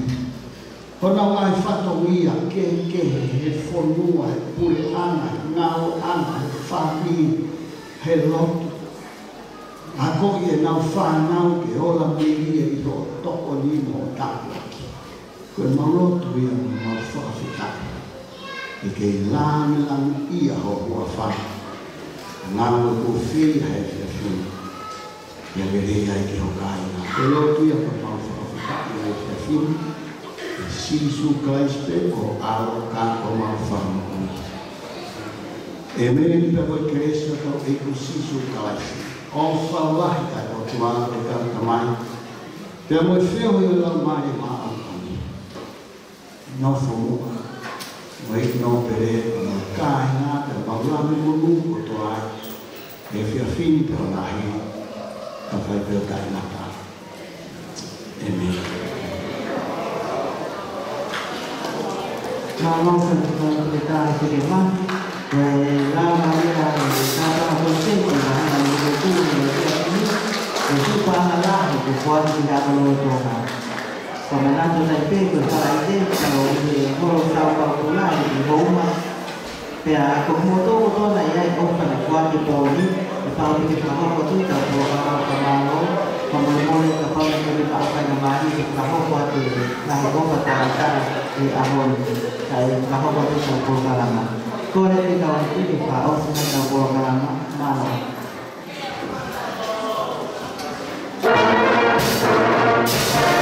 Kona ngahi whatoia ke he whonua he pule ana, ngau ana he whaniri he lotu. A ko'i e nau whanau ke ola miri e i ho toko ni mo tāpua ki. Koe maulotu ia mo mau whakawhitaka. E kei lang ia ho ua whanau. Ngāngu ko whia he whiawhi. Ia merea i ki hokaina. Te lotu ia ka mau whakawhitaki ai whiawhi. E sisu klaispe o aro kako mau whanau. E mene nipa koe keresa tau e ku sisu klaispe. O whawahi ai o tuana o kanta mai. Pea moe whio i lau mai e maa aukani. No whamua. Moe no pere o na kāinga te maurami monu o toai. E whiawhini pēo nahi, ka whai pēo kai nata. Amen. Nā mauka ni ka te tāi te re wā. E rā maria e tātā ko tēku na hana ni te tūri e whiawhini. E tupa ana lahi te whāti ki haka loa tōna. Ka manato tai pēku e wharai te, ka o i horo tau pau tūlai i houma. Pea ko moto o tōna i ai opa na kuaki pōni, e pāu ki te whahoko tuta o tō ka mālo, ka mole ka pāu ki te whaakai na mahi ki whahoko atu na he opa tātai e ahoni, ka e whahoko tuta o kōkarama. Kore te kawa ki te whaosi na ka kōkarama, mālo. Thank you.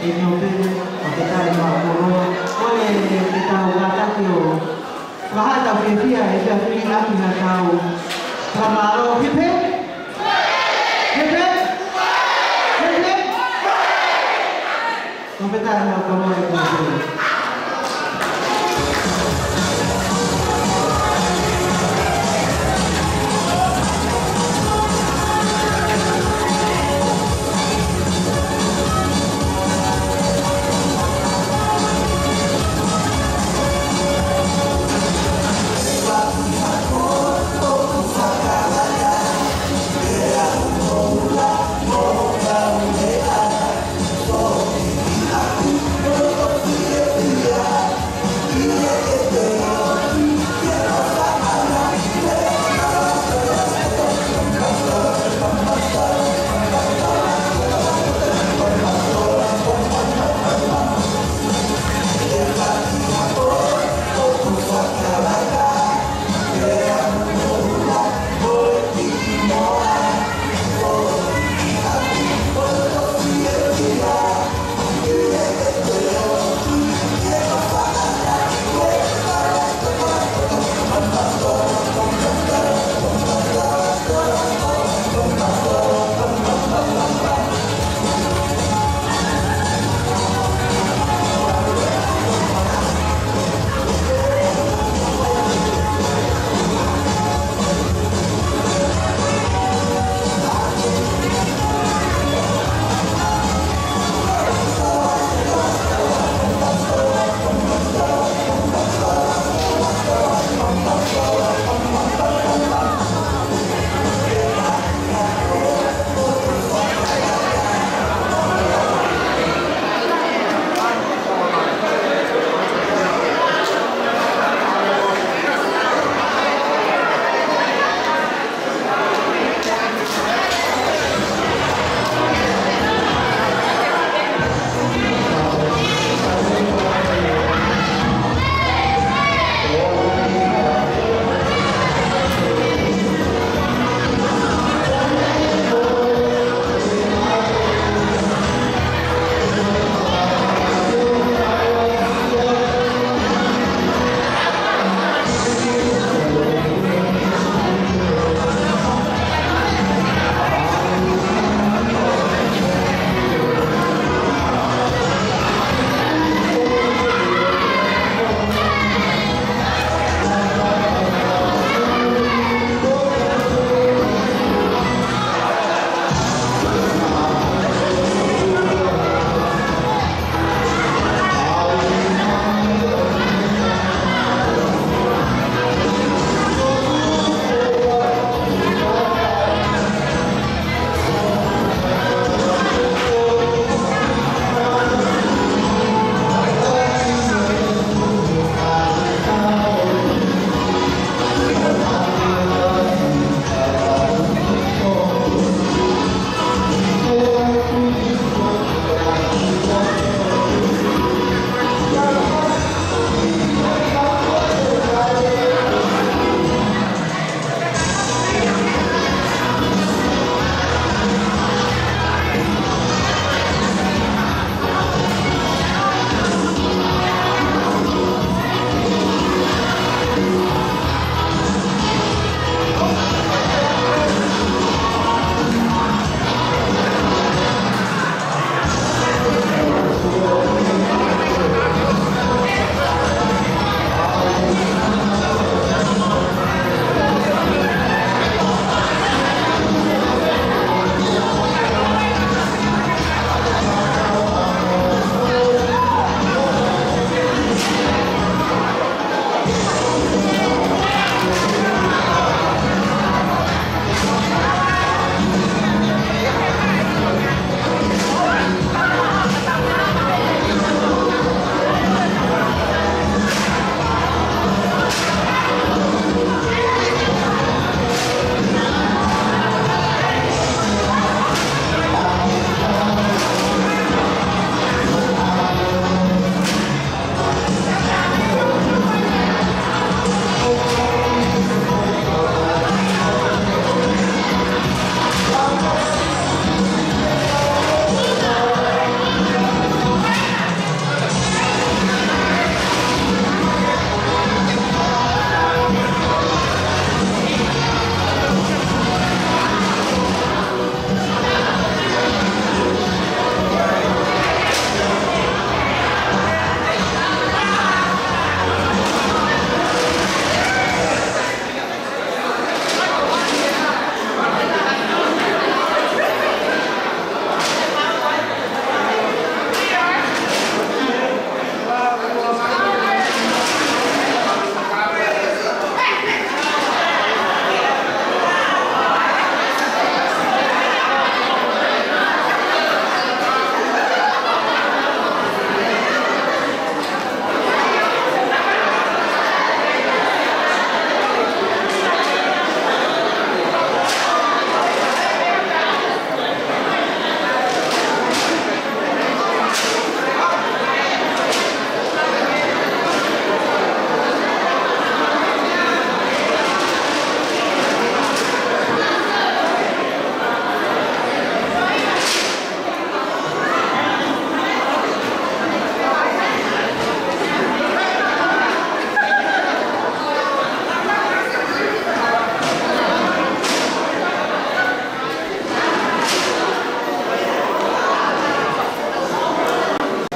e no pere o te tai mōkoro. Ole te tau gātaki o whahata whiwhia e te whiwhi aki na tau. Kamaro,